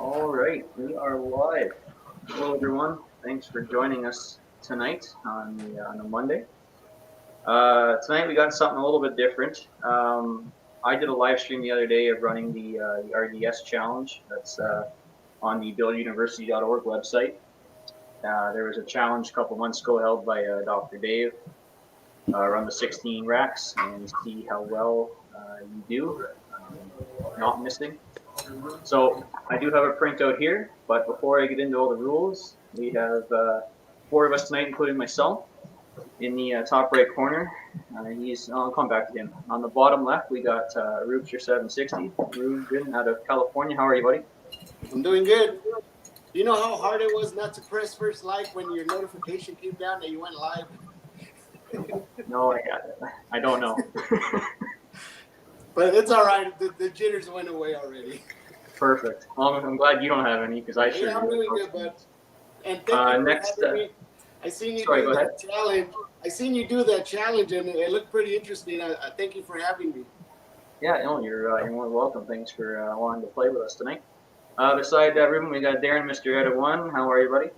All right, we are live. Hello, everyone. Thanks for joining us tonight on a Monday. Tonight we got something a little bit different. I did a live stream the other day of running the RDS challenge. That's on the builduniversity.org website. There was a challenge a couple months ago held by Dr. Dave. Run the 16 racks and see how well you do, not missing. So I do have a printout here, but before I get into all the rules, we have four of us tonight, including myself. In the top right corner, I'll come back to him. On the bottom left, we got Rubes 760. Ruben out of California. How are you, buddy? I'm doing good. You know how hard it was not to press first like when your notification came down that you went live? No, I don't know. But it's all right. The jitters went away already. Perfect. Well, I'm glad you don't have any because I sure. Yeah, I'm doing good, bud. And thank you next, for having me. I seen you sorry, do go that ahead. challenge. I seen you do that challenge, and it looked pretty interesting. I thank you for having me. Yeah, no, you're more than welcome. Thanks for wanting to play with us tonight. Beside Ruben, we got Darin, Mr. Edit One. How are you, buddy?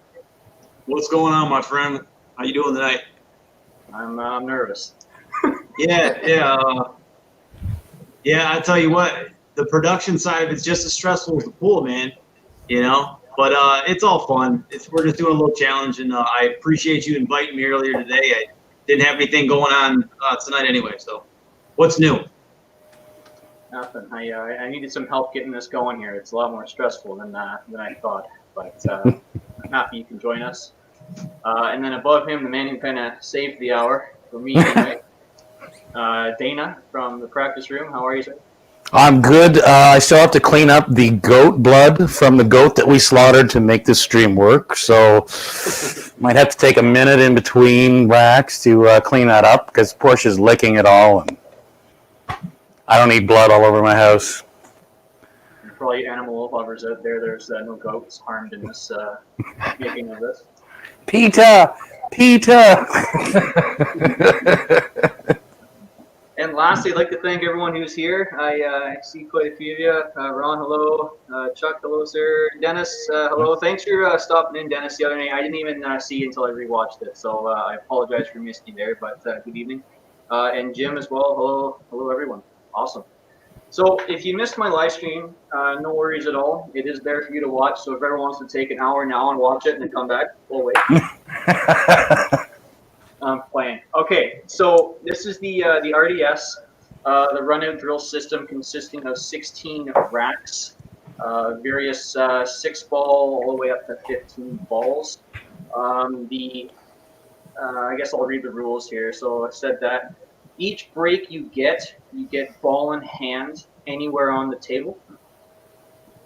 What's going on, my friend? How you doing tonight? I'm nervous. Yeah. I tell you what, the production side of it's just as stressful as the pool, man. You know, but it's all fun. We're just doing a little challenge, and I appreciate you inviting me earlier today. I didn't have anything going on tonight anyway. So, what's new? Nothing. I needed some help getting this going here. It's a lot more stressful than I thought, but I'm happy you can join us. And then above him, the man who kind of saved the hour for me anyway, Dana from the practice room. How are you, sir? I'm good. I still have to clean up the goat blood from the goat that we slaughtered to make this stream work. So might have to take a minute in between racks to clean that up because Portia's licking it all, and I don't need blood all over my house. And for all you animal lovers out there, there's no goats harmed in this making of this. PETA! And lastly, I'd like to thank everyone who's here. I see quite a few of you. Ron, hello. Chuck, hello, sir. Dennis, hello. Thanks for stopping in, Dennis, the other night. I didn't even see you until I rewatched it, so I apologize for missing you there, but good evening. And Jim as well. Hello, everyone. Awesome. So if you missed my live stream, no worries at all. It is there for you to watch, so if everyone wants to take an hour now and watch it and then come back, we'll wait. I'm playing. Okay, so this is the RDS, the run-out drill system consisting of 16 racks, various 6-ball all the way up to 15 balls. I guess I'll read the rules here. So I said that each break you get ball in hand anywhere on the table.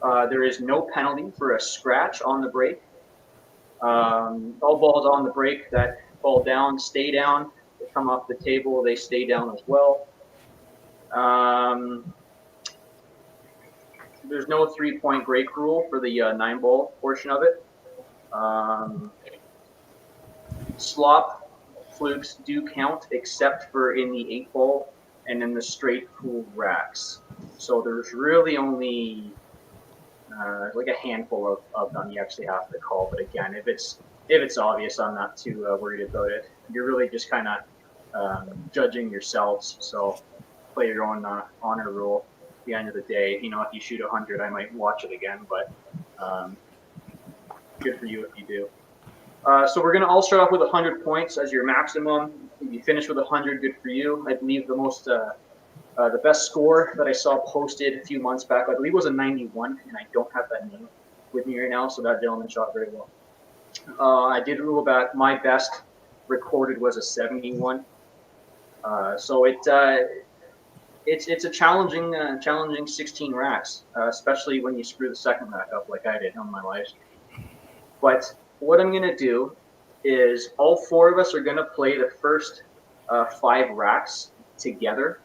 There is no penalty for a scratch on the break. All balls on the break that fall down, stay down. They come off the table, they stay down as well. There's no 3-point break rule for the 9-ball portion of it. Slop flukes do count, except for in the 8-ball and in the straight pool racks. So there's really only like a handful of them you actually have to call. But again, if it's obvious, I'm not too worried about it. You're really just kind of judging yourselves. So play your own honor rule. At the end of the day, you know, if you shoot 100, I might watch it again, but good for you if you do. So we're going to all start off with 100 points as your maximum. If you finish with 100, good for you. I believe the best score that I saw posted a few months back, I believe, was a 91, and I don't have that name with me right now, so that gentleman shot very well. I did rule back. My best recorded was a 71. So it's a challenging 16 racks, especially when you screw the second rack up like I did on my live stream. But what I'm going to do is all four of us are going to play the first 5 racks together.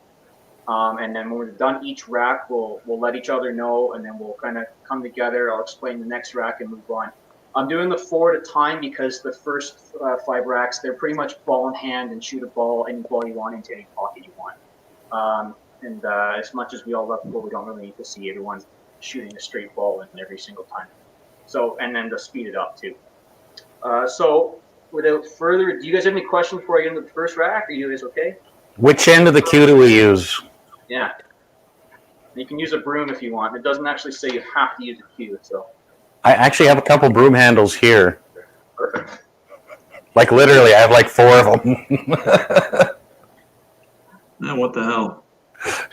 And then when we're done each rack, we'll let each other know, and then we'll kind of come together. I'll explain the next rack and move on. I'm doing the 4 at a time because the first 5 racks, they're pretty much ball in hand and shoot a ball, any ball you want into any pocket you want. And as much as we all love pool, we don't really need to see everyone shooting a straight ball in every single time. So, and then to speed it up too. So without further, do you guys have any questions before I get into the first rack? Are you guys okay? Which end of the queue do we use? Yeah. You can use a broom if you want. It doesn't actually say you have to use a cue, so. I actually have a couple broom handles here. Perfect. Like literally, I have like 4 of them. Now what the hell?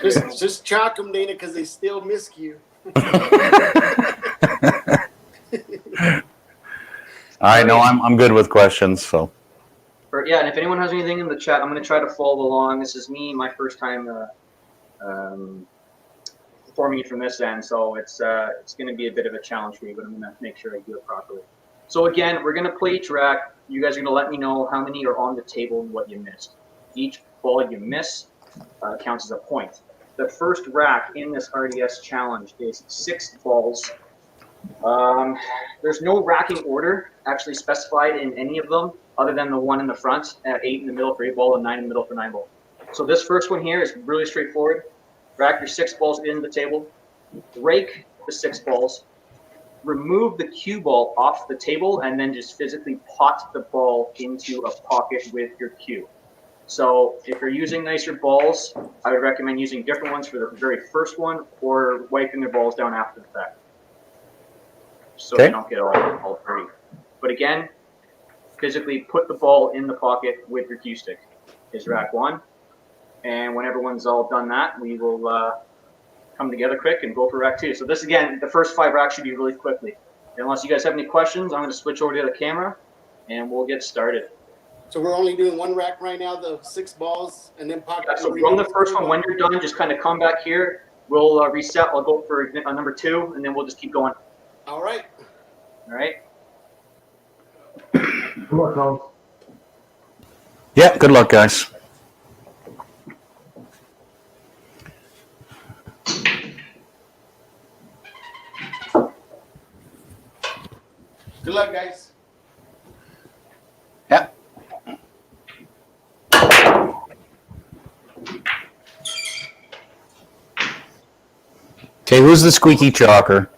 Just chalk them, Dana, because they still miss you. I know I'm good with questions, so. Yeah, and if anyone has anything in the chat, I'm going to try to follow along. This is me, my first time performing it from this end, so it's going to be a bit of a challenge for you, but I'm going to make sure I do it properly. So again, we're going to play each rack. You guys are going to let me know how many are on the table and what you missed. Each ball you miss counts as a point. The first rack in this RDS challenge is 6 balls. There's no racking order actually specified in any of them other than the one in the front, 8 in the middle for 8 ball and 9 in the middle for 9 ball. So this first one here is really straightforward. Rack your 6 balls into the table, break the 6 balls, remove the cue ball off the table, and then just physically pot the ball into a pocket with your cue. So if you're using nicer balls, I would recommend using different ones for the very first one or wiping their balls down after the fact, so Okay. you don't get all dirty. But again, physically put the ball in the pocket with your cue stick is rack 1. And when everyone's all done that, we will come together quick and go for rack 2. So this, again, the first 5 racks should be really quickly. Unless you guys have any questions, I'm going to switch over to the camera, and we'll get started. So we're only doing 1 rack right now, the 6 balls, and then pocket. Yeah, so from the first one, when you're done, just kind of come back here. We'll reset. I'll go for number 2, and then we'll just keep going. All right. All right? Good luck, Colin. Yeah, good luck, guys. Good luck, guys. Yeah. Okay, who's the squeaky chalker?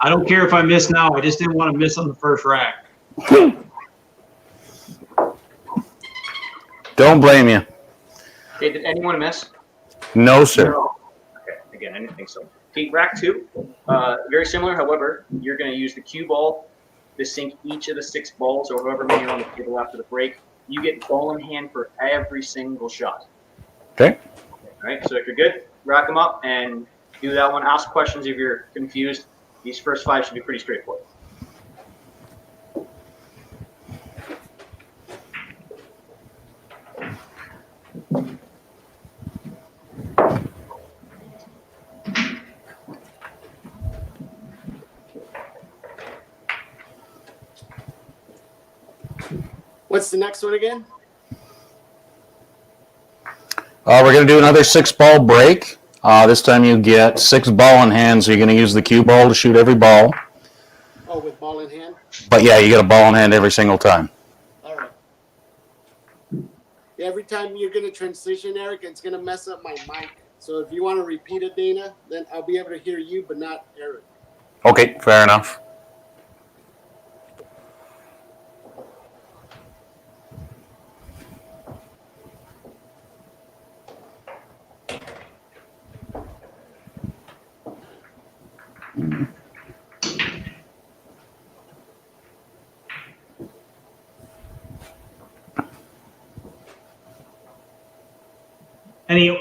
I don't care if I miss now. I just didn't want to miss on the first rack. Don't blame you. Okay, did anyone miss? No, sir. Okay, again, I didn't think so. Okay, rack 2, very similar. However, you're going to use the cue ball to sink each of the 6 balls or however many are on the table after the break. You get ball in hand for every single shot. Okay. All right, so if you're good, rack them up and do that one. Ask questions if you're confused. These first 5 should be pretty straightforward. What's the next one again? We're going to do another 6-ball break. This time you get 6 ball in hand, so you're going to use the cue ball to shoot every ball. Oh, with ball in hand? But yeah, you get a ball in hand every single time. All right. Yeah, every time you're going to transition, Eric, it's going to mess up my mic. So if you want to repeat it, Dana, then I'll be able to hear you, but not Eric. Okay, fair enough.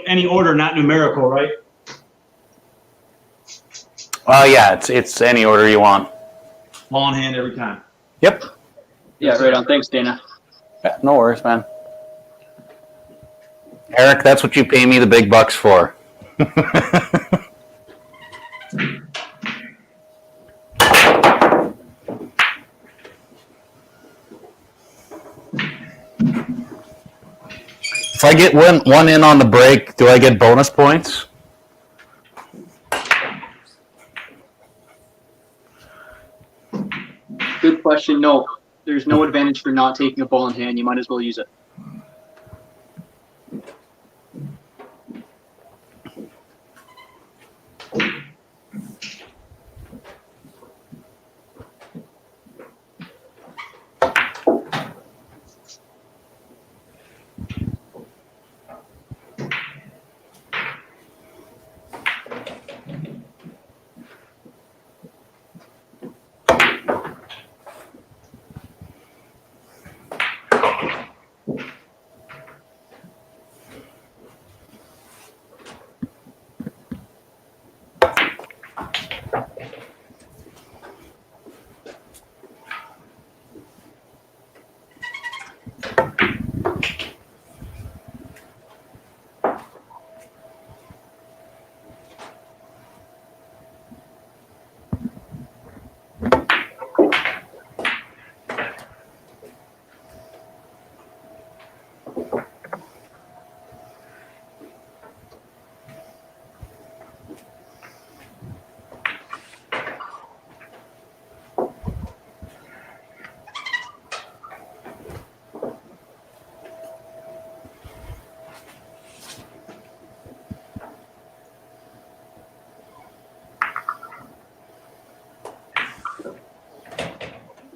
Any order, not numerical, right? Yeah, it's any order you want. Ball in hand every time. Yep. Yeah, right on. Thanks, Dana. Yeah, no worries, man. Eric, that's what you pay me the big bucks for. If I get one in on the break, do I get bonus points? Good question. No, there's no advantage for not taking a ball in hand. You might as well use it.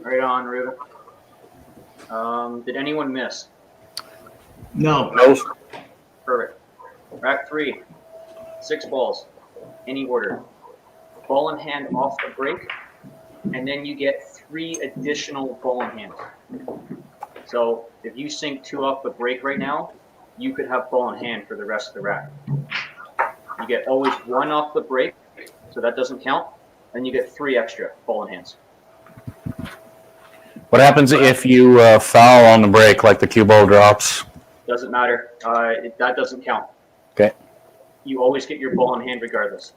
Right on, Ruben. Did anyone miss? No. Perfect. Rack 3, 6 balls, any order. Ball in hand off the break, and then you get 3 additional ball in hand. So if you sink 2 off the break right now, you could have ball in hand for the rest of the rack. You get always 1 off the break, so that doesn't count. Then you get 3 extra ball in hands. What happens if you foul on the break, like the cue ball drops? Doesn't matter. That doesn't count. Okay. You always get your ball in hand regardless.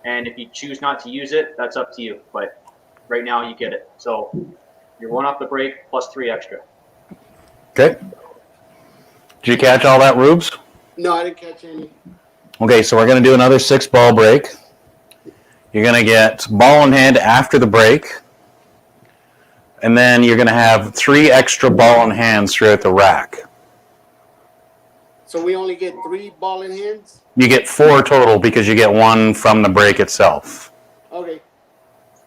And if you choose not to use it, that's up to you. But right now you get it. So you're 1 off the break plus 3 extra. Okay. Did you catch all that, Rubes? No, I didn't catch any. Okay, so we're going to do another 6 ball break. You're going to get ball in hand after the break. And then you're going to have 3 extra ball in hands throughout the rack. So we only get 3 ball in hands? You get 4 total because you get 1 from the break itself. Okay.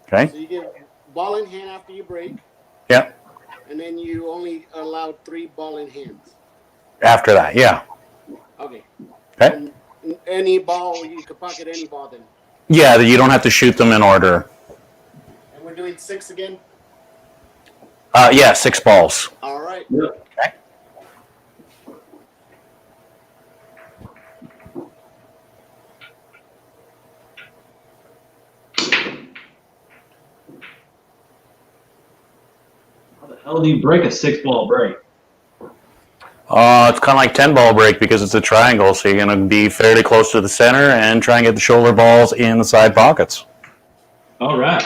Okay? So you get ball in hand after you break, Yeah. and then you only allowed 3 ball in hands. After that, yeah. Okay. Okay? And any ball, you could pocket any ball then. Yeah, you don't have to shoot them in order. And we're doing 6 again? Yeah, 6 balls. All right. Okay. How the hell do you break a 6-ball break? It's kind of like 10 ball break because it's a triangle, so you're going to be fairly close to the center and try and get the shoulder balls in the side pockets. All right.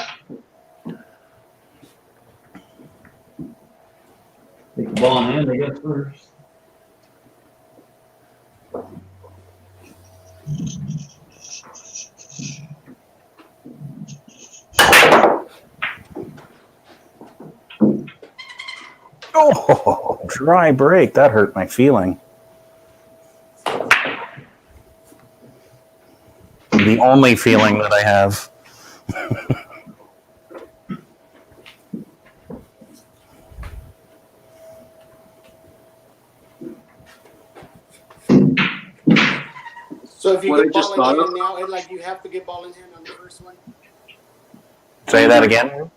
Take the ball in hand, I guess, first. Oh, dry break. That hurt my feeling. The only feeling that I have. So if you What I get just ball in thought hand of- now, and like you have to get ball in hand on the first one? Say that again.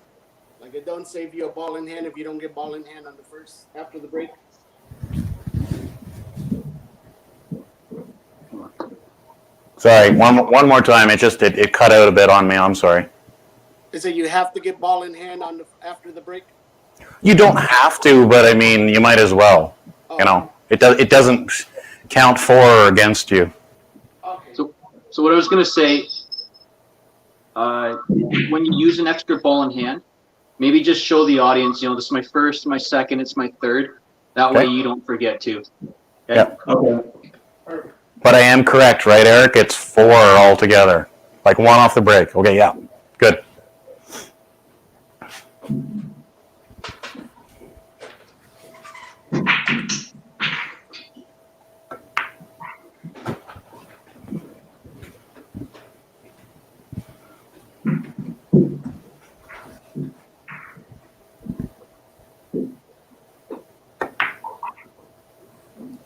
Like it don't save you a ball in hand if you don't get ball in hand on the first, after the break? Sorry, one more time. It cut out a bit on me. I'm sorry. Is it you have to get ball in hand after the break? You don't have to, but I mean, you might as well. Oh, You know, it doesn't count for or against you. Okay. So what I was gonna say, when you use an extra ball in hand, maybe just show the audience, this is my first, my second, it's my third. That way Okay. you don't forget to. Okay? Yep. Okay. But I am correct, right, Eric? It's 4 altogether. Like 1 off the break. Okay, yeah. Good.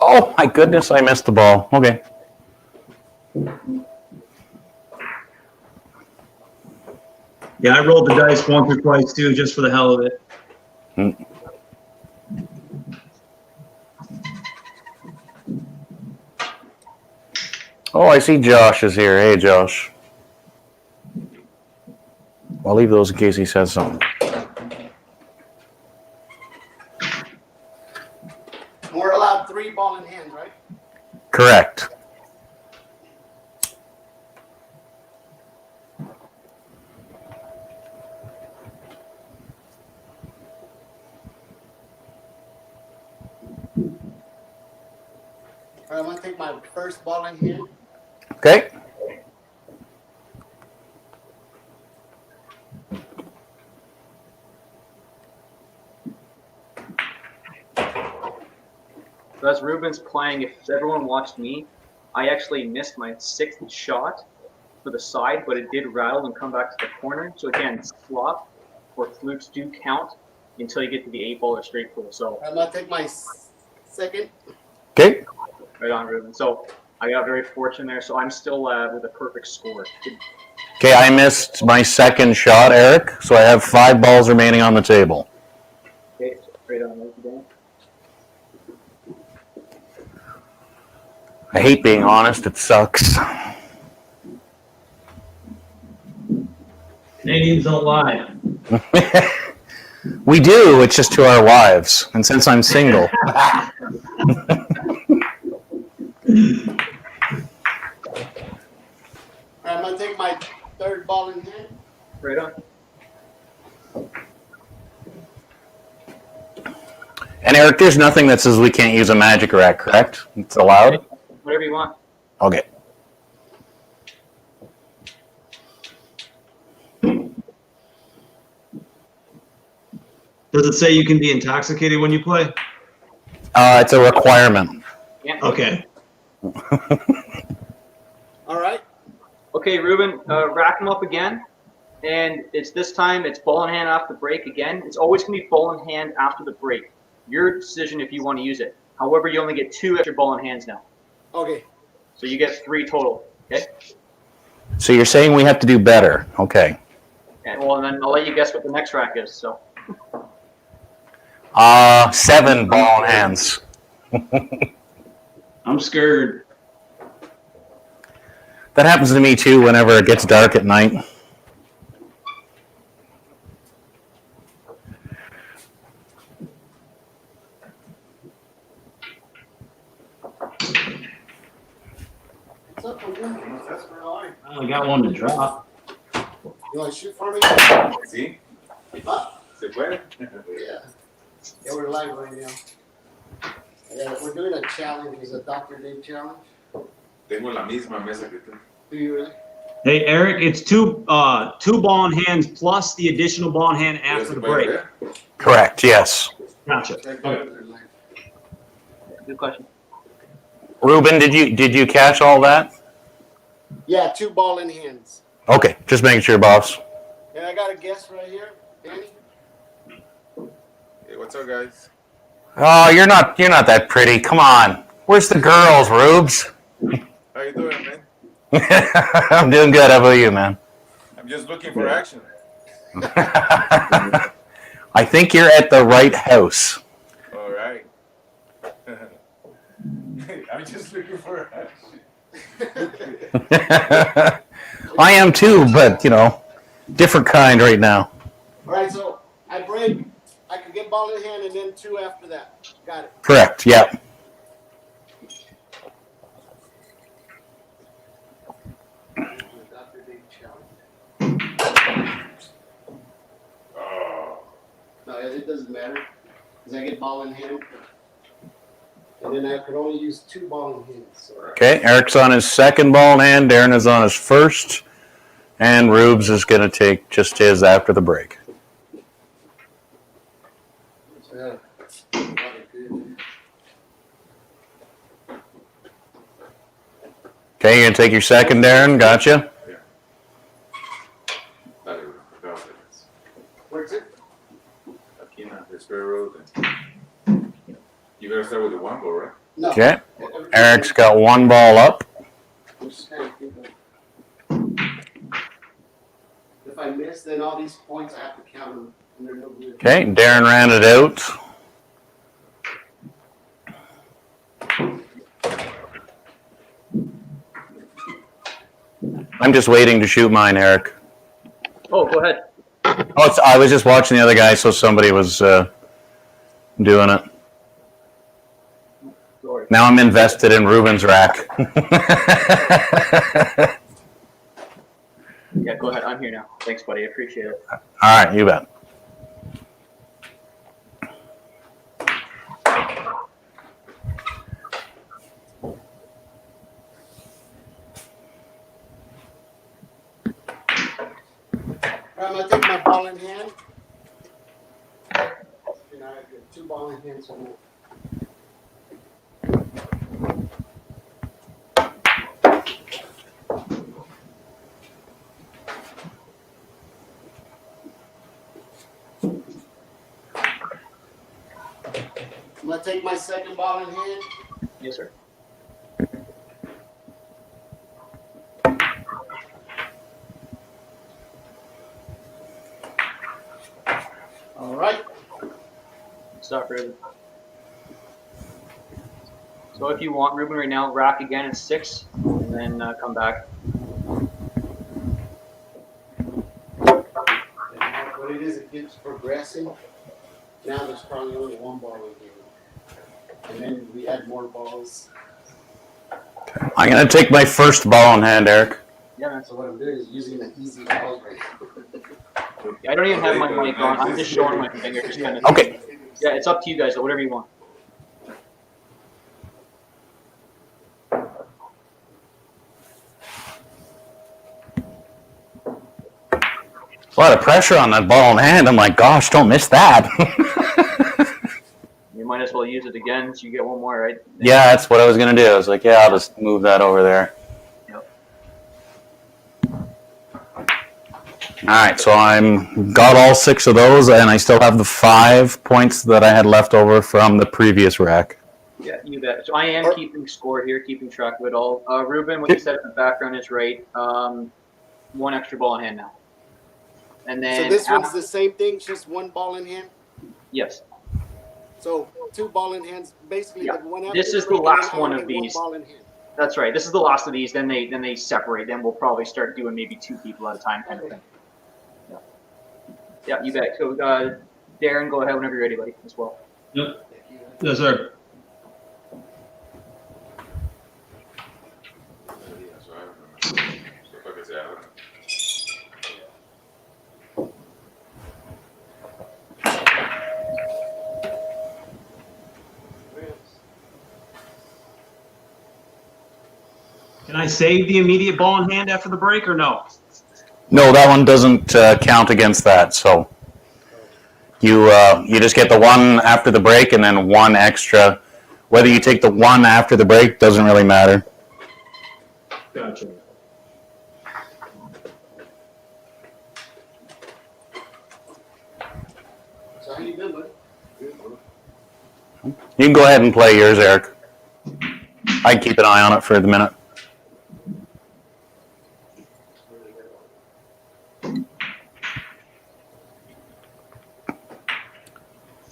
Oh my goodness, I missed the ball. Okay. Yeah, I rolled the dice once or twice too, just for the hell of it. Oh, I see Josh is here. Hey, Josh. I'll leave those in case he says something. We're allowed 3 ball in hand, right? Correct. All right, I'm gonna take my first ball in hand. Okay. So as Ruben's playing, if everyone watched me, I actually missed my 6th shot for the side, but it did rattle and come back to the corner. So again, flop or flukes do count until you get to the 8-ball or straight pool. So I'm gonna take my second. Okay. right on, Ruben. So I got very fortunate there. So I'm still with a perfect score. Okay, I missed my second shot, Eric, so I have 5 balls remaining on the table. Okay, so right on, right again. I hate being honest, it sucks. Canadians don't lie. We do, it's just to our wives. And since I'm single. All right, I'm gonna take my third ball in hand. Right on. And Eric, there's nothing that says we can't use a magic rack, correct? It's allowed? Whatever you want. Okay. Does it say you can be intoxicated when you play? It's a requirement. Yeah. Okay. All right. Okay, Ruben, rack them up again. And it's this time, it's ball in hand after the break again. It's always going to be ball in hand after the break. Your decision if you want to use it. However, you only get 2 extra ball in hands now. Okay. So you get 3 total. Okay? So you're saying we have to do better. Okay. And well, and then I'll let you guess what the next rack is. So 7 ball in hands. I'm scared. That happens to me too whenever it gets dark at night. What's up, Ruben? That's for all right. I only got one to drop. You want to shoot for me? ¿Sí? Huh? ¿Se puede? Yeah. Yeah, we're live right now. Yeah, we're doing a challenge. It's a Dr. Dave challenge. Tengo la misma mesa que tú. Do you really? Hey, Eric, it's two ball in hands plus the additional ball in hand after the break. Correct, yes. Gotcha. good question. Ruben, did you catch all that? Yeah, 2 ball in hands. Okay, just making sure, boss. And I got a guest right here, Danny. Hey, what's up, guys? Oh, you're not that pretty. Come on. Where's the girls, Rubes? How you doing, man? I'm doing good. How about you, man? I'm just looking for action. I think you're at the right house. All right. I'm just looking for action. I am too, but different kind right now. All right, so I break. I can get ball in hand and then 2 after that. Got it. Correct. Yep. Dr. Big challenge. Oh. No, it doesn't matter because I get ball in hand, and then I could only use 2 ball in hands. So. Okay. Eric's on his second ball in hand. Darin is on his first, and Rubes is going to take just his after the break. Yeah. Okay, you're going to take your second, Darin. Gotcha. Where's it? Aquí in the square road. You gotta start with the 1 ball, right? No. Okay. Eric's got 1 ball up. If I miss, then all these points I have to count them. And they're no good. Okay, Darin ran it out. I'm just waiting to shoot mine, Eric. Oh, go ahead. Oh, I was just watching the other guy, so somebody was doing it. Sorry. Now I'm invested in Ruben's rack. Yeah, go ahead. I'm here now. Thanks, buddy. I appreciate it. All right, you bet. I'm gonna take my ball in hand. And I get 2 ball in hand. So I'm gonna take my second ball in hand. Yes, sir. All right. Stop, Ruben. So if you want, Ruben, right now, rack again at 6, and then come back. What it is, it keeps progressing. Now there's probably only 1 ball in here. And then we add more balls. I'm going to take my first ball in hand, Eric. Yeah, man. So what I'm doing is using the easy balls right I don't even have my mic on. I'm just showing my finger. Just kind of. Okay. Yeah, it's up to you guys. So whatever you want. A lot of pressure on that ball in hand. I'm like, gosh, don't miss that. You might as well use it again so you get 1 more, right? Yeah, that's what I was going to do. I was like, yeah, I'll just move that over there. Yep. All right, so I'm got all 6 of those, and I still have the 5 points that I had left over from the previous rack. Yeah, you bet. So I am keeping score here, keeping track of it all. Ruben, what you said in the background is right. 1 extra ball in hand now. And then So this one's the same thing, just 1 ball in hand? Yes. So 2 ball in hands, basically. Yeah. The one after This is the break, and last then one I'll of get 1 these. ball in hand. That's right. This is the last of these. Then they separate. Then we'll probably start doing maybe 2 people at a time kind of thing. Yeah. Yeah, you bet. So Darin, go ahead whenever you're ready, buddy, as well. Yep. Yes, sir. Can I save the immediate ball in hand after the break or no? No, that one doesn't count against that. So you just get the 1 after the break, and then 1 extra. Whether you take the 1 after the break doesn't really matter. Gotcha. So how you doing, buddy? Good. You can go ahead and play yours, Eric. I can keep an eye on it for the minute.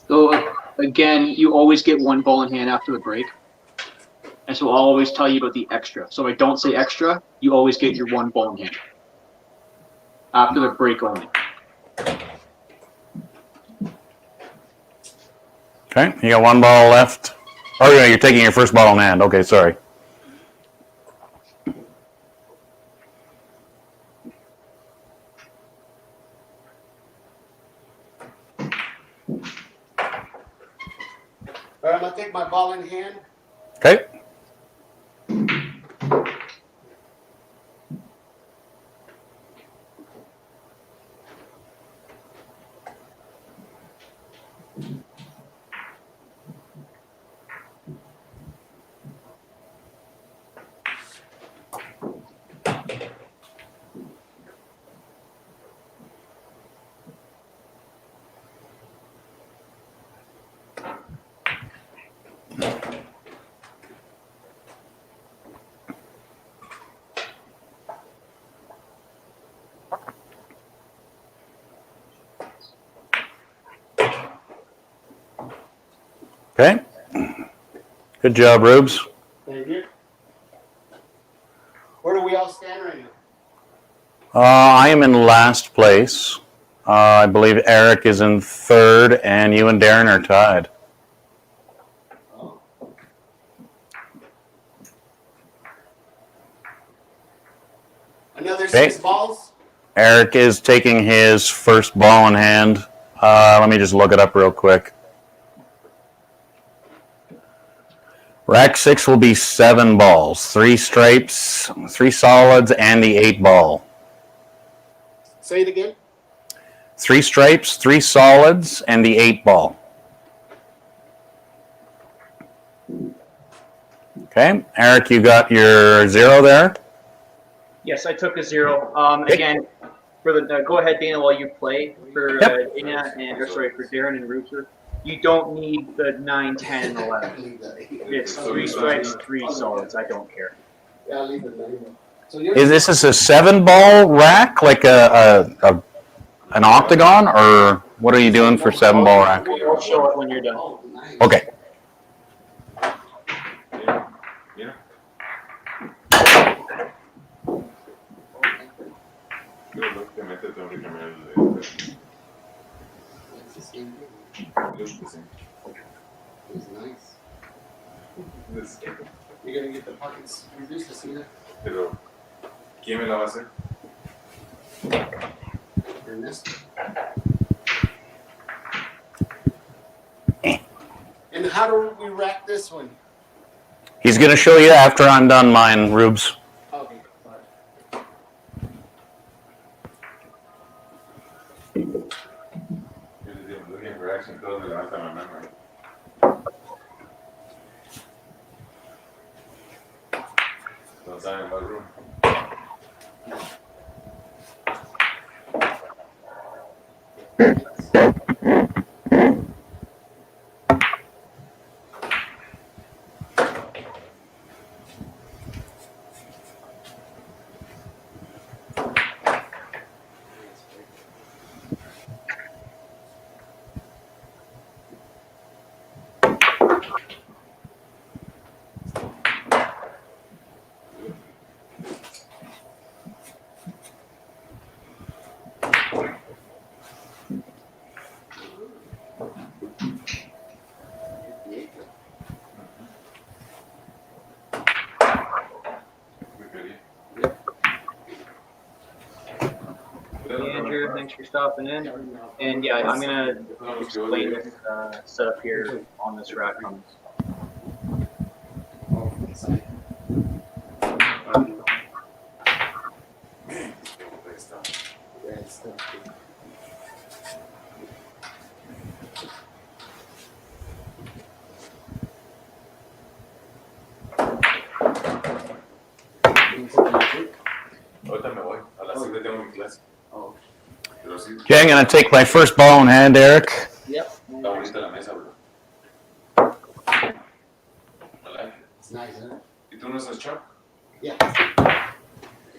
So again, you always get 1 ball in hand after the break. And so I'll always tell you about the extra. So if I don't say extra, you always get your one ball in hand. After the break only. Okay, you got one ball left. Oh, yeah, you're taking your first ball in hand. Okay, sorry. All right, I'm gonna take my ball in hand. Okay. Okay. Good job, Rubes. Thank you. Where do we all stand right now? I am in last place. I believe Eric is in third, and you and Darin are tied. Oh. Another Okay. 6 balls. Eric is taking his first ball in hand. Let me just look it up real quick. Rack 6 will be 7 balls, 3 stripes, 3 solids, and the 8 ball. Say it again. 3 stripes, 3 solids, and the 8 ball. Okay, Eric, you got your 0 there. Yes, I took a 0. Again, for the go ahead, Dana, while you play for Yep. Dana and or sorry for Darin and Rooter. You don't need the 9, 10, and 11. It's 3 stripes, 3 solids. I don't care. Yeah, I'll leave it there. So you're Is this a 7 ball rack, like an octagon, or what are you doing for 7 ball rack? I'll show it when you're done. Oh, nice. Okay. Yeah. Luego te metes tengo que cambiar el It's the same thing. It's nice. You're gonna get the pockets reduced to see that. Pero, ¿quién me la va a hacer? Ernesto. And how do we rack this one? He's going to show you after I'm done mine, Rubes. Okay. Looking for action todos me levantan la mano. No saben más room. Andrew, thanks for stopping in. And yeah, I'm gonna explain this setup here on this rack. Ahorita me voy. A las 7 tengo mi clase. Pero sí, Okay, I'm going to take my first ball in hand, Eric. Yep. está bonita la mesa, bro. I like it. It's nice, huh? ¿Y tú no estás Chuck? Yeah.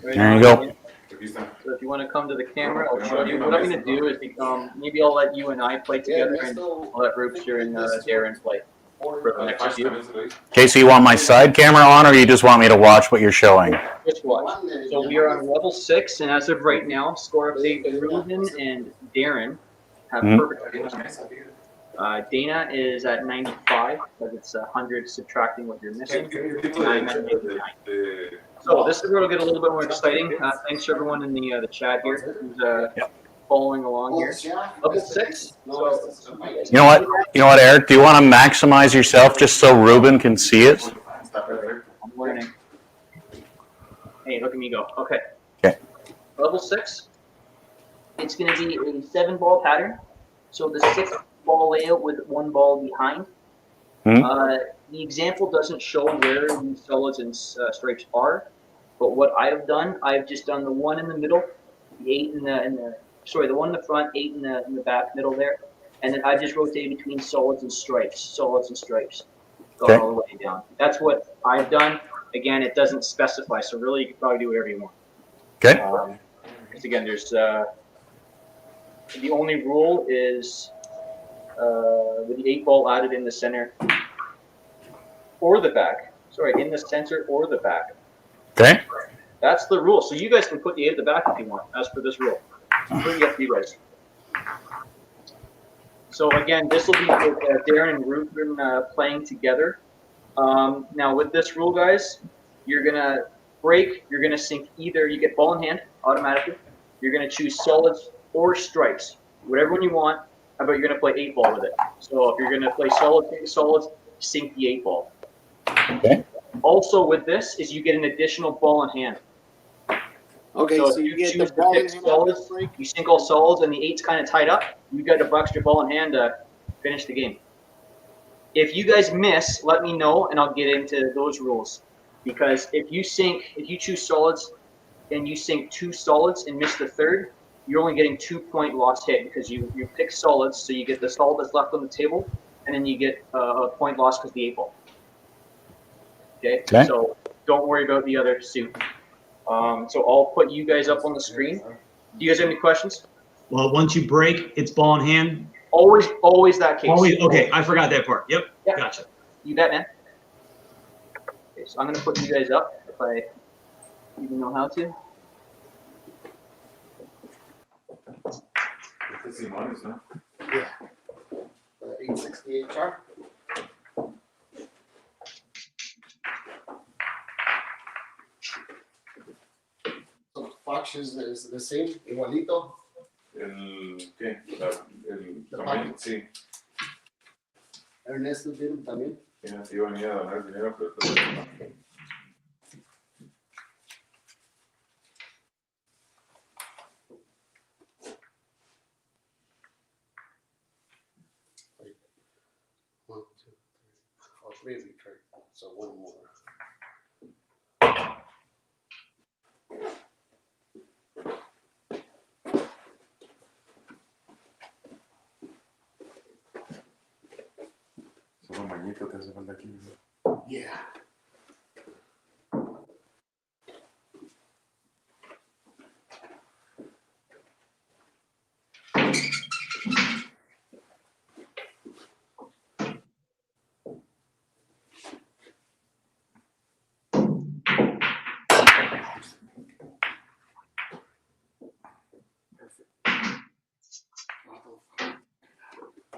There you go. Aquí está. So if you want to come to the camera, I'll show you. What I'm going to do is maybe I'll let you and I play together, and I'll let Rupster and Darin play. for the next few. Okay, so you want my side camera on, or you just want me to watch what you're showing? Just watch. So we are on level 6, and as of right now, score update: Ruben and Darin have perfect scores. Dana is at 95 because it's 100 subtracting what you're missing. I'm at 89. So this is where it'll get a little bit more exciting. Thanks to everyone in the chat here who's following along here. Level 6. So, You know what? You know what, Eric? Do you want to maximize yourself just so Ruben can see it? I'm learning. Hey, look at me go. Okay. Okay. Level 6. It's going to be a 7-ball pattern. So the 6-ball layout with 1 ball behind. The example doesn't show where the solids and stripes are, but what I've done, I've just done the 1 in the middle, the 8 in the sorry, the 1 in the front, 8 in the back middle there, and then I just rotated between solids and stripes, going all the way down. That's what I've done. Again, it doesn't specify, so really you can probably do whatever you want. Okay. Because again, there's the only rule is with the 8-ball added in the center or the back. Sorry, in the center or the back. Okay. That's the rule. So you guys can put the 8 at the back if you want, as per this rule. Completely up to you guys. So again, this will be with Darin and Ruben playing together. Now with this rule, guys, you're gonna break. You're gonna sink either. You get ball in hand automatically. You're gonna choose solids or stripes, whatever one you want. How about you're gonna play 8-ball with it? So if you're gonna play solids, sink the 8-ball. Okay. Also with this is you get an additional ball in hand. Okay, so you get the ball in hand. Solids, you sink all solids, and the 8's kind of tied up. You got a extra ball in hand to finish the game. If you guys miss, let me know, and I'll get into those rules. Because if you choose solids, and you sink 2 solids and miss the 3rd, you're only getting 2-point loss hit because you pick solids, so you get the solid that's left on the table, and then you get a point loss because the 8-ball. Okay? So don't worry about the other suit. So I'll put you guys up on the screen. Do you guys have any questions? Well, once you break, it's ball in hand. Always that case. Always. Okay, I forgot that part. Yep. Gotcha. You bet, man. Okay, so I'm gonna put you guys up if I even know how to. Yeah. 868 chart. So Fox is the same, igualito. ¿Qué? El tamaño, sí. Ernesto tiene también. Iban a ir a donar dinero, pero todo One, two, three. Oh, 3 of you trade. So 1 more. Solo mañito te hace falta aquí. Yeah.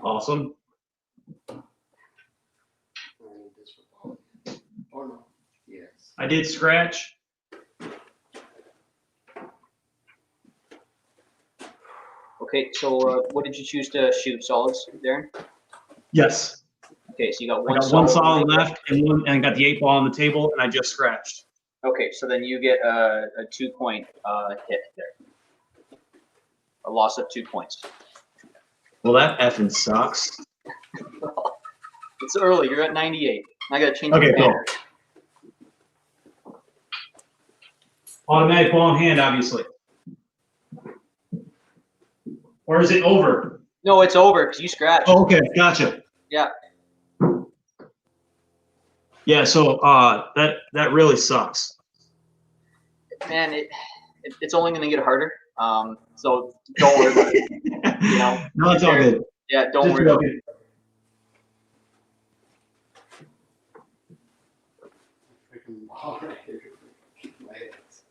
Awesome. Oh no. Yes. I did scratch. Okay, so what did you choose to shoot? Solids, Darin? Yes. Okay, so you got I one got one solid left and I got the 8-ball on the table and I just scratched. Okay, so then you get a 2-point hit there. A loss of 2 points. Well, that effing sucks. It's early. You're at 98. I got to change Okay, the cool. banner. Automatic ball in hand, obviously. Or is it over? No, it's over because you scratched. Oh, okay, gotcha. Yeah. Yeah, so that really sucks. Man, it's only going to get harder. So don't worry about it. You know. No, it's all good. Yeah, don't Just worry about joking. it. All right. My hands.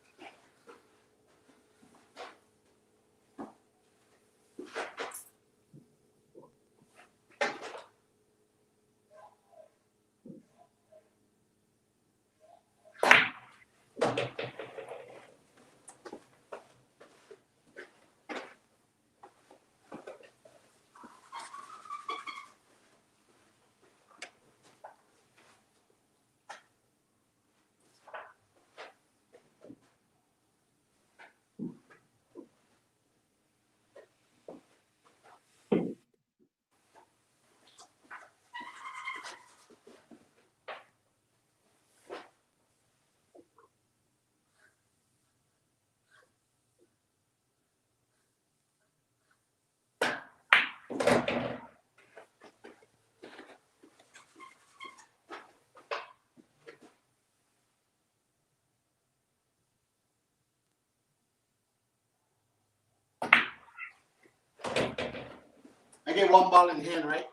I get one ball in hand, right?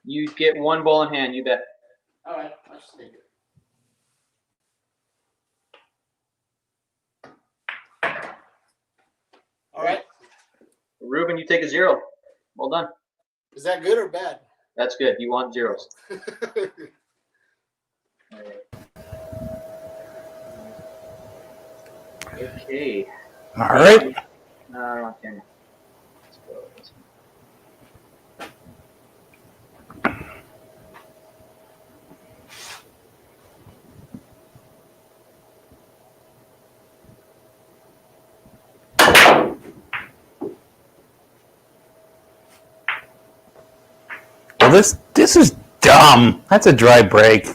You get one ball in hand, you bet. All right, I'll just take it. All right. Ruben, you take a 0. Well done. Is that good or bad? That's good. You want zeros. Okay. All right. Okay. Let's go. Well, this is dumb. That's a dry break.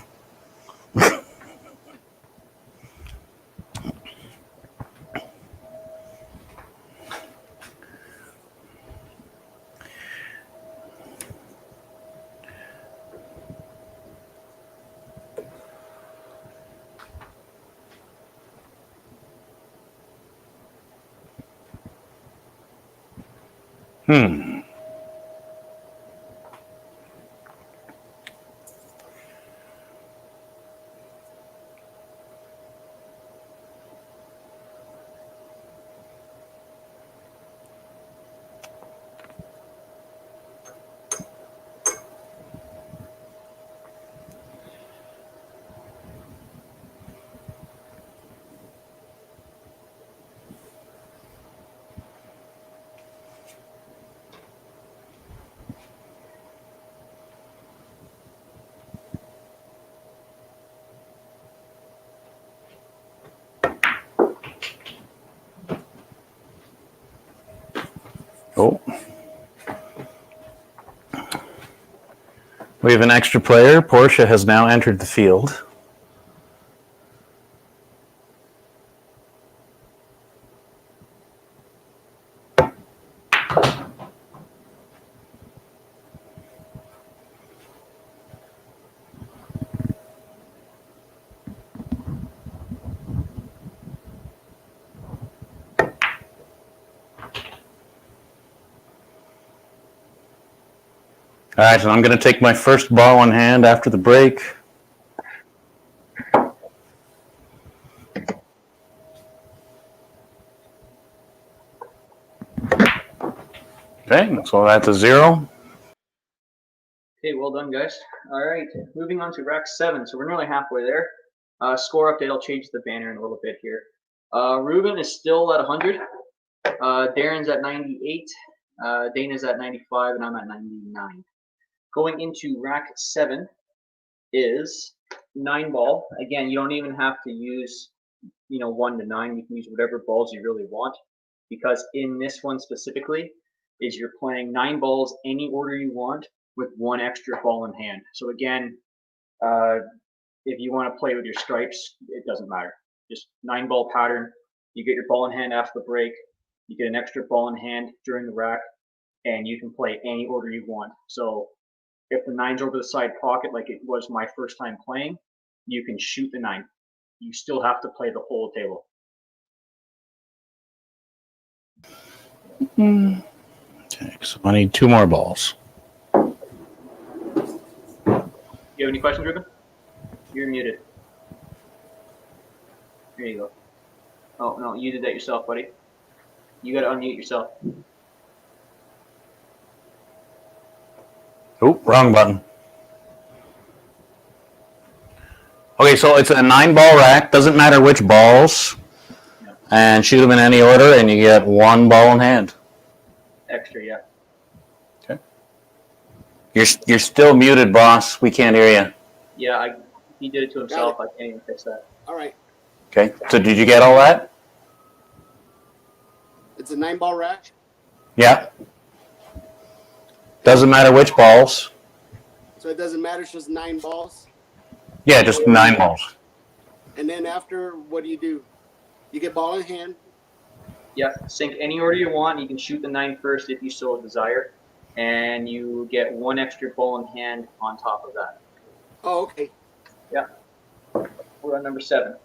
Oh. We have an extra player. Portia has now entered the field. All right, so I'm going to take my first ball in hand after the break. Okay, so that's a 0. Okay, well done, guys. All right, moving on to rack 7. So we're nearly halfway there. Score update, I'll change the banner in a little bit here. Ruben is still at 100. Darin's at 98. Dana's at 95, and I'm at 99. Going into rack 7 is 9 ball. Again, you don't even have to use 1 to 9. You can use whatever balls you really want, because in this one specifically is you're playing 9 balls any order you want with 1 extra ball in hand. So again, if you want to play with your stripes, it doesn't matter. Just 9 ball pattern. You get your ball in hand after the break. You get an extra ball in hand during the rack, and you can play any order you want. So if the 9's over the side pocket, like it was my first time playing, you can shoot the 9. You still have to play the whole table. Okay, so I need 2 more balls. You have any questions, Ruben? You're muted. There you go. Oh, no, you did that yourself, buddy. You gotta unmute yourself. Oh, wrong button. Okay, so it's a 9-ball rack. Doesn't matter which balls. And shoot them in any order, and you get 1 ball in hand. Extra, yeah. Okay. You're still muted, boss. We can't hear you. Yeah, he did it to himself. I can't even fix that. All right. Okay. So did you get all that? It's a 9-ball rack. Yeah. Doesn't matter which balls. So it doesn't matter. It's just 9 balls. Yeah, just 9 balls. And then after, what do? You get ball in hand. Yeah, sink any order you want. You can shoot the 9 first if you so desire. And you get 1 extra ball in hand on top of that. Oh, okay. Yeah. We're on number 7.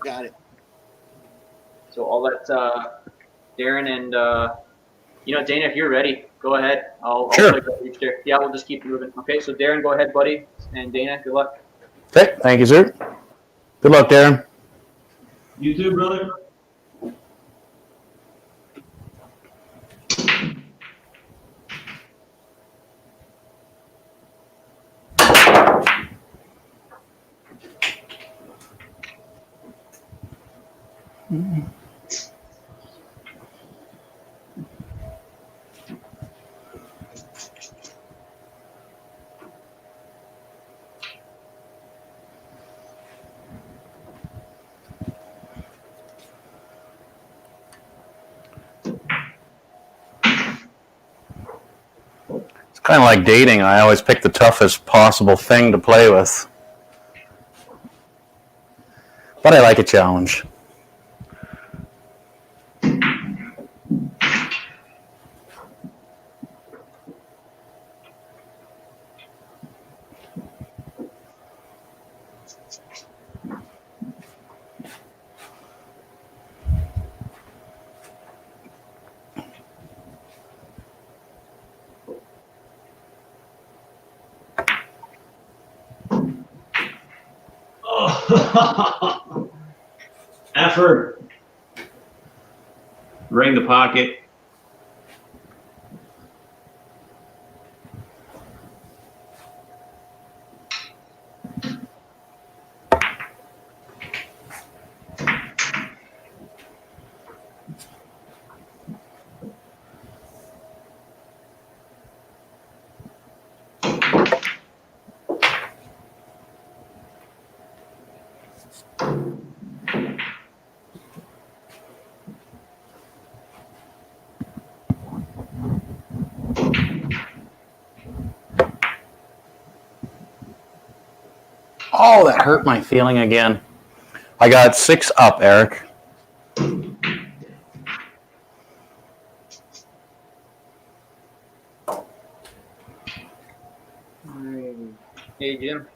Got it. So I'll let Darin and, Dana, if you're ready, go ahead. I'll Sure. play each there. Yeah, we'll just keep moving. Okay, so Darin, go ahead, buddy. And Dana, good luck. Okay, thank you, sir. Good luck, Darin. You too, brother. It's kind of like dating. I always pick the toughest possible thing to play with. But I like a challenge. Oh. Effort. Ring the pocket. Oh, that hurt my feeling again. I got 6 up, Eric. Hey, Jim.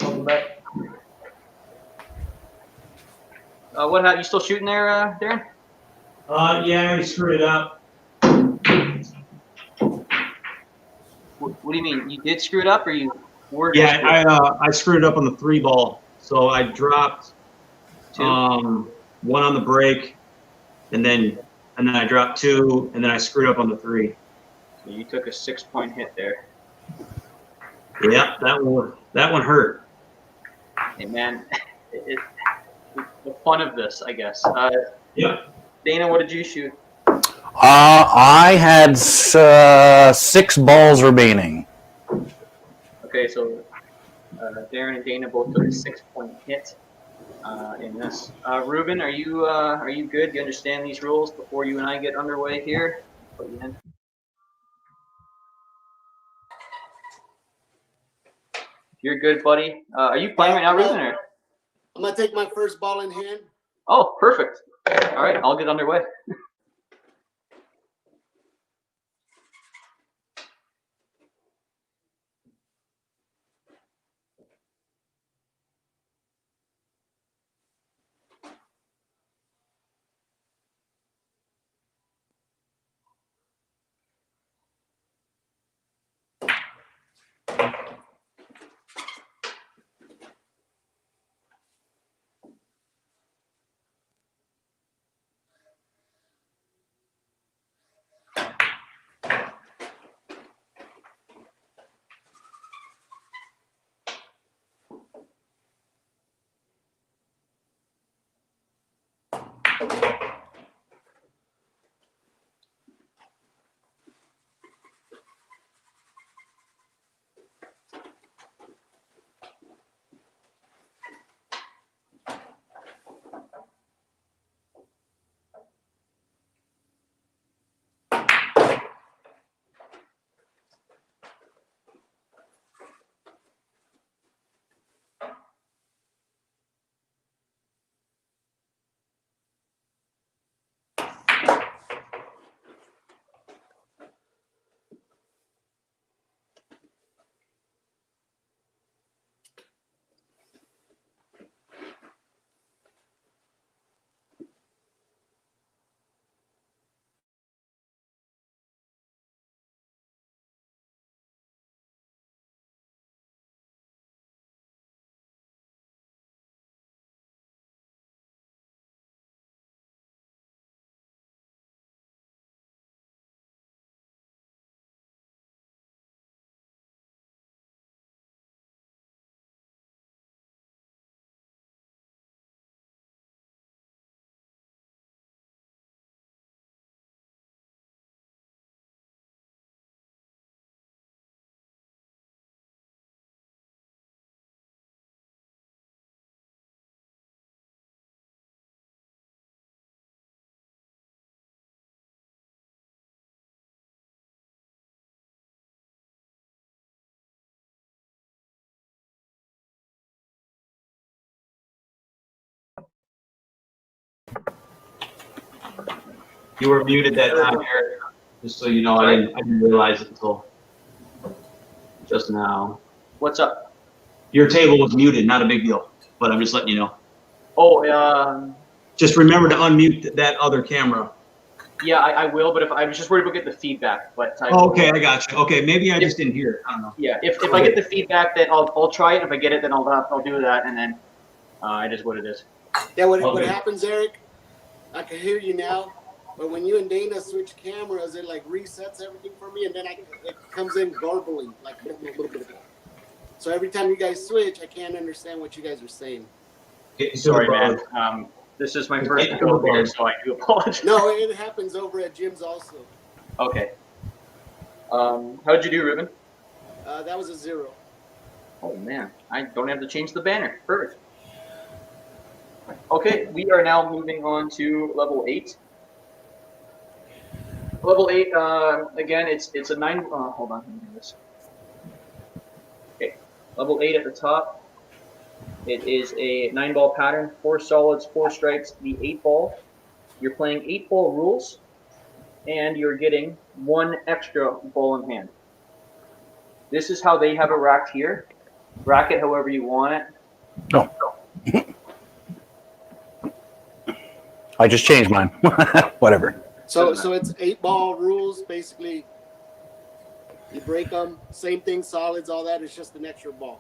Welcome back. What happened? You still shooting there, Darin? Yeah, I already screwed it up. What do you mean? You did screw it up, or you were? Yeah, I screwed it up on the 3 ball. So I dropped 2. 1 on the break, and then I dropped 2, and then I screwed up on the 3. So you took a 6-point hit there. Yeah, that one hurt. Hey, man, it's the fun of this, I guess. Yeah. Dana, what did you shoot? I had 6 balls remaining. Okay, so Darin and Dana both took a 6-point hit in this. Ruben, are you good? Do you understand these rules before you and I get underway here? Put you in. You're good, buddy. Are you playing right now, Ruben? Or? I'm going to take my first ball in hand. Oh, perfect. All right, I'll get underway. You were muted that time, Eric. Just so you know, I didn't realize it until just now. What's up? Your table was muted, not a big deal, but I'm just letting you know. Oh, Just remember to unmute that other camera. yeah, I will, but if I was just worried about getting the feedback, but Okay, I got you. Okay, maybe I just didn't hear it. I don't know. Yeah, if I get the feedback, then I'll try it. If I get it, then I'll do that, and then it is what it is. Yeah, what Okay. happens, Eric? I can hear you now, but when you and Dana switch cameras, it like resets everything for me, and then it comes in garbling, like blah, blah, blah, blah, blah. So every time you guys switch, I can't understand what you guys are saying. Sorry, man. This is my first go here, so I do apologize. No, it happens over at gyms also. Okay. How'd you do, Ruben? That was a 0. Oh man, I don't have to change the banner. Perfect. Okay, we are now moving on to level 8. Level 8, again, it's a 9. Hold on, let me do this. Okay, level 8 at the top. It is a 9-ball pattern, 4 solids, 4 strikes, the 8-ball. You're playing 8-ball rules, and you're getting 1 extra ball in hand. This is how they have it racked here. Rack it however you want it. No. I just changed mine. Whatever. So it's 8-ball rules, basically. You break them, same thing, solids, all that. It's just an extra ball.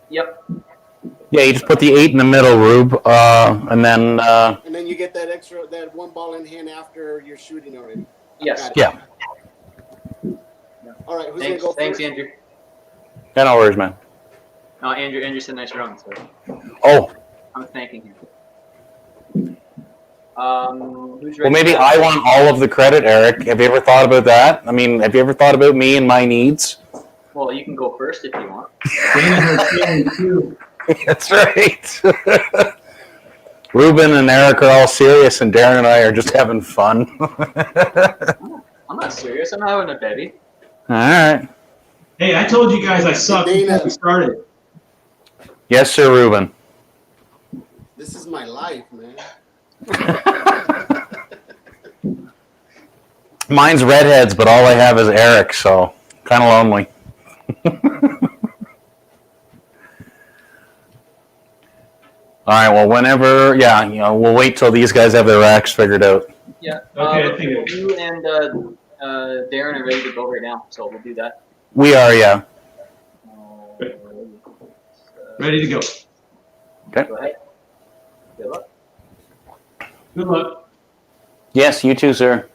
Yep. Yeah, you just put the 8 in the middle, Rube, and then. And then you get that 1 ball in hand after you're shooting already. Yes. Yeah. All right, who's Thanks, gonna go thanks, first? Andrew. Yeah, no worries, man. No, Andrew said nice run, so Oh, I'm thanking him. Who's ready? well, maybe I want all of the credit, Eric. Have you ever thought about that? I mean, have you ever thought about me and my needs? Well, you can go first if you want. That's right. Ruben and Eric are all serious, and Darin and I are just having fun. I'm not serious. I'm not having a baby. All right. Hey, I told you guys I sucked before we started. Yes, sir, Ruben. This is my life, man. Mine's redheads, but all I have is Eric, so kind of lonely. All right, well, whenever, we'll wait till these guys have their racks figured out. Yeah. Okay, You and Darin are ready to go right now, so we'll do that. We are, yeah. Ready to go. Okay. Go ahead. Good luck. Good luck. Yes, you too, sir.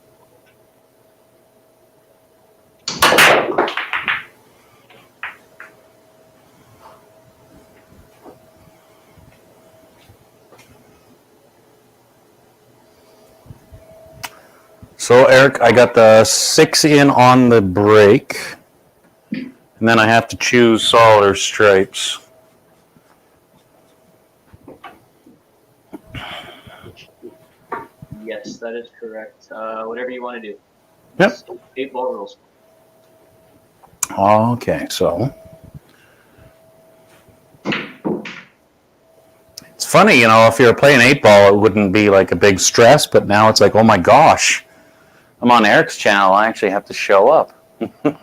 So, Eric, I got the 6 in on the break. And then I have to choose solid or stripes. Yes, that is correct. Whatever you want to do. Yep. It's 8-ball rules. Okay, so. It's funny, you know, if you're playing 8-ball, it wouldn't be like a big stress, but now it's like, oh my gosh, I'm on Eric's channel. I actually have to show up. And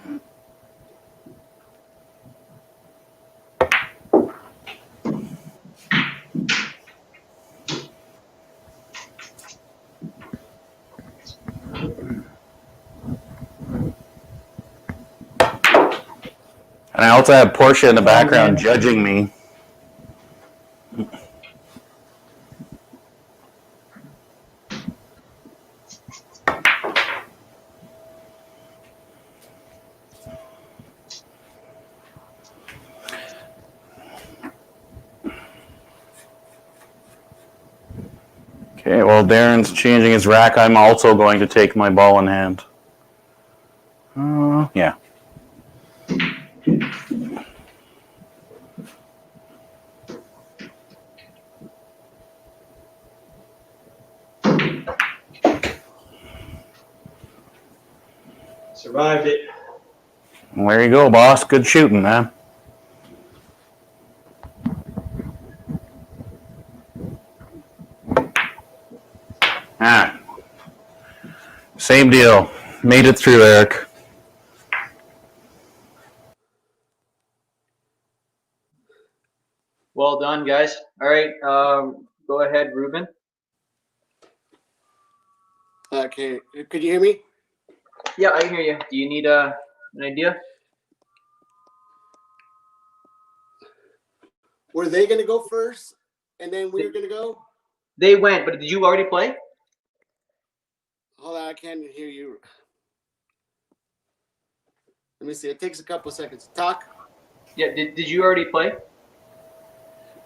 I also have Portia in the background judging me. Okay, well, Darin's changing his rack. I'm also going to take my ball in hand. Yeah. Survived it. Well, there you go, boss. Good shooting, man. Ah. Same deal. Made it through, Eric. Well done, guys. All right, go ahead, Ruben. Okay, could you hear me? Yeah, I can hear you. Do you need an idea? Were they gonna go first, and then we were gonna go? They went, but did you already play? Hold on, I can't hear you. Let me see. It takes a couple seconds. Talk. Yeah, did you already play?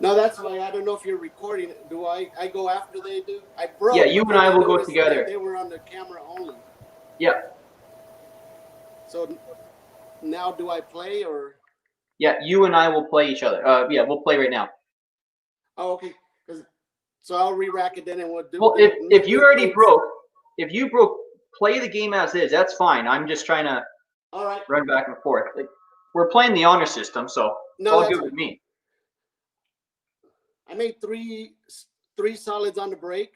No, that's why I don't know if you're recording. Do I go after they do? I broke. Yeah, you and I will go noticed that together. They were on the camera only. Yeah. So now do I play or? Yeah, you and I will play each other. Yeah, we'll play right now. Oh, okay. So I'll re-rack it then, and we'll do. Well, if you already broke, play the game as is. That's fine. I'm just trying to All right. run back and forth. Like, we're playing the honor system, so it's all good with me. I made three solids on the break.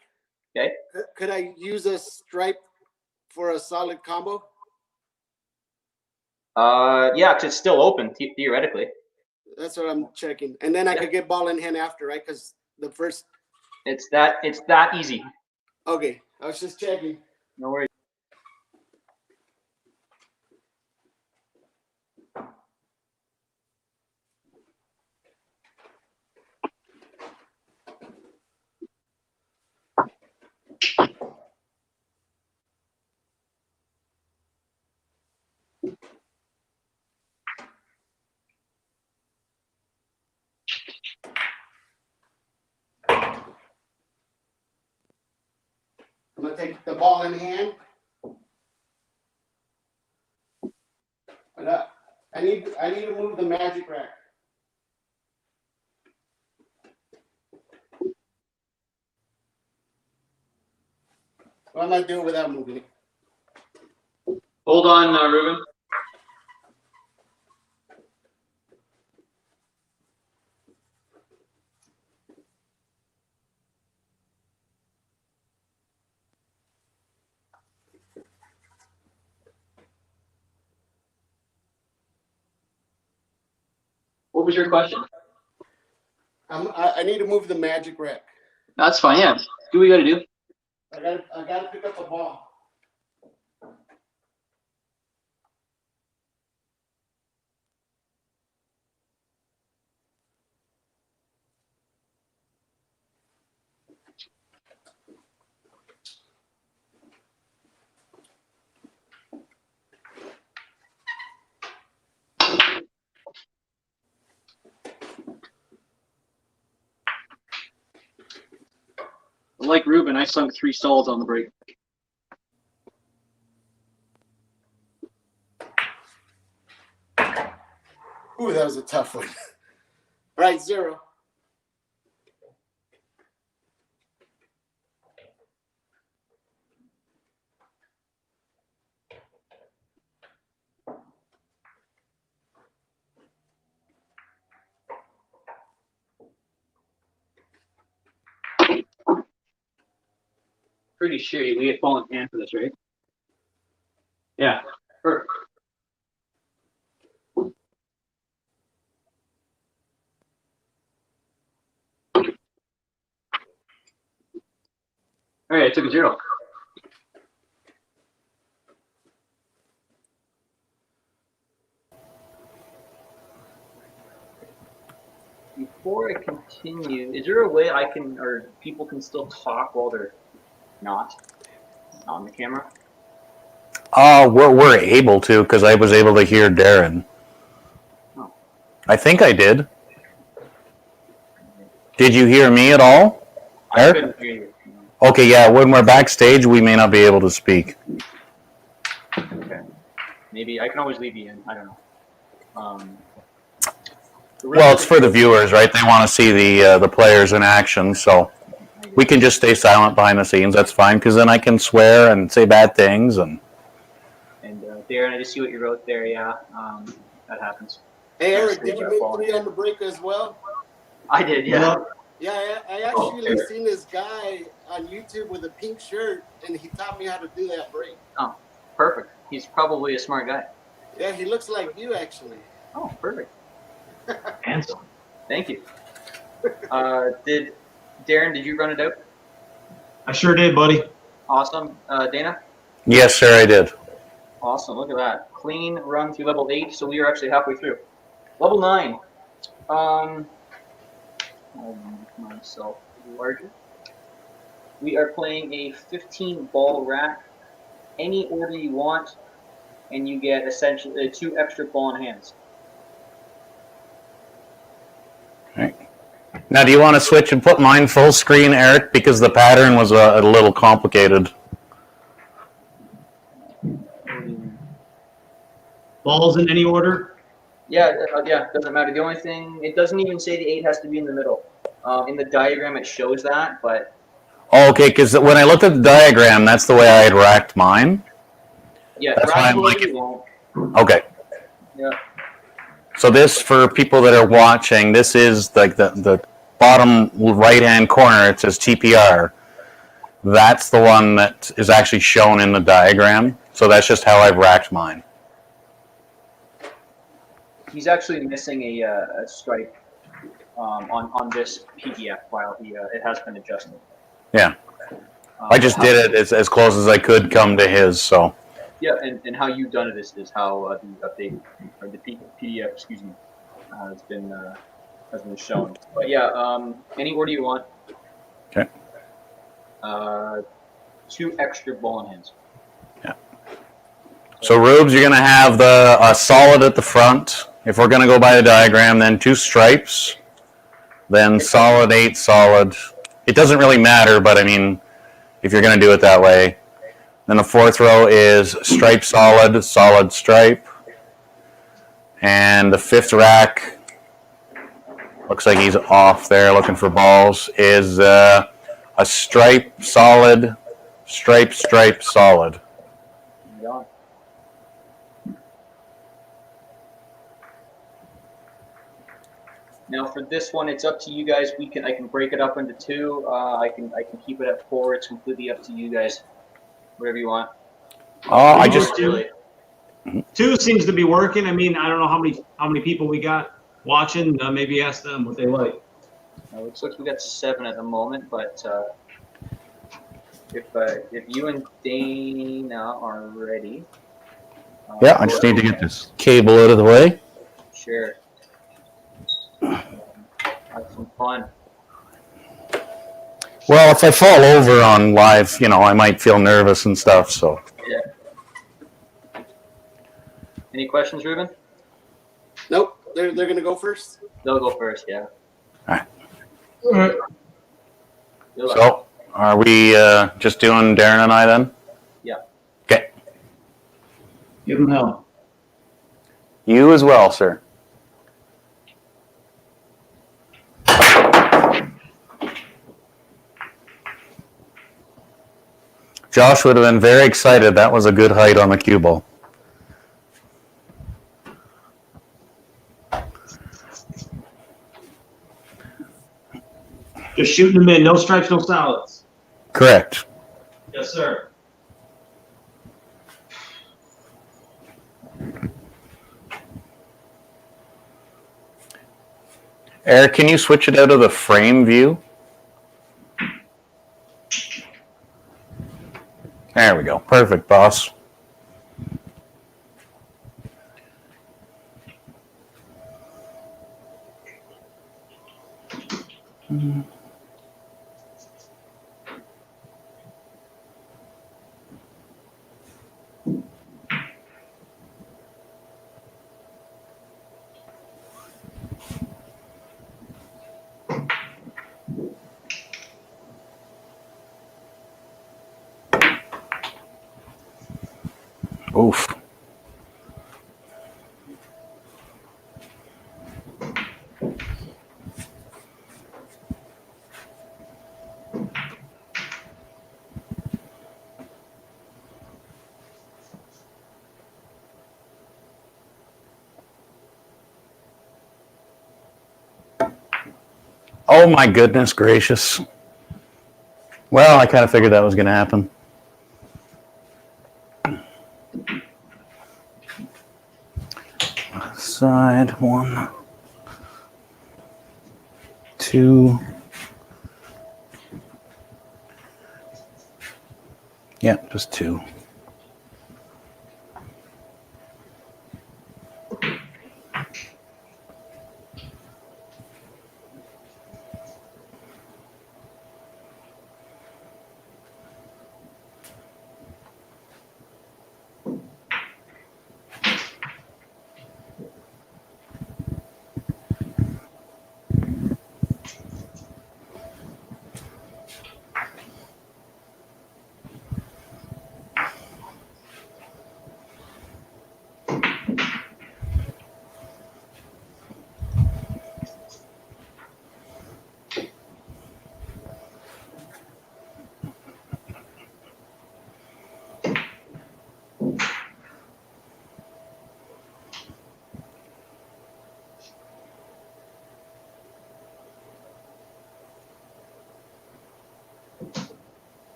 Okay. Could I use a stripe for a solid combo? Yeah, 'cause it's still open theoretically. That's what I'm checking, and then I could get ball in hand after, right? Because the first. It's that easy. Okay, I was just checking. No worries. I'm gonna take the ball in hand. But I need to move the magic rack. What am I doing without moving it? Hold on, Ruben. What was your question? I need to move the magic rack. That's fine. Yeah, do what you got to do. I gotta pick up a ball. Like Ruben, I sunk 3 solids on the break. Ooh, that was a tough one. All right, 0. Pretty sure we get ball in hand for this, right? Yeah. Perfect. All right, I took a 0. Before I continue, is there a way I can, or people can still talk while they're not on the camera? We're able to, because I was able to hear Darin. Oh. I think I did. Did you hear me at all, I Eric? couldn't hear you. Okay, yeah, when we're backstage, we may not be able to speak. Okay. Maybe I can always leave you in. I don't know. Well, it's for the viewers, right? They want to see the players in action, so we can just stay silent behind the scenes. That's fine, because then I can swear and say bad things. And Darin, I just see what you wrote there. Yeah, that happens. Hey, Eric, did you make 3 on the break as well? I did, yeah. Yeah, I actually seen this guy on YouTube with a pink shirt, and he taught me how to do that break. Oh, perfect. He's probably a smart guy. Yeah, he looks like you, actually. Oh, perfect. Handsome. Thank you. Darin, did you run it out? I sure did, buddy. Awesome. Dana? yes, sir, I did. Awesome. Look at that. Clean run through level 8, so we are actually halfway through. Level 9. I'll make myself larger. We are playing a 15-ball rack, any order you want, and you get essentially 2 extra ball in hands. Now, do you want to switch and put mine full screen, Eric? Because the pattern was a little complicated. Balls in any order? Yeah, doesn't matter. The only thing, it doesn't even say the 8 has to be in the middle. In the diagram, it shows that, but... Oh, okay, because when I looked at the diagram, that's the way I had racked mine. Yeah, That's why I'm rack like- you won't. Okay. Yeah. So this, for people that are watching, this is like the bottom right-hand corner. It says TPR. That's the one that is actually shown in the diagram. So that's just how I've racked mine. He's actually missing a stripe on this PDF file. It has been adjusted. Yeah. I just did it as close as I could come to his, so. Yeah, and how you've done it is how the update, or the PDF, excuse me, has been shown. But yeah, any order you want. Okay. 2 extra ball in hands. Yeah. So Rubes, you're gonna have the solid at the front. If we're gonna go by the diagram, then 2 stripes, then solid, 8 solid. It doesn't really matter, but I mean, if you're gonna do it that way. Then the 4th row is stripe solid, solid stripe. And the 5th rack, looks like he's off there looking for balls, is a stripe solid, stripe, stripe solid. Yeah. Now for this one, it's up to you guys. I can break it up into 2. I can keep it at 4. It's completely up to you guys. Whatever you want. I just really. 2 seems to be working. I mean, I don't know how many people we got watching. Maybe ask them what they like. Looks like we got 7 at the moment, but if you and Dana are ready. Yeah, I just need to get this cable out of the way. Sure. Have some fun. Well, if I fall over on live, I might feel nervous and stuff, so. Yeah. Any questions, Ruben? Nope, they're gonna go first. They'll go first, yeah. All right. Good luck. So, are we just doing Darin and I then? Yeah. Okay. Give them hell. You as well, sir. Josh would have been very excited. That was a good height on the cue ball. Just shooting them in. No stripes, no solids. Correct. Yes, sir. Eric, can you switch it out of the frame view? There we go. Perfect, boss. Oof. Oh my goodness gracious. Well, I kind of figured that was going to happen. Side 1, 2. Yeah, just 2.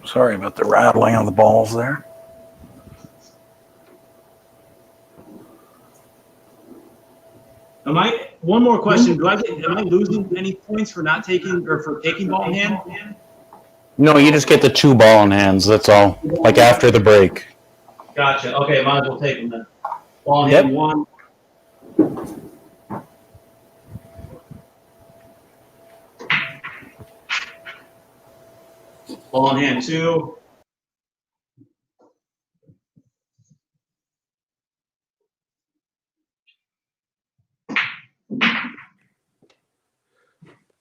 Sorry about the rattling of the balls there. One more question. Am I losing any points for not taking or for taking ball in hand? No, you just get the 2 ball in hands. That's all. Like after the break. Gotcha. Okay, might as well take them then. Ball in Yep. hand 1. Ball in hand 2.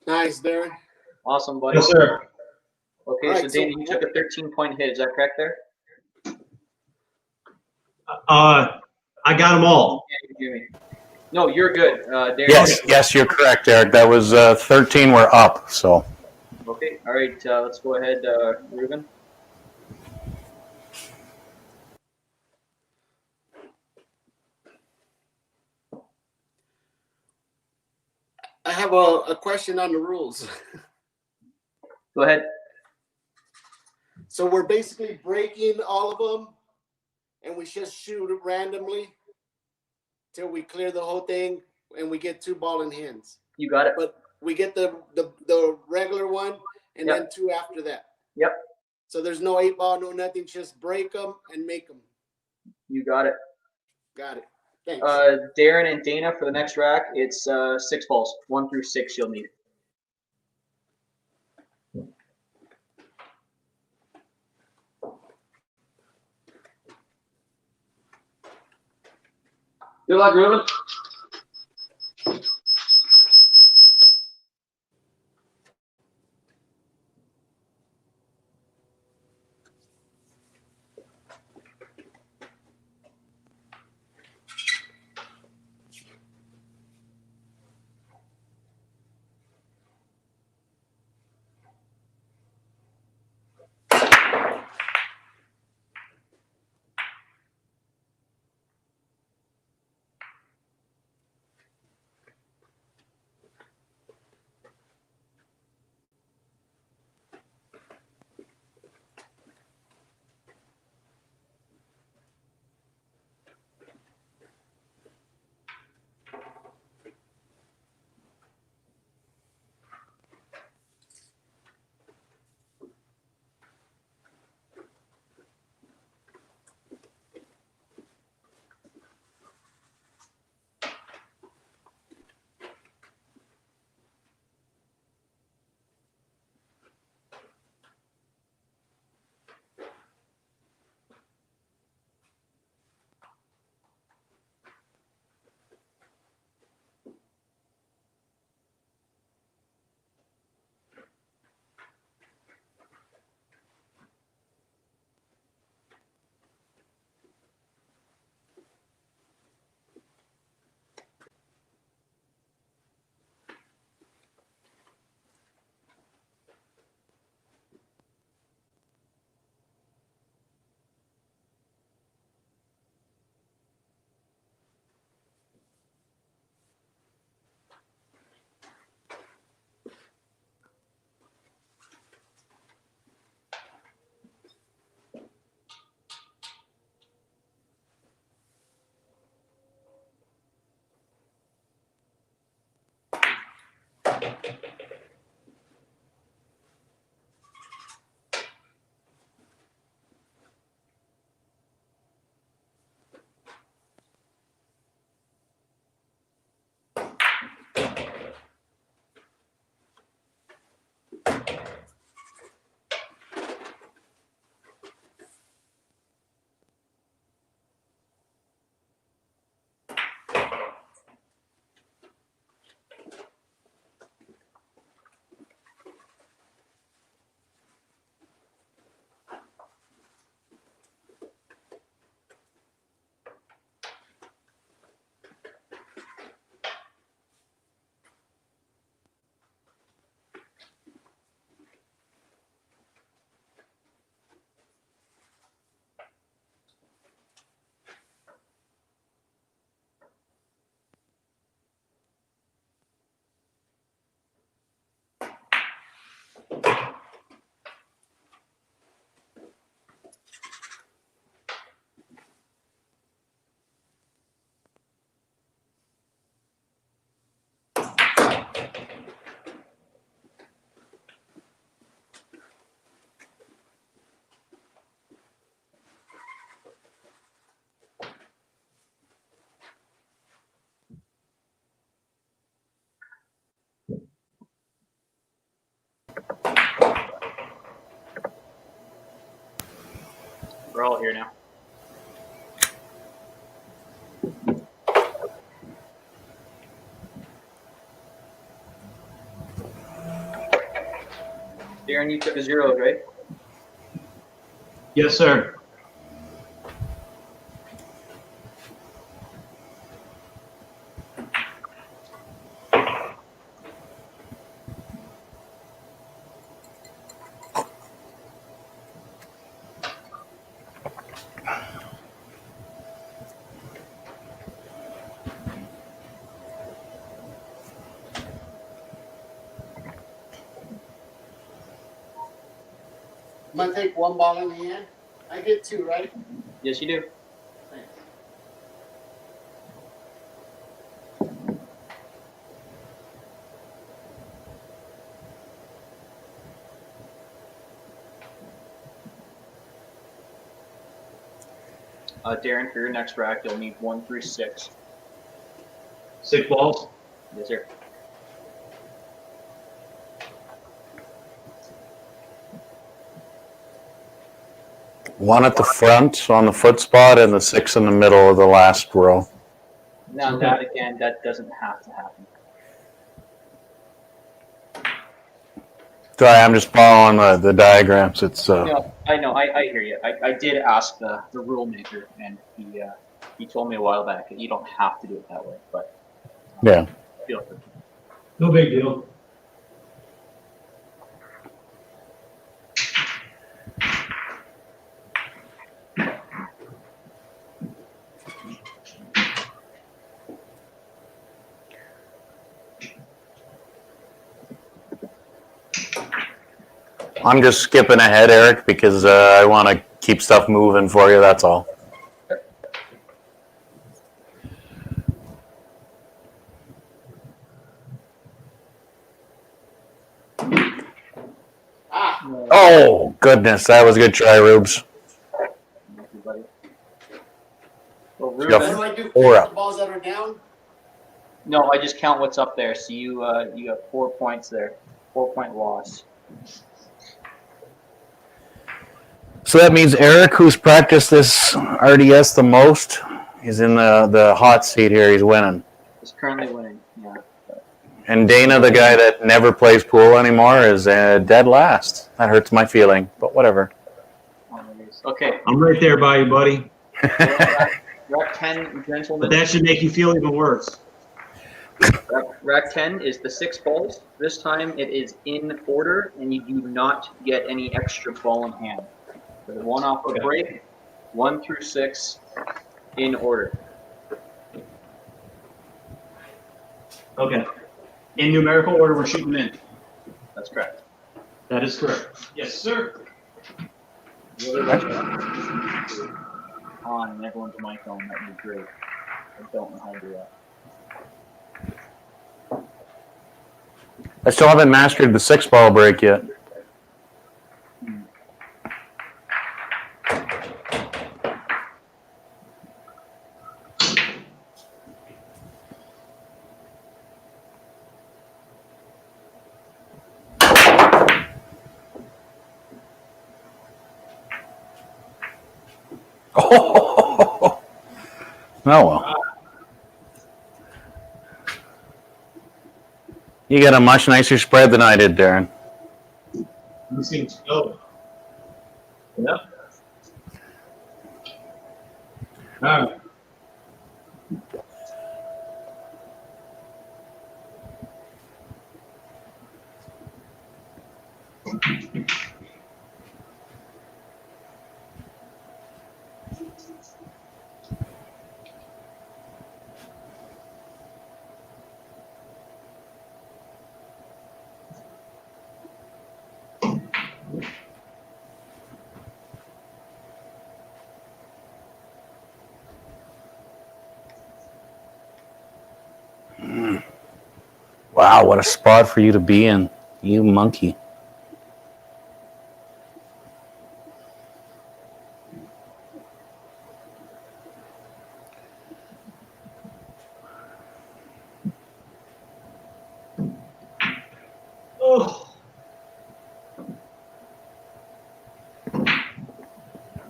Nice, Darin. Awesome, buddy. Yes, sir. Okay, All so right, Dana, so you took a 13-point hit. Is that correct there? I got them all. Yeah, you hear me. No, you're good. Darin. Yes, you're correct, Eric. That was 13 were up, so. Okay, all right, let's go ahead, Ruben. I have a question on the rules. Go ahead. So we're basically breaking all of them, and we just shoot it randomly till we clear the whole thing, and we get 2 ball in hands. You got it. But we get the regular one, and Yep. then 2 after that. Yep. So there's no 8 ball, no nothing. Just break them and make them. You got it. Got it. Thanks. Darin and Dana for the next rack, it's 6 balls. 1 through 6 you'll need. Good luck, Ruben. We're all here now. Darin, you took a 0, right? Yes, sir. I'm gonna take one ball in hand. I get 2, right? Yes, you do. Thanks. Darin, for your next rack, you'll need 1 through 6. 6 balls. Yes, sir. One at the front on the foot spot and the 6 in the middle of the last row. Now Okay. that again, that doesn't have to happen. Sorry, I'm just following the diagrams. It's No, I know, I hear you. I did ask the rule maker, and he told me a while back that you don't have to do it that way, but yeah. feel free. No big deal. I'm just skipping ahead, Eric, because I want to keep stuff moving for you. That's all. Oh, goodness. That was a good try, Rubes. Everybody. Well, Yeah. What Ruben, do I do? Four Count up. the balls that are down? no, I just count what's up there. So you got 4 points there. 4-point loss. So that means Eric, who's practiced this RDS the most, is in the hot seat here. He's winning. Is currently winning. Yeah. And Dana, the guy that never plays pool anymore, is dead last. That hurts my feeling, but whatever. Okay. I'm right there by you, buddy. Rack 10, But gentlemen. that should make you feel even worse. Rack 10 is the 6 balls. This time it is in order, and you do not get any extra ball in hand. There's 1 off a break, 1 through 6 in order. Okay. In numerical order, we're shooting in. That's correct. That is correct. Yes, sir. On everyone's mic on, that would be great. I don't know how to do that. I still haven't mastered the 6-ball break yet. Oh well. You got a much nicer spread than I did, Darin. You seem to go. Yep. All right. Wow, what a spot for you to be in, you monkey. Oh.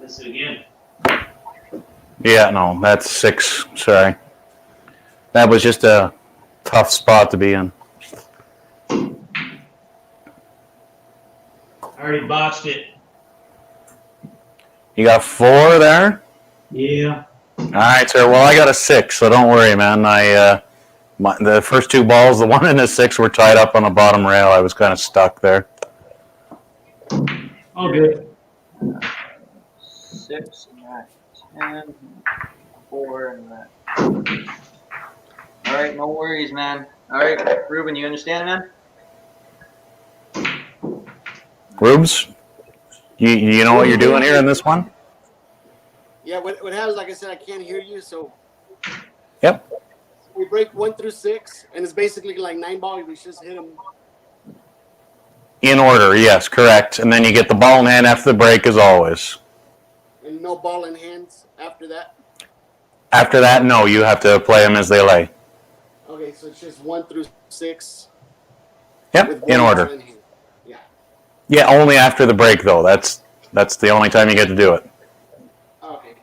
Miss it again. Yeah, no, that's 6. Sorry. That was just a tough spot to be in. I already botched it. You got 4 there? Yeah. All right, sir. Well, I got a 6, so don't worry, man. The first 2 balls, the 1 and the 6, were tied up on the bottom rail. I was kind of stuck there. All good. 6 and that 10, 4 and that. All right, no worries, man. All right, Ruben, you understand, man? Rubes, you know what you're doing here in this one? Yeah, what happens, like I said, I can't hear you, so Yep. we break 1 through 6, and it's basically like 9 balls. We just hit them. In order, yes, correct. And then you get the ball in hand after the break, as always. And no ball in hands after that. After that, no, you have to play them as they lay. Okay, so it's just 1 through 6. Yep, with in one order. ball in hand. Yeah. Yeah, only after the break, though. That's the only time you get to do it. Okay.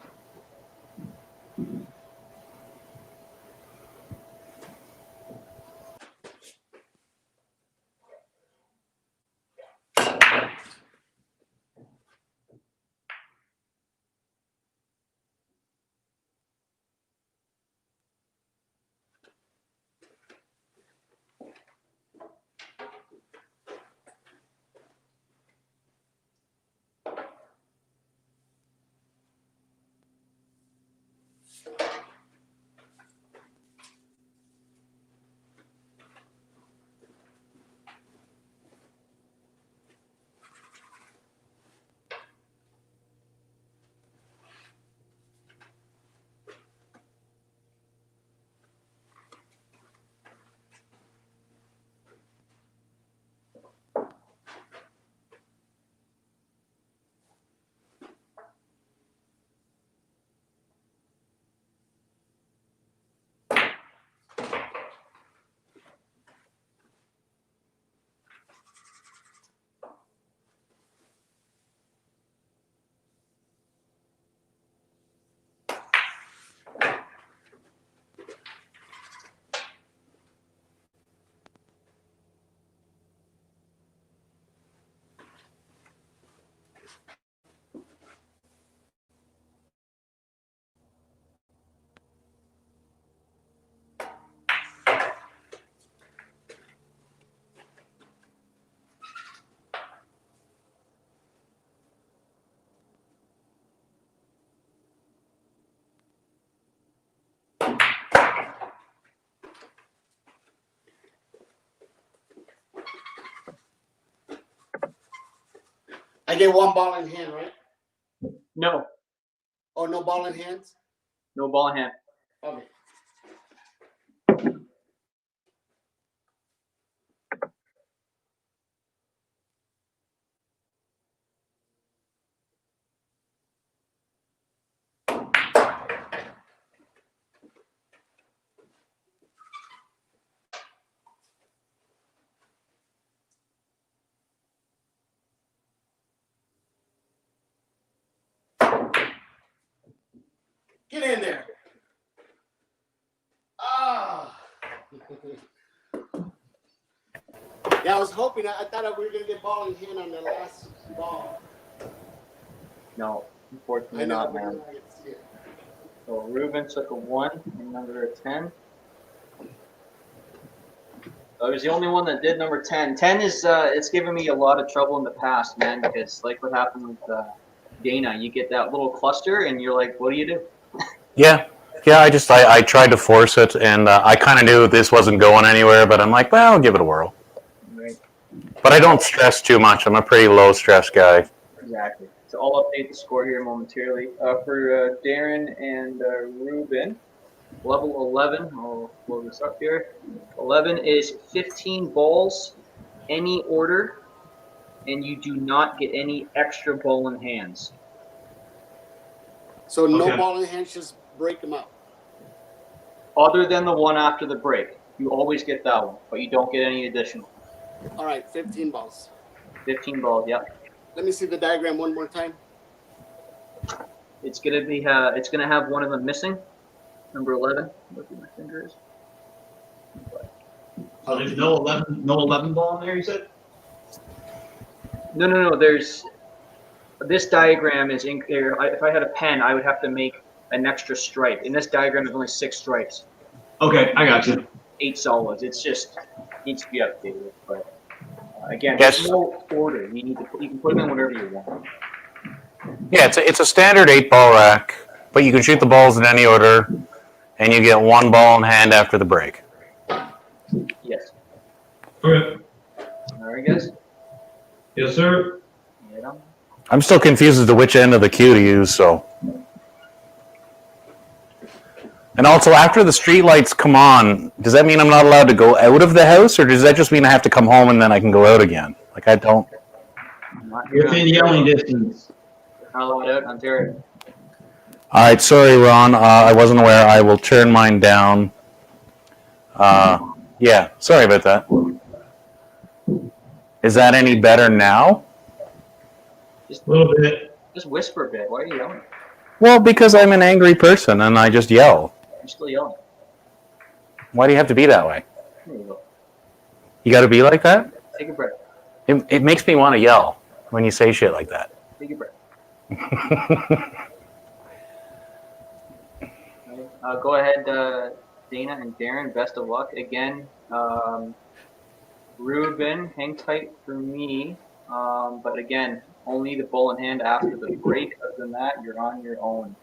I get one ball in hand, right? No, Or no ball in hands? no ball in hand. Okay. Get in there. Ah. Yeah, I was hoping. I thought we were gonna get ball in hand on the last ball. No, unfortunately I know, not, but man. I didn't see it. So Ruben took a 1 and number 10. I was the only one that did number 10. 10 is it's given me a lot of trouble in the past, man, because like what happened with Dana, you get that little cluster and you're like, what do you do? Yeah. Yeah, I tried to force it, and I kind of knew this wasn't going anywhere, but I'm like, well, I'll give it a whirl. Right. But I don't stress too much. I'm a pretty low stress guy. Exactly. So I'll update the score here momentarily. For Darin and Ruben, level 11, I'll blow this up here. 11 is 15 balls, any order, and you do not get any extra ball in hands. So no Okay. ball in hands, just break them up. Other than the one after the break. You always get that one, but you don't get any additional. All right, 15 balls. 15 balls, yep. Let me see the diagram one more time. It's gonna have one of them missing. Number 11. Look where my finger is. So there's no 11 ball in there, you said? No. There's this diagram is in here. If I had a pen, I would have to make an extra stripe. In this diagram, there's only 6 stripes, Okay, I got you. 8 solids. It's just needs to be updated. But again, Yes. there's no order. You can put them in whatever you want. Yeah, it's a standard 8-ball rack, but you can shoot the balls in any order, and you get one ball in hand after the break. Yes. Okay. All right, guys. Yes, sir. Right on. I'm still confused as to which end of the cue to use, so. And also, after the street lights come on, does that mean I'm not allowed to go out of the house, or does that just mean I have to come home and then I can go out again? Like, I don't. Not here Within on yelling Ontario. distance. Not allowed out in Ontario. All right, sorry, Ron. I wasn't aware. I will turn mine down. Yeah, sorry about that. Is that any better now? A little bit. Just whisper a bit. Why are you yelling? Well, because I'm an angry person and I just yell. You're still yelling. Why do you have to be that way? There you go. You got to be like that? Take a breath. It makes me want to yell when you say shit like that. Take a breath. Right. Go ahead, Dana and Darin. Best of luck again. Ruben, hang tight for me. But again, only the ball in hand after the break. Other than that, you're on your own.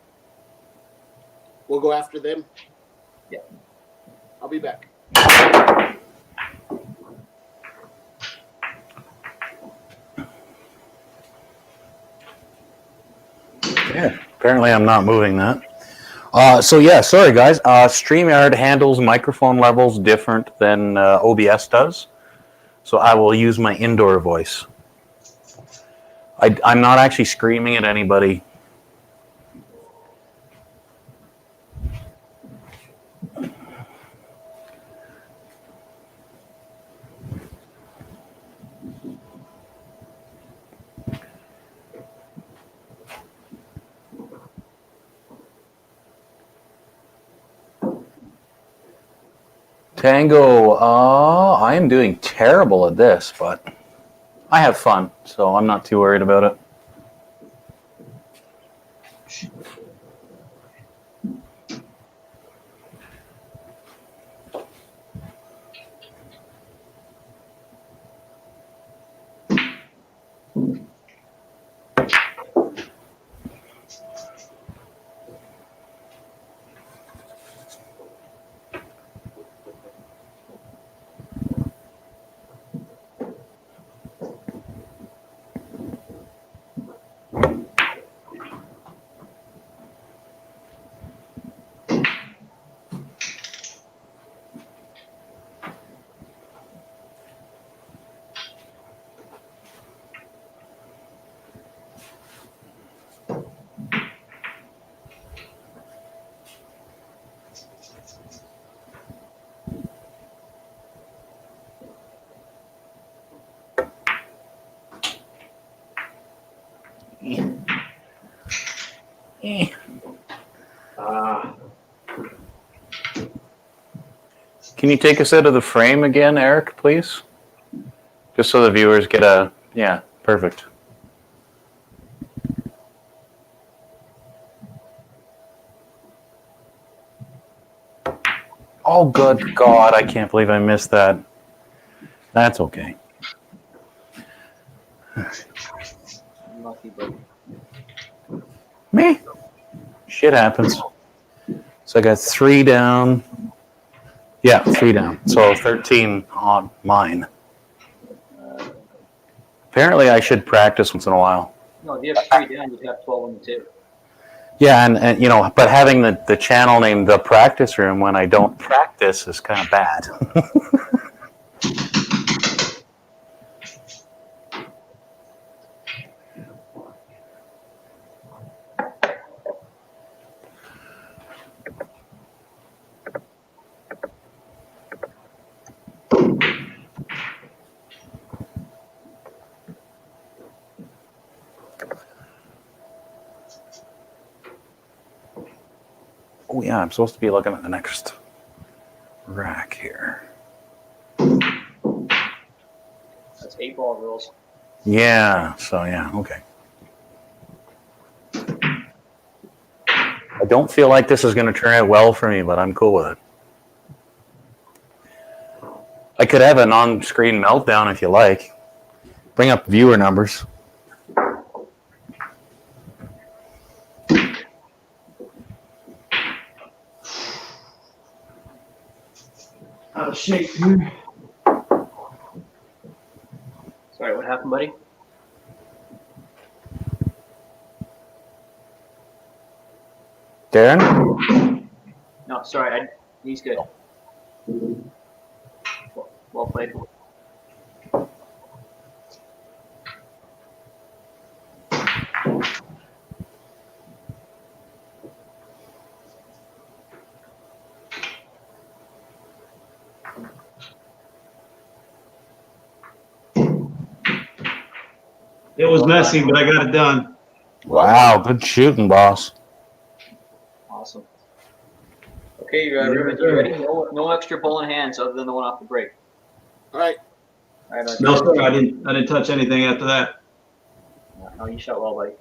We'll go after them. Yeah. I'll be back. Yeah, apparently I'm not moving that. So yeah, sorry guys. StreamYard handles microphone levels different than OBS does. So I will use my indoor voice. I'm not actually screaming at anybody. Tango, I am doing terrible at this, but I have fun, so I'm not too worried about it. Can you take us out of the frame again, Eric, please? Just so the viewers get a, yeah, perfect. Oh, good God, I can't believe I missed that. That's okay. Lucky, but Me? Shit happens. So I got 3 down. Yeah, 3 down. So 13 on mine. Apparently I should practice once in a while. no, if you have 3 down, you'd have 12 on the table. Yeah, and you know, but having the channel named The Practice Room when I don't practice is kind of bad. Oh yeah, I'm supposed to be looking at the next rack here. That's 8-ball rules. Yeah, so yeah, okay. I don't feel like this is going to turn out well for me, but I'm cool with it. I could have an on-screen meltdown if you like. Bring up viewer numbers. Out of shape, dude. Sorry, what happened, buddy? Darin? No, sorry, he's good. Well played. It was messy, but I got it done. Wow, good shooting, boss. Awesome. Okay, Ruben, you ready? No extra bowling hands other than the one off the break. All right. All right, No, sir, I didn't touch anything after that. no, you shot well, buddy.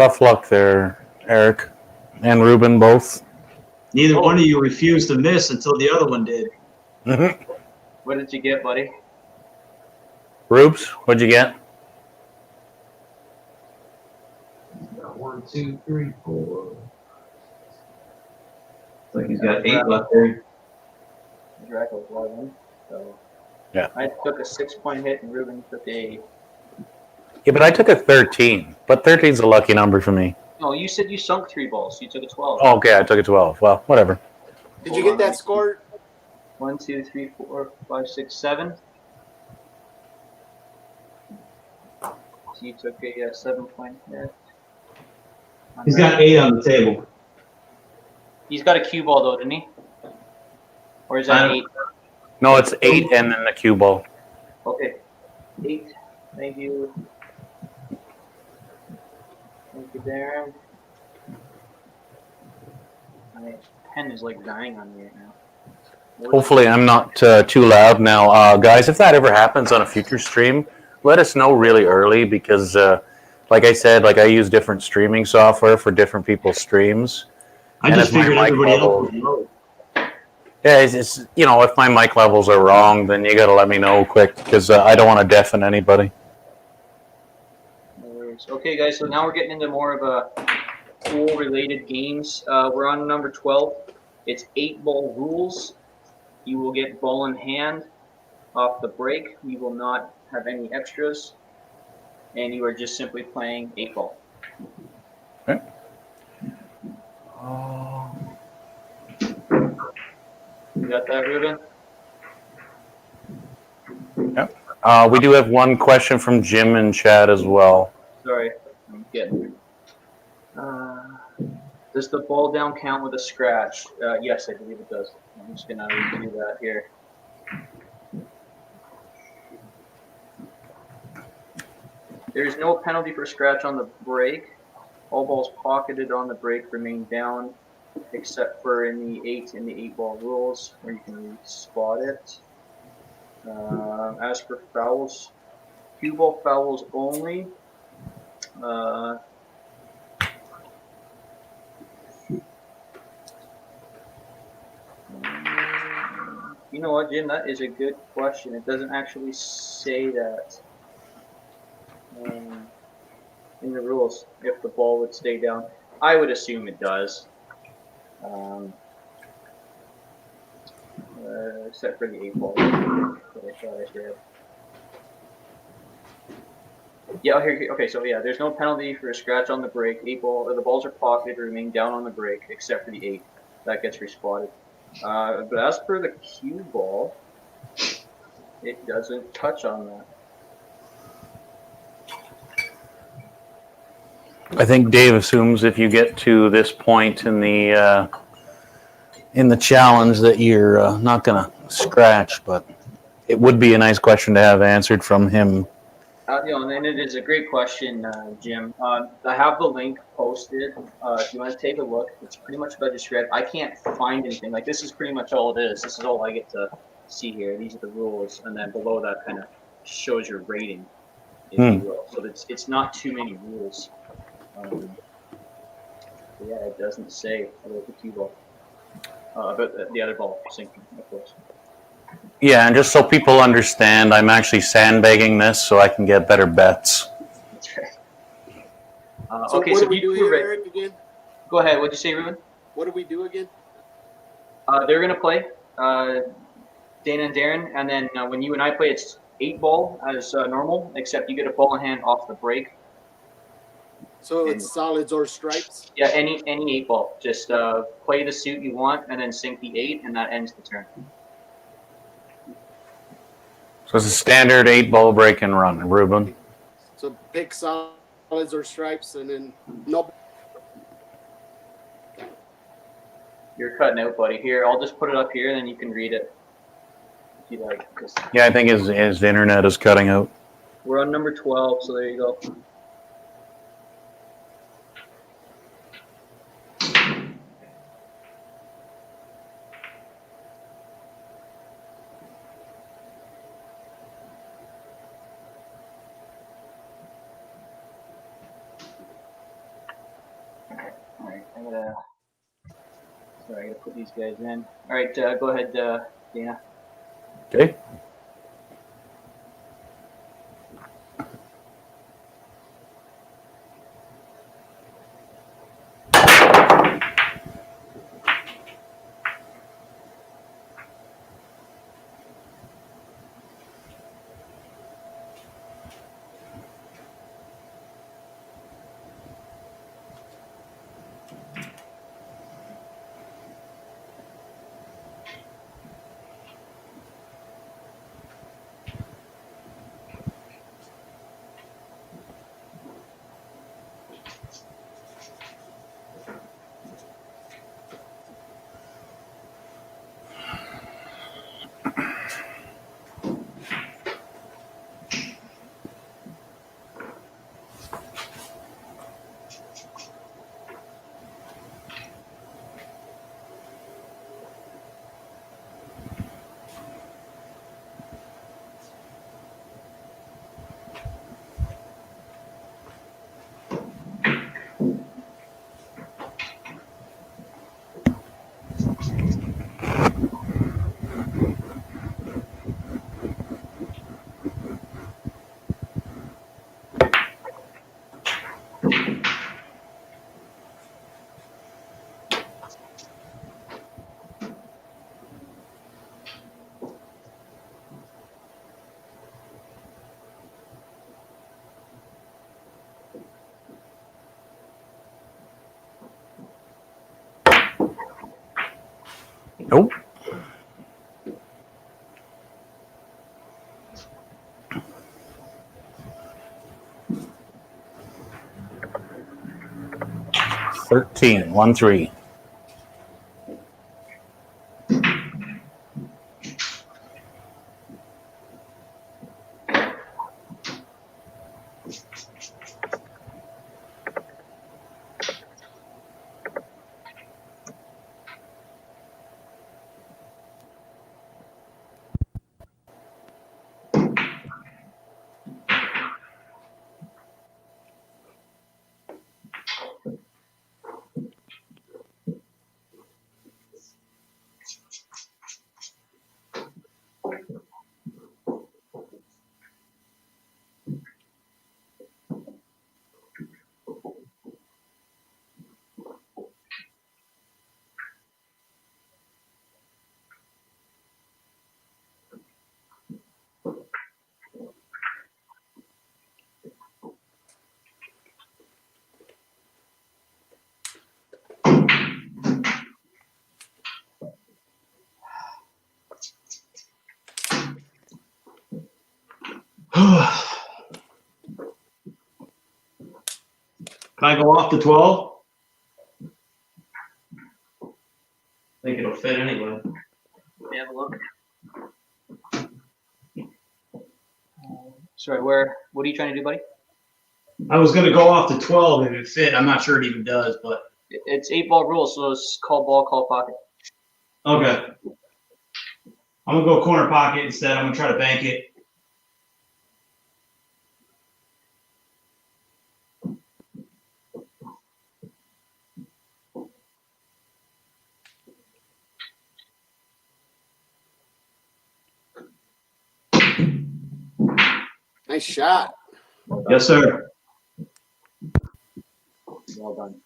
tough luck there, Eric and Ruben both. Neither one of you refused to miss until the other one did. Mm-hmm. What did you get, buddy? Rubes, what'd you get? 1, 2, 3, 4. Looks like he's got 8 left there. Draco's 11. So Yeah. I took a 6-point hit, and Ruben took a. Yeah, but I took a 13. But 13's a lucky number for me. No, you said you sunk 3 balls. So you took a 12. Oh, okay, I took a 12. Well, whatever. Did you get that score? 1, 2, 3, 4, 5, 6, 7. So you took a 7-point hit. He's got 8 on the table. He's got a cue ball though, didn't he? Or is that 8? No, it's 8 and then the cue ball. Okay. 8. Thank you. Thank you, Darin. My pen is like dying on me right now. Hopefully I'm not too loud now. Guys, if that ever happens on a future stream, let us know really early because, like I said, like I use different streaming software for different people's streams. I And just if my figured mic everybody level- else would know. Yeah, it's you know, if my mic levels are wrong, then you got to let me know quick because I don't want to deafen anybody. No worries. Okay, guys, so now we're getting into more of a pool-related games. We're on number 12. It's 8-ball rules. You will get ball in hand off the break. You will not have any extras. And you are just simply playing 8-ball. You got that, Ruben? We do have one question from Jim in chat as well. Sorry, I'm getting. Does the ball down count with a scratch? Yes, I believe it does. I'm just gonna redo that here. There is no penalty for scratch on the break. All balls pocketed on the break remain down, except for in the 8-ball rules, where you can spot it. As for fouls, cue ball fouls only. You know what, Jim? That is a good question. It doesn't actually say that in the rules if the ball would stay down. I would assume it does. Except for the 8-ball. That I thought I did. Yeah, here. Okay, so yeah, there's no penalty for a scratch on the break. 8-ball, or the balls are pocketed or remain down on the break, except for the 8. That gets respotted. But as per the cue ball, it doesn't touch on that. I think Dave assumes if you get to this point in the challenge that you're not gonna scratch, but it would be a nice question to have answered from him. And it is a great question, Jim. I have the link posted. If you want to take a look, it's pretty much about described. I can't find anything. Like, this is pretty much all it is. This is all I get to see here. These are the rules, and then below that kind of shows your rating, if you will. So it's not too many rules. Yeah, it doesn't say about the cue ball. About the other ball sinking, of course. Yeah, and just so people understand, I'm actually sandbagging this so I can get better bets. That's right. So Okay, what so do we you do were here, ready. Eric, again? Go ahead. What'd you say, Ruben? What do we do again? They're gonna play Dana and Darin, and then when you and I play, it's 8-ball as normal, except you get a ball in hand off the break. So it's solids or stripes? Yeah, any 8-ball. Just play the suit you want, and then sink the 8, and that ends the turn. So it's a standard 8-ball break and run, Ruben. So pick solids or stripes, and then no. You're cutting out, buddy. Here, I'll just put it up here, and then you can read it if you like. Yeah, I think his internet is cutting out. We're on number 12, so there you go. I gotta put these guys in. All right, go ahead, Dana. Okay. Nope. $13, 1-3. Can I go off to 12? I think it'll fit anyway. Let me have a look. Sorry, what are you trying to do, buddy? I was gonna go off to 12 if it fit. I'm not sure it even does, but It's 8-ball rules, so it's call ball, call pocket. okay. I'm gonna go corner pocket instead. I'm gonna try to bank it. Nice shot. Yes, sir. Well done.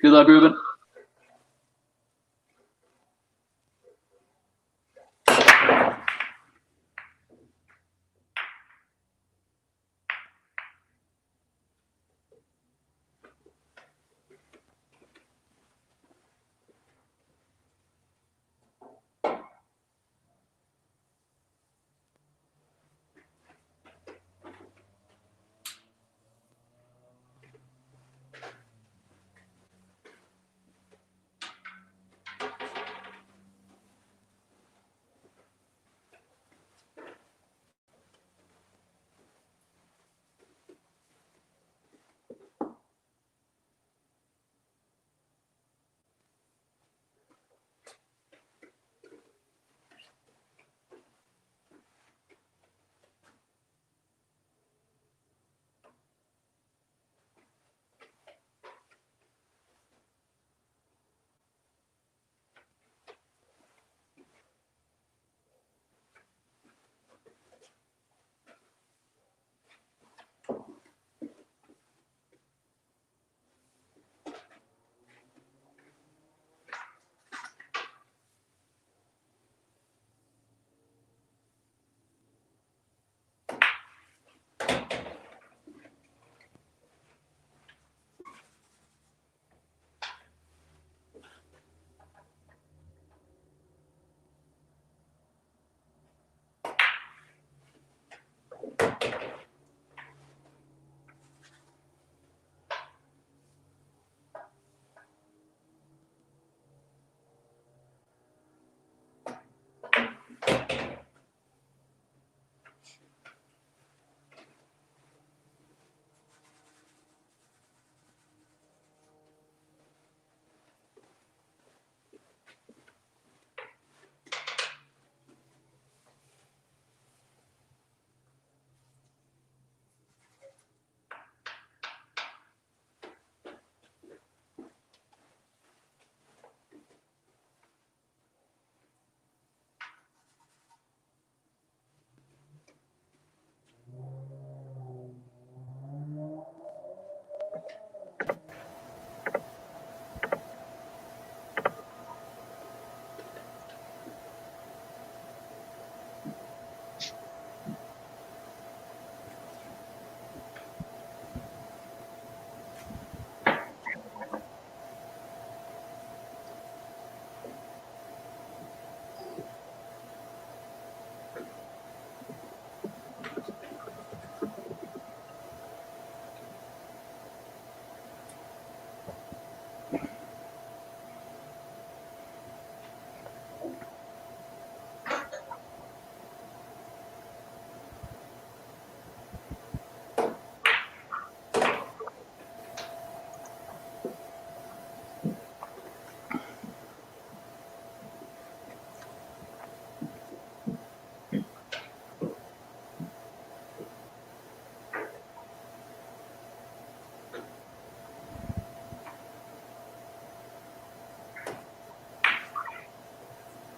Good luck, Ruben.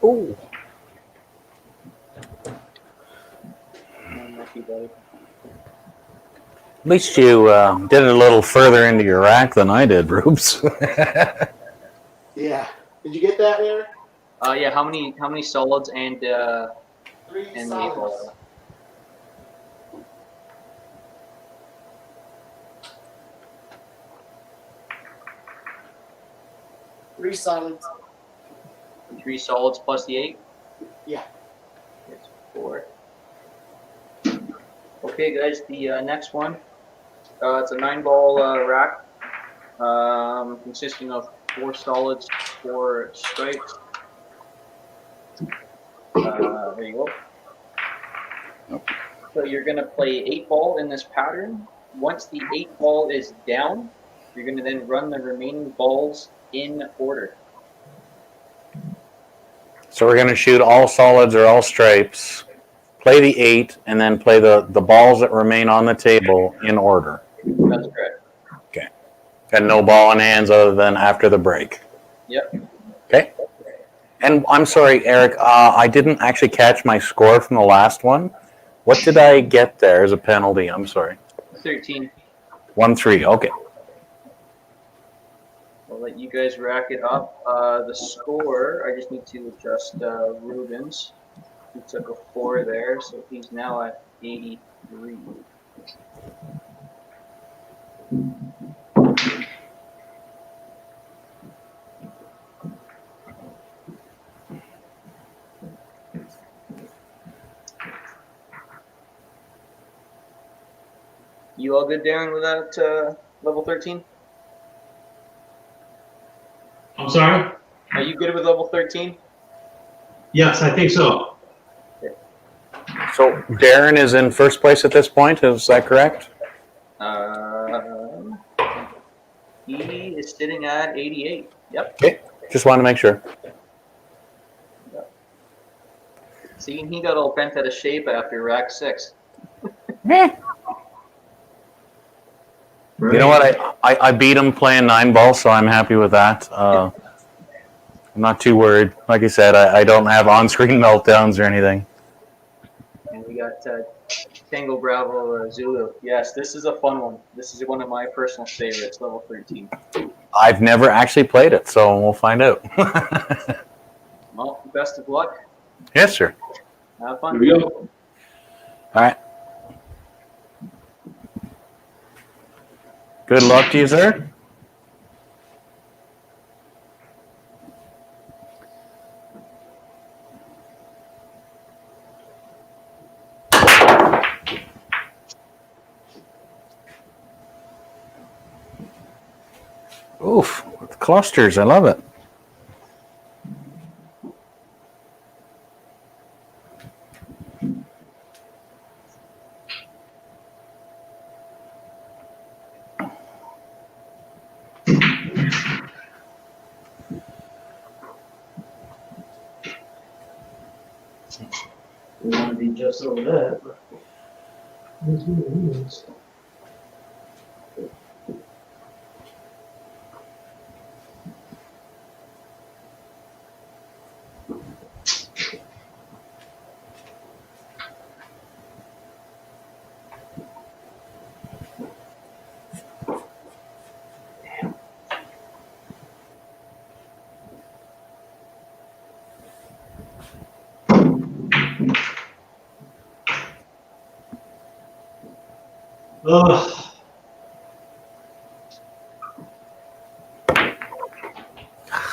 Ooh. Lucky buddy. At least you did it a little further into your rack than I did, Rubes. Yeah. Did you get that, Eric? Yeah. How many solids and 3 the 8 solids. ball? 3 solids. 3 solids plus the 8. Yeah. It's 4. Okay, guys. The next one. It's a 9-ball rack, consisting of 4 solids, 4 stripes. There you go. So you're gonna play 8-ball in this pattern. Once the 8-ball is down, you're gonna then run the remaining balls in order. So we're going to shoot all solids or all stripes, play the 8, and then play the balls that remain on the table in order. That's correct. Okay. And no ball in hands other than after the break. Yep. Okay. And I'm sorry, Eric, I didn't actually catch my score from the last one. What did I get there as a penalty? I'm sorry. 13. 1-3. Okay. I'll let you guys rack it up. The score, I just need to adjust Ruben's. He took a 4 there, so he's now at 83. You all good, Darin, with that level 13? I'm sorry? Are you good with level 13? Yes, I think so. So Darin is in first place at this point. Is that correct? He is sitting at 88. Yep. Okay. Just wanted to make sure. See, he got all bent out of shape after rack 6. You know what? I beat him playing 9-ball, so I'm happy with that. I'm not too worried. Like I said, I don't have on-screen meltdowns or anything. And we got Tango Bravo Zulu. Yes, this is a fun one. This is one of my personal favorites, level 13. I've never actually played it, so we'll find out. Well, best of luck. Yes, sir. Have fun. Here we go. All right. Good luck to you, sir. Oof, with clusters, I love it. We want to be just over that. But ugh.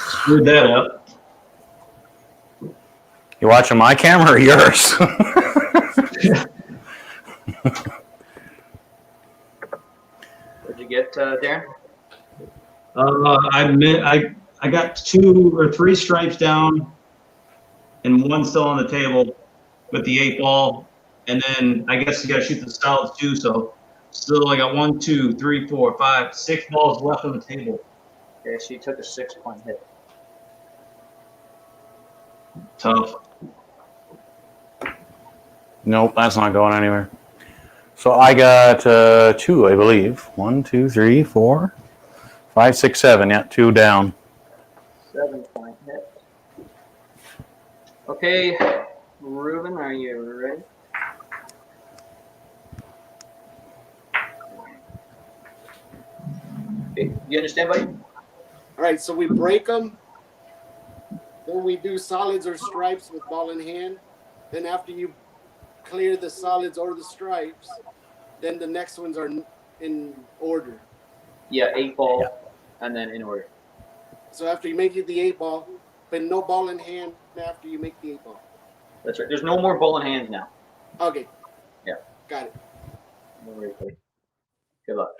Screwed that up. You watching my camera or yours? What'd you get, Darin? I got 2 or 3 stripes down and 1 still on the table with the 8-ball. And then I guess you got to shoot the solids too. So still I got 1, 2, 3, 4, 5, 6 balls left on the table. Okay, so you took a 6-point hit. Tough. Nope, that's not going anywhere. So I got 2, I believe. 1, 2, 3, 4, 5, 6, 7. Yeah, 2 down. 7-point hit. Okay, Ruben, are you ready? Okay, you understand, buddy? All right, so we break them. Then we do solids or stripes with ball in hand. Then after you clear the solids or the stripes, then the next ones are in order. Yeah, 8-ball, and then in order. So after you make it the 8-ball, but no ball in hand after you make the 8-ball. That's right. There's no more ball in hands now. Okay. Yeah. Got it. No worries, buddy. Good luck.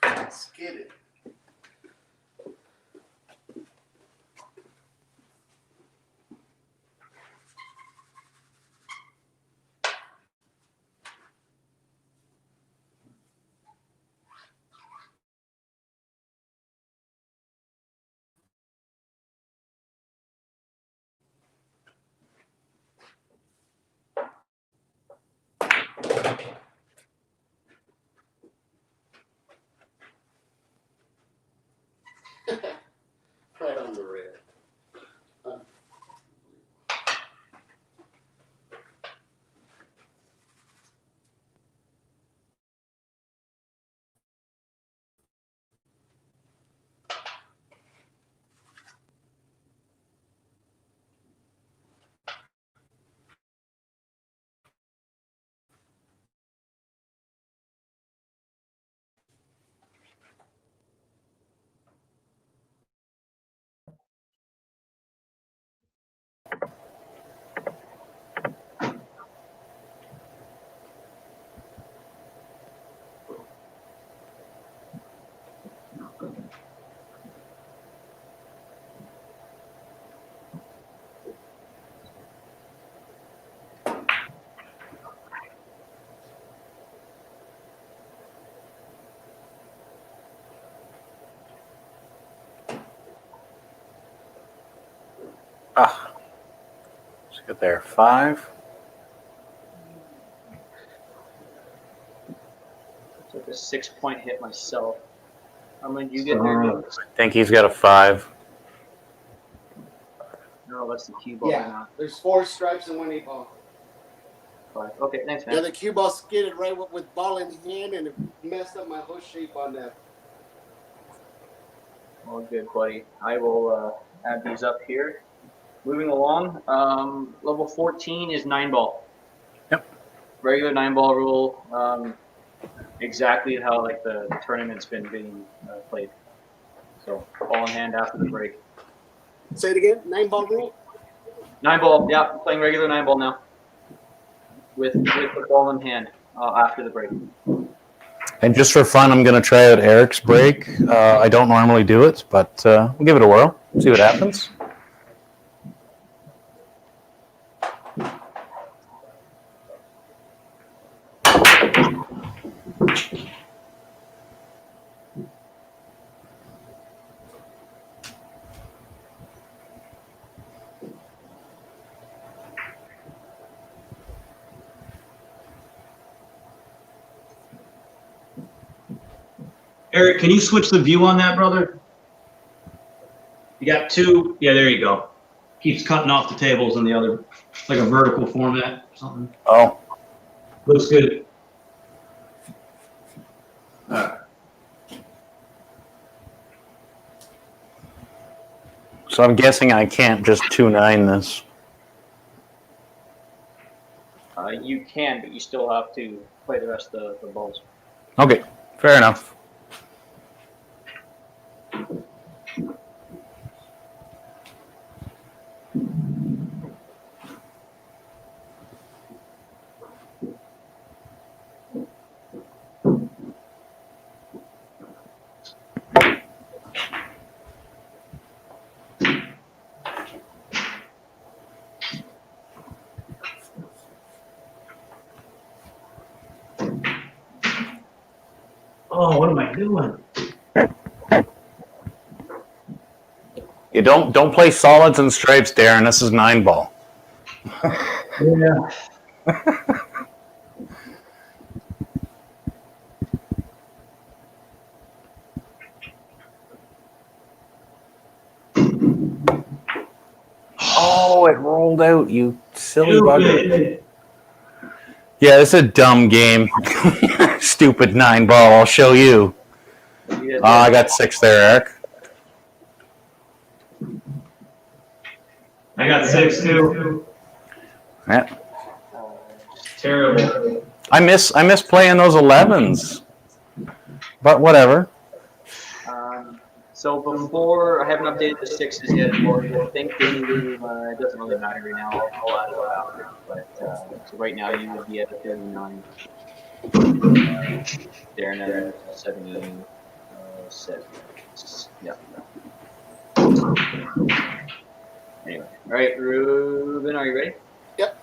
Let's get it. Right on the red. Ah, let's get there. 5. Took a 6-point hit myself. How many do you get there, Joe? I think he's got a 5. No, that's the cue ball right Yeah. now. There's 4 stripes and 1 8-ball. 5. Okay, thanks, Yeah, man. the cue ball skidded right with ball in hand and it messed up my whole shape on that. All good, buddy. I will add these up here. Moving along, level 14 is 9-ball. Yep. Regular 9-ball rule, exactly how like the tournament's been being played. So ball in hand after the break. Say it again. 9-ball rule. 9-ball, yeah, playing regular 9-ball now. With the ball in hand after the break. And just for fun, I'm going to try out Eric's break. I don't normally do it, but we'll give it a whirl. See what happens. Eric, can you switch the view on that, brother? You got two. Yeah, there you go. Keeps cutting off the tables in the other, like a vertical format or something. Oh, Looks good. so I'm guessing I can't just 2-9 this. You can, but you still have to play the rest of the balls. Okay, fair enough. Oh, what am I doing? You don't play solids and stripes, Darin. This is 9-ball. Yeah. Oh, it rolled out, you silly bugger. Stupid. Yeah, it's a dumb game. Stupid 9-ball. I'll show you. You guys Oh, I got 6 there, Eric. I got 6 too. Yeah. Terrible. I miss playing those 11s. But whatever. So before, I haven't updated the sixes yet. I think it doesn't really matter right now. I'll add it after. But so right now you would be at 39. Darren at 77. Yeah. Anyway, all right, Ruben, are you ready? Yep.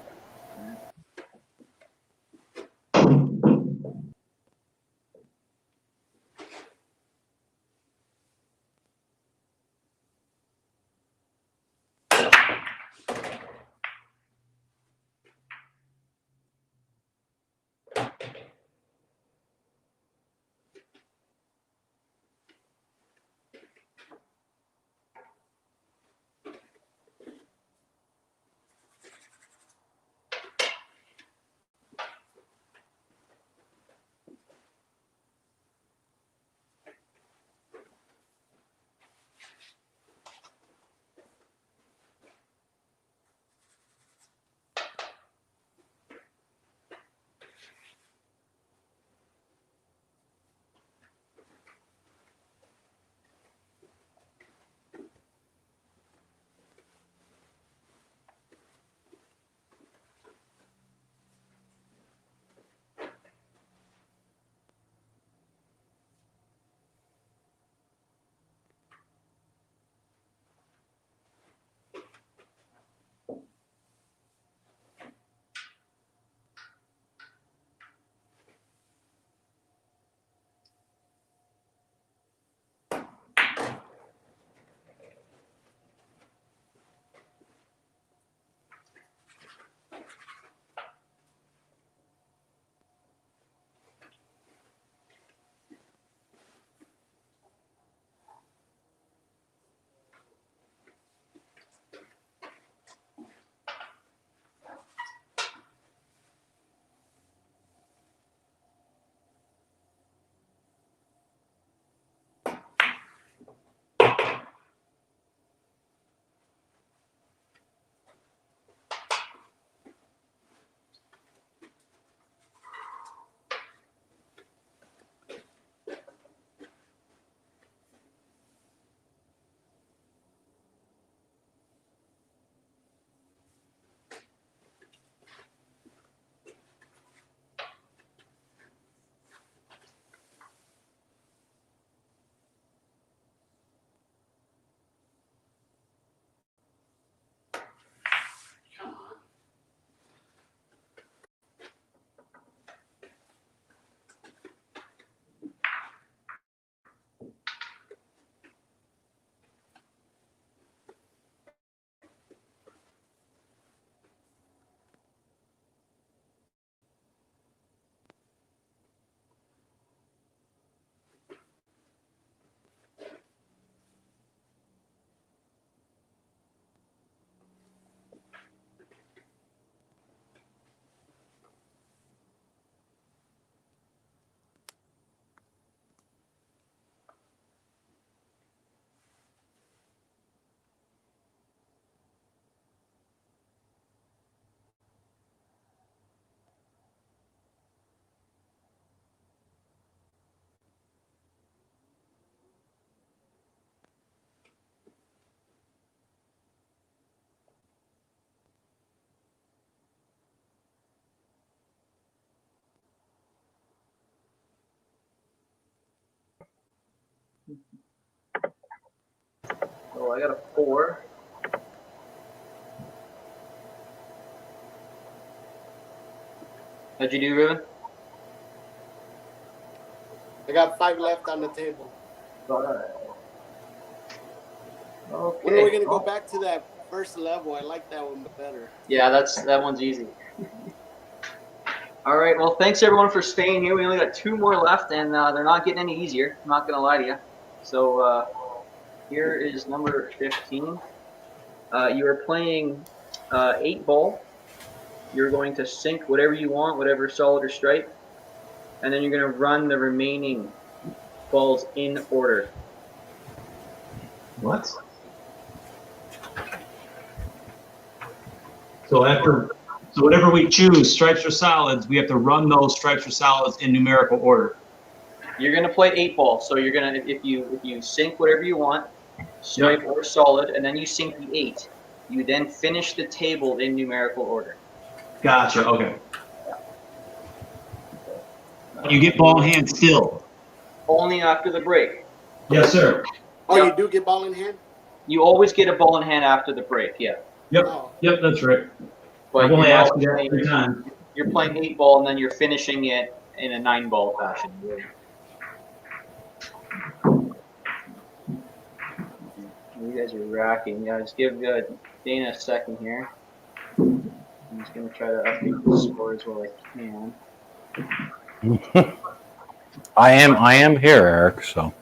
So I got a 4. How'd you do, Ruben? I got 5 left on the table. Okay. When are we gonna go back to that first level? I like that one better. Yeah, that one's easy. All right. Well, thanks everyone for staying here. We only got 2 more left, and they're not getting any easier. I'm not gonna lie to you. So here is number 15. You are playing 8-ball. You're going to sink whatever you want, whatever solid or stripe, and then you're going to run the remaining balls in order. What? So whatever we choose, stripes or solids, we have to run those stripes or solids in numerical order. You're going to play 8-ball, so you're going to if you sink whatever you want, stripe or solid, and then you sink the 8. You then finish the table in numerical order. Gotcha. Okay. You get ball in hand still. Only after the break. Yes, sir. Oh, Yep. you do get ball in hand? You always get a ball in hand after the break, yeah. Yep. Oh. Yep, that's right. But I've only you're asked always you that playing- 3 times. You're playing 8-ball, and then you're finishing it in a 9-ball fashion. You guys are racking. Yeah, just give Dana a second here. I'm just gonna try to update the scores while I can. I am here, Eric. So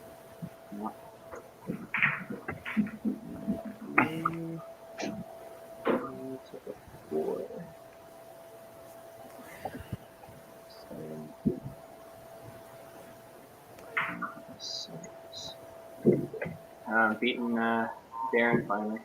I'm beating Darin finally.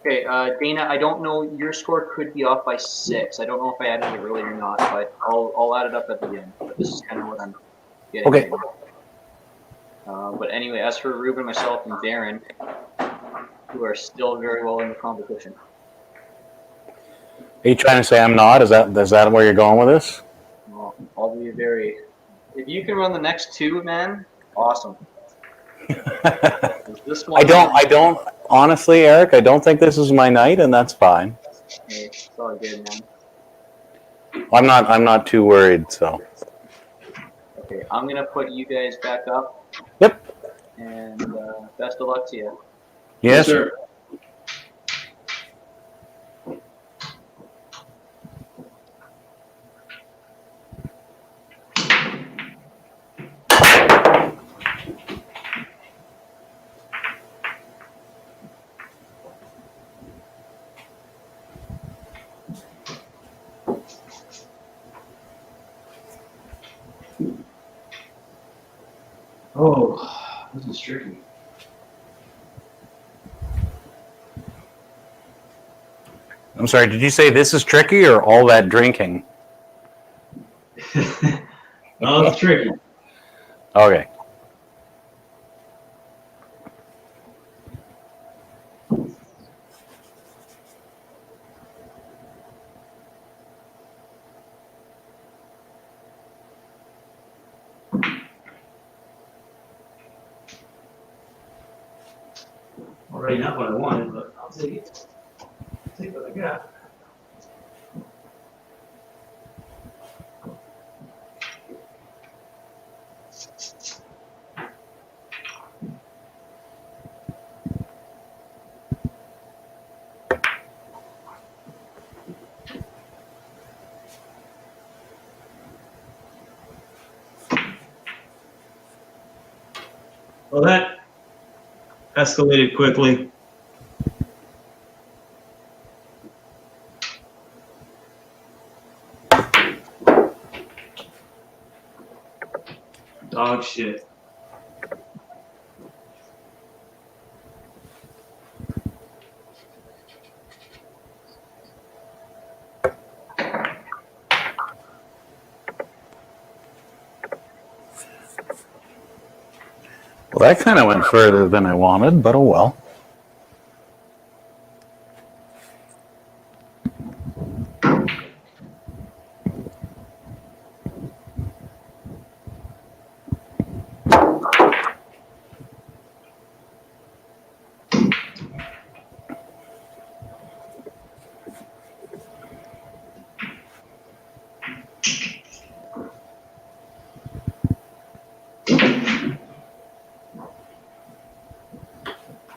Okay, Dana, I don't know, your score could be off by 6. I don't know if I added it earlier or not, but I'll add it up at the end. But this is kind of what I'm getting. Okay. Right now. But anyway, as for Ruben, myself, and Darin, who are still very well in the competition. are you trying to say I'm not? Is that where you're going with this? Well, I'll be very. If you can run the next 2, man, awesome. This one, I don't. Honestly, Eric, I don't think this is my night, and that's fine. Hey, it's all good, man. I'm not too worried. So. Okay, I'm gonna put you guys back up. Yep. And best of luck to you. Yes, sir. Oh, this is tricky. I'm sorry. Did you say this is tricky or all that drinking? Oh, it's tricky. Okay. Already not what I wanted, but I'll take it. Take what I got. Well, that escalated quickly. Dog shit. Well, that kind of went further than I wanted, but oh well.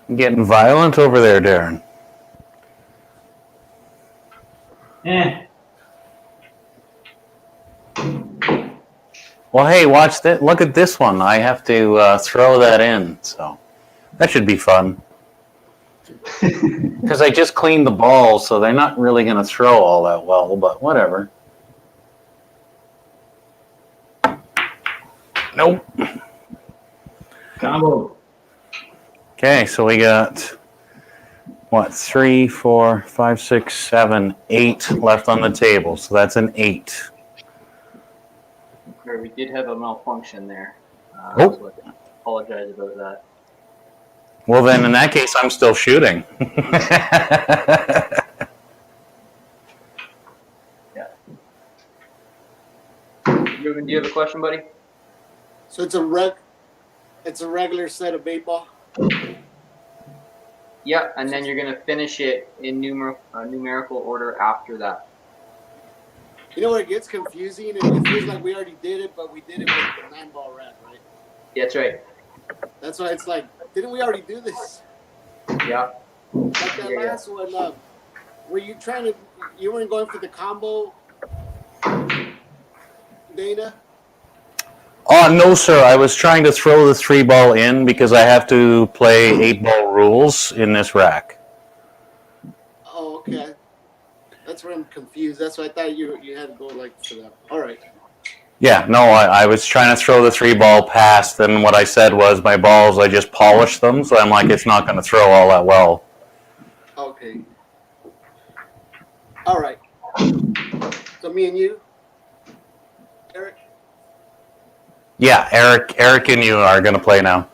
Getting violent over there, Darin. Eh. Well, hey, watch that. Look at this one. I have to throw that in, so that should be fun. Because I just cleaned the balls, so they're not really going to throw all that well, but whatever. Nope. Combo. Okay, so we got, what, 3, 4, 5, 6, 7, 8 left on the table, so that's an 8. Or we did have a malfunction there. Oh. So I apologize about that. Well, then, in that case, I'm still shooting. Ruben, do you have a question, buddy? So it's a regular set of 8-ball. Yeah, and then you're going to finish it in numerical order after that. You know where it gets confusing? It feels like we already did it, but we did it with the 9-ball rack, right? Yeah, that's right. That's why it's like, didn't we already do this? Yeah. Like that last one, were you you weren't going for the combo, Dana? Oh, no, sir. I was trying to throw the 3-ball in because I have to play 8-ball rules in this rack. Oh, okay. That's where I'm confused. That's why I thought you had to go like for that. All right. Yeah, no, I was trying to throw the 3-ball past, and what I said was my balls, I just polished them, so I'm like, it's not going to throw all that well. Okay. All right. So me and you, Eric. Yeah, Eric and you are going to play now.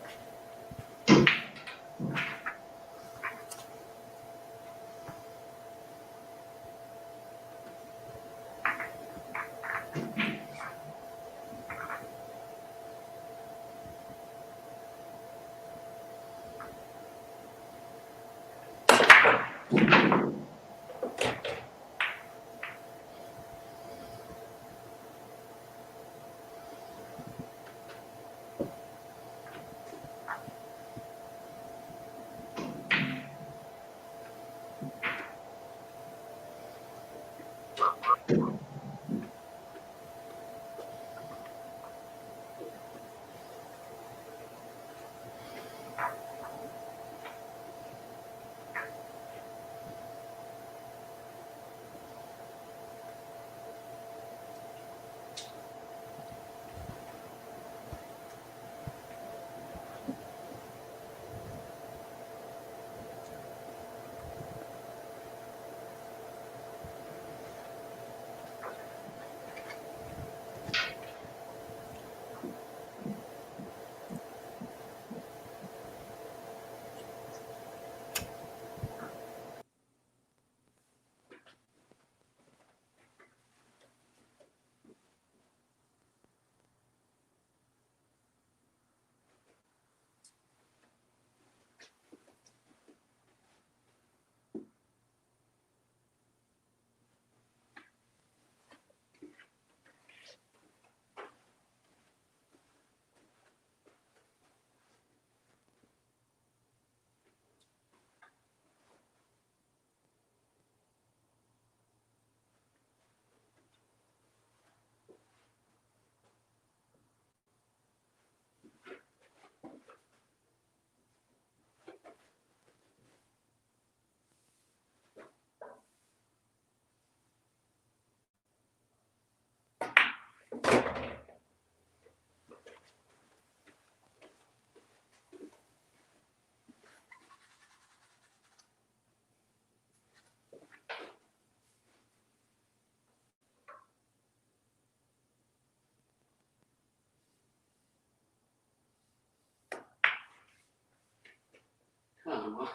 Come on.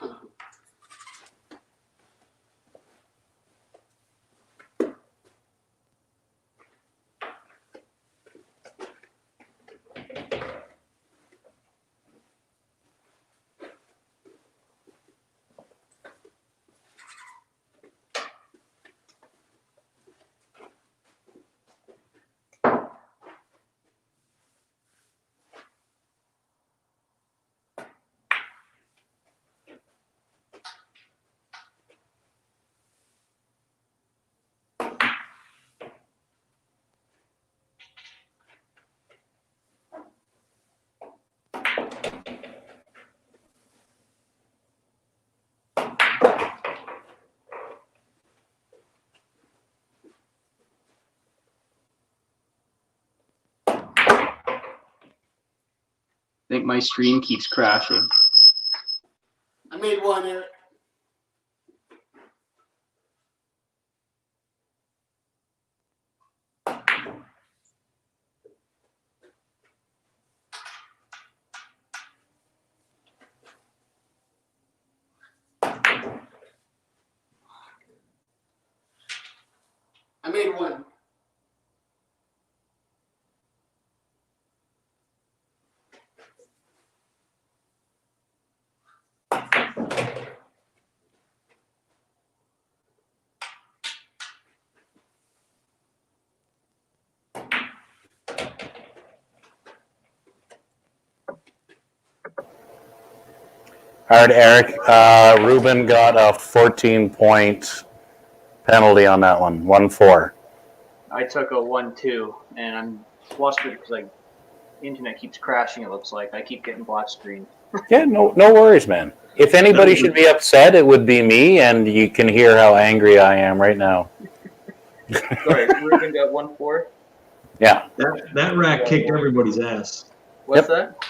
think my stream keeps crashing. I made one, Eric. I made one. All right, Eric. Ruben got a 14-point penalty on that one. 1-4. I took a 1-2, and I'm flustered because like internet keeps crashing. It looks like I keep getting black screen. Yeah, no worries, man. If anybody should be upset, it would be me, and you can hear how angry I am right now. Sorry, Ruben got 1-4. Yeah. That rack kicked everybody's ass. What's that?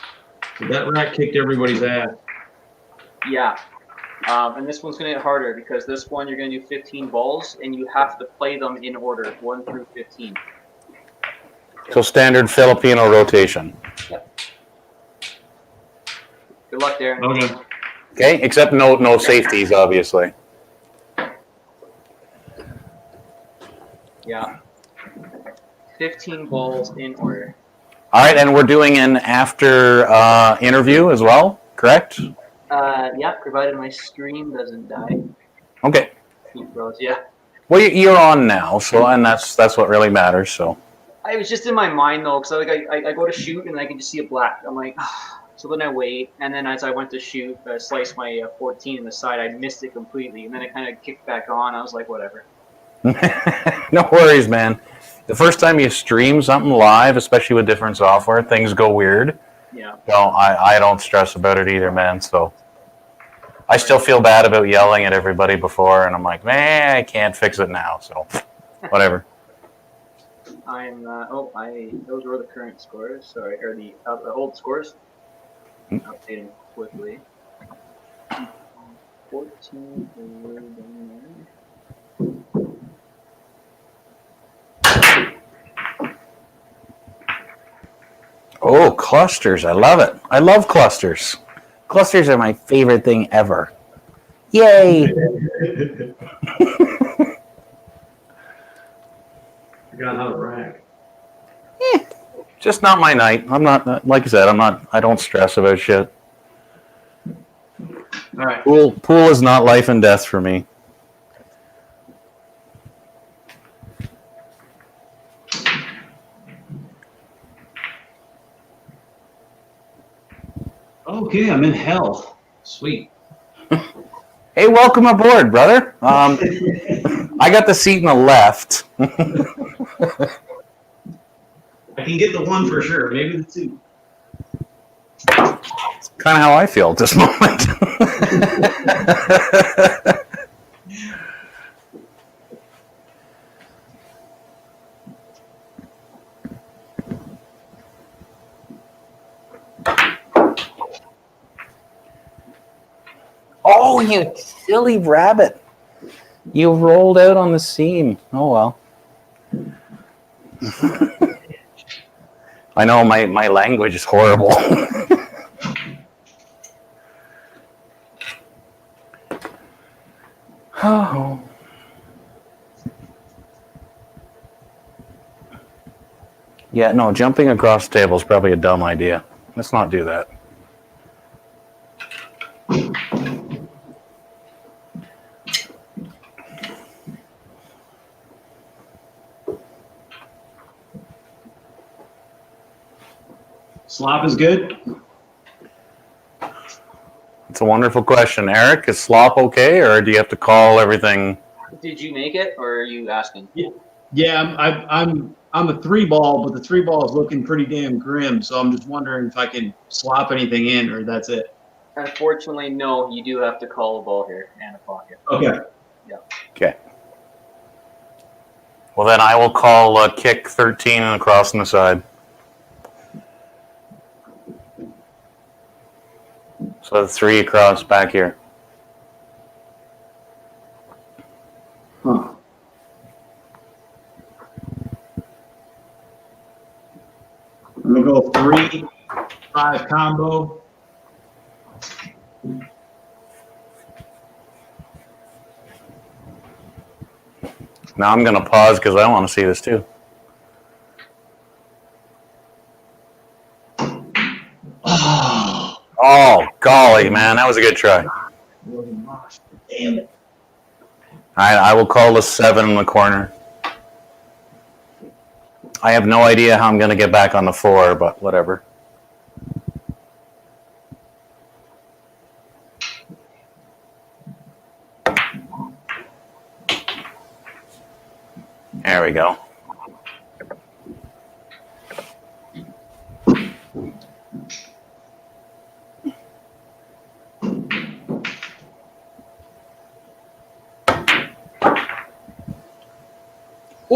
That rack kicked everybody's ass. Yeah. And this one's going to get harder because this one you're going to do 15 balls, and you have to play them in order, 1 through 15. So standard Filipino rotation. Good luck, Darin. Okay. Okay, except no safeties, obviously. Yeah. 15 balls in order. All right, and we're doing an after interview as well, correct? Yeah, provided my stream doesn't die. Okay. Yeah. Well, you're on now, so and that's what really matters. So. I was just in my mind though, because I go to shoot and I can just see a black. I'm like, so then I wait, and then as I went to shoot, slice my 14 in the side, I missed it completely, and then it kind of kicked back on. I was like, whatever. No worries, man. The first time you stream something live, especially with different software, things go weird. Yeah. So I don't stress about it either, man. So I still feel bad about yelling at everybody before, and I'm like, man, I can't fix it now. So whatever. Those were the current scores. Sorry, or the old scores. Updating quickly. 14 over there. Oh, clusters. I love it. I love clusters. Clusters are my favorite thing ever. Yay! I got another rack. Just not my night. I'm not, like I said, I don't stress about shit. All right. Pool is not life and death for me. Okay, I'm in hell. Sweet. Hey, welcome aboard, brother. I got the seat in the left. I can get the one for sure. Maybe the two. It's kind of how I feel at this moment. Oh, you silly rabbit. You rolled out on the seam. Oh, well. I know my language is horrible. Oh. Yeah, no, jumping across the table is probably a dumb idea. Let's not do that. Slop is good. It's a wonderful question. Eric, is slop okay, or do you have to call everything? Did you make it, or are you asking? Yeah, I'm a 3-ball, but the 3-ball is looking pretty damn grim. So I'm just wondering if I can slop anything in, or that's it. Unfortunately, no. You do have to call a ball here and a pocket. Okay. Okay. Well, then I will call kick 13 and across on the side. So 3 across back here. Huh. I'm gonna go 3, 5 combo. Now I'm going to pause because I want to see this too. Oh, golly, man. That was a good try. Damn it. All right, I will call the 7 in the corner. I have no idea how I'm going to get back on the 4, but whatever. There we go.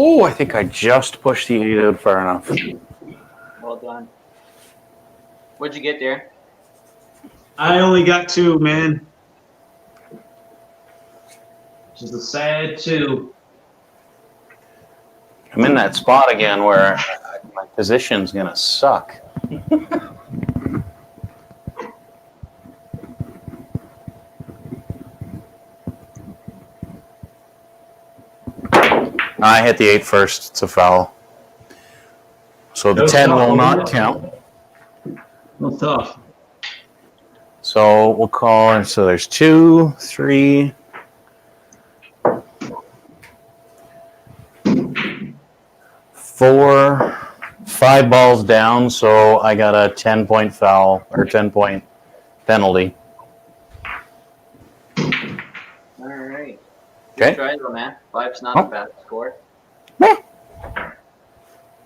Oh, I think I just pushed the 8 out far enough. Well done. What'd you get there? I only got 2, man. Just a sad 2. I'm in that spot again where my position's going to suck. I hit the 8 first. It's a foul. So the 10 will not count. No tough. So we'll call, so there's 2, 3, 4, 5 balls down, so I got a 10-point foul, or 10-point penalty. All right. Okay. Good try though, man. 5's not Oh. a bad score. Meh.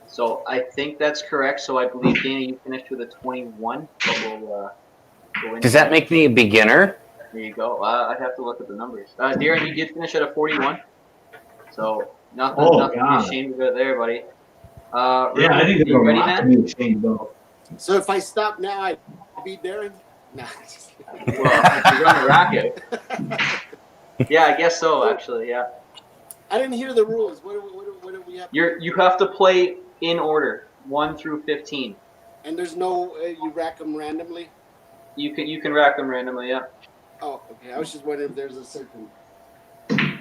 So I think that's correct. So I believe, Dana, you finished with a 21. But we'll go into Does that make me a beginner? There you go. I'd have to look at the numbers. Darin, you did finish at a 41. So nothing to be God. ashamed of there, buddy. Yeah, Ruben, I think there's you a ready, lot to man? be ashamed of. So if I stop now, I beat Darin? Nah. Well, if you run the racket. Yeah, I guess so, actually, yeah. I didn't hear the rules. What do we have? You have to play in order, 1 through 15. And there's no, you rack them randomly? You can rack them randomly, yeah. Oh, okay. I was just wondering if there's a certain.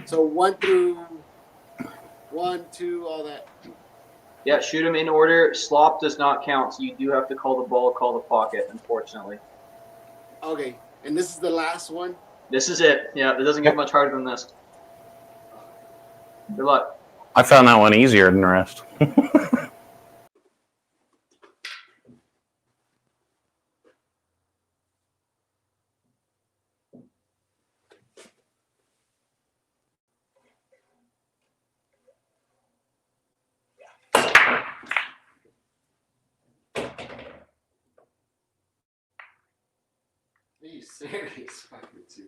So 1 through 1, 2, all that. Yeah, shoot them in order. Slop does not count, so you do have to call the ball, call the pocket, unfortunately. Okay. And this is the last one? This is it. Yeah, it doesn't get much harder than this. Good luck. I found that one easier than the rest. Are you serious? Fucking two.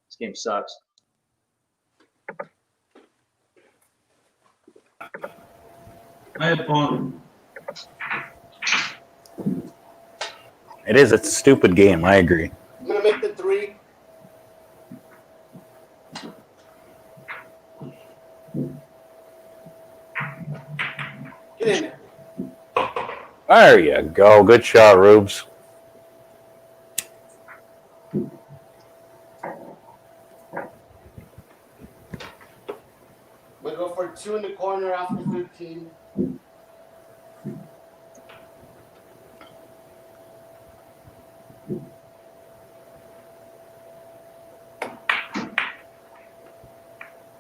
This game sucks. I had fun. It is. It's a stupid game. I agree. I'm going to make the 3. Get in there. There you go. Good shot, Rubes. We'll go for 2 in the corner after 15.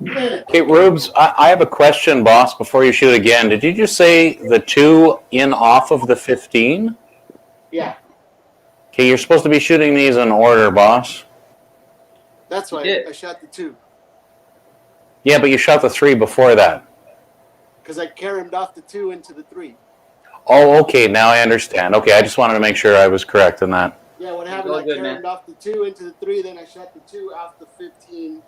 Okay, Rubes, I have a question, boss, before you shoot again. Did you just say the 2 in off of the 15? Yeah, Okay, you're supposed to be shooting these in order, boss. that's why did. I shot the 2. Yeah, but you shot the 3 before that. Because I carried off the 2 into the 3. Oh, okay, now I understand. Okay, I just wanted to make sure I was correct in that. Yeah, what happened? all I good, carried man. off the 2 into the 3, then I shot the 2 off the 15.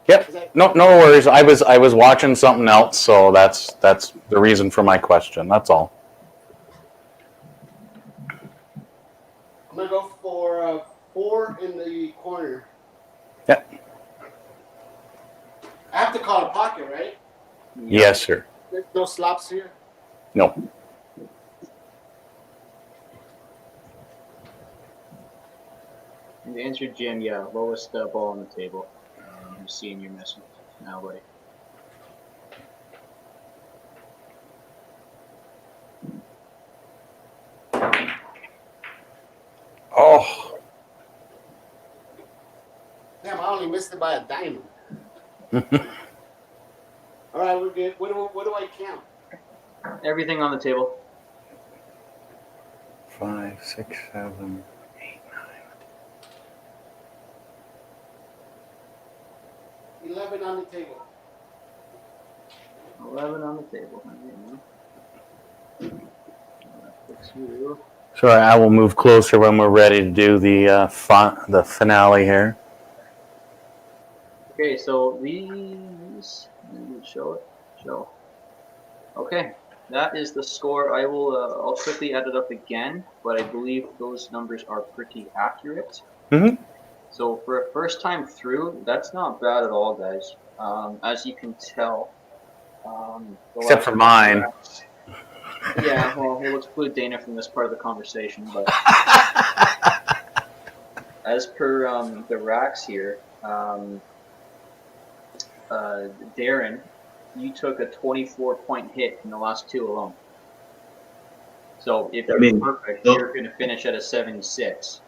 Yep. No worries. I was watching something else, so that's the reason for my question. That's all. I'm gonna go for 4 in the corner. Yep. I have to call a pocket, right? Yes, sir. There's no slops here. No. And to answer Jim, yeah, lowest ball on the table. I'm seeing your message now, buddy. Oh. Damn, I only missed it by a diamond. All right, we're good. What do I count? Everything on the table. 5, 6, 7, 8, 9. 11 on the table. 11 on the table. Fix you. Sorry, I will move closer when we're ready to do the finale here. Okay, so these, show it, show. Okay, that is the score. I'll quickly add it up again, but I believe those numbers are pretty accurate. Mhm. So for a first time through, that's not bad at all, guys. As you can tell. Except for mine. Yeah, well, we'll exclude Dana from this part of the conversation, but as per the racks here, Darin, you took a 24-point hit in the last 2 alone. So if you're perfect, you're going to finish at a 76.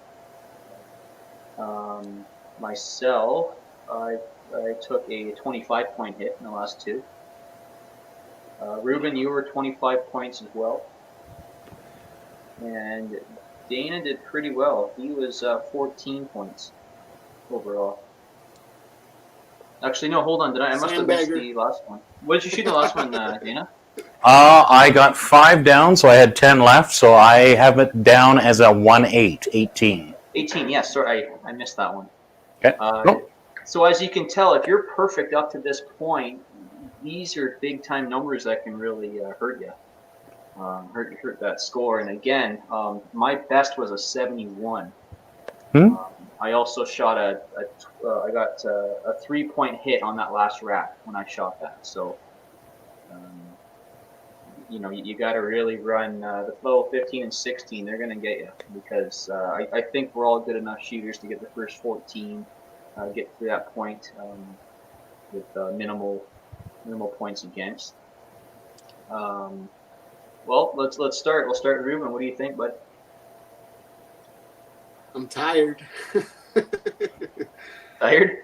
Myself, I took a 25-point hit in the last 2. Ruben, you were 25 points as well. And Dana did pretty well. He was 14 points overall. Actually, no, hold on. I must have missed the last one. What did you shoot the last one, Dana? I got 5 down, so I had 10 left, so I have it down as a 1-8, 18. 18, yes. Sorry, I missed that one. Okay. Nope. So as you can tell, if you're perfect up to this point, these are big-time numbers that can really hurt you. Hurt that score. And again, my best was a 71. I also shot I got a 3-point hit on that last rack when I shot that. So, you got to really run the flow 15 and 16. They're going to get you because I think we're all good enough shooters to get the first 14, get to that point with minimal points against. Well, let's start. We'll start with Ruben. What do you think, bud? I'm tired. Tired?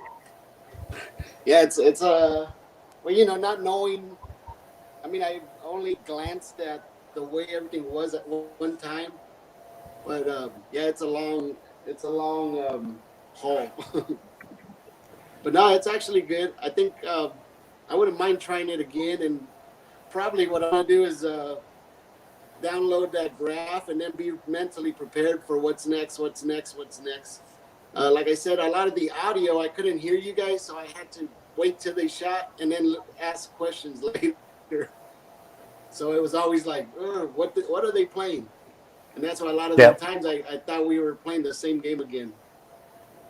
Yeah, it's well, not knowing. I mean, I only glanced at the way everything was at one time, but yeah, it's a long haul. But no, it's actually good. I think I wouldn't mind trying it again, and probably what I'm gonna do is download that graph and then be mentally prepared for what's next. Like I said, a lot of the audio I couldn't hear you guys, so I had to wait till they shot and then ask questions later. So it was always like, what are they playing? And that's why a lot of the times I thought we were playing the same game again.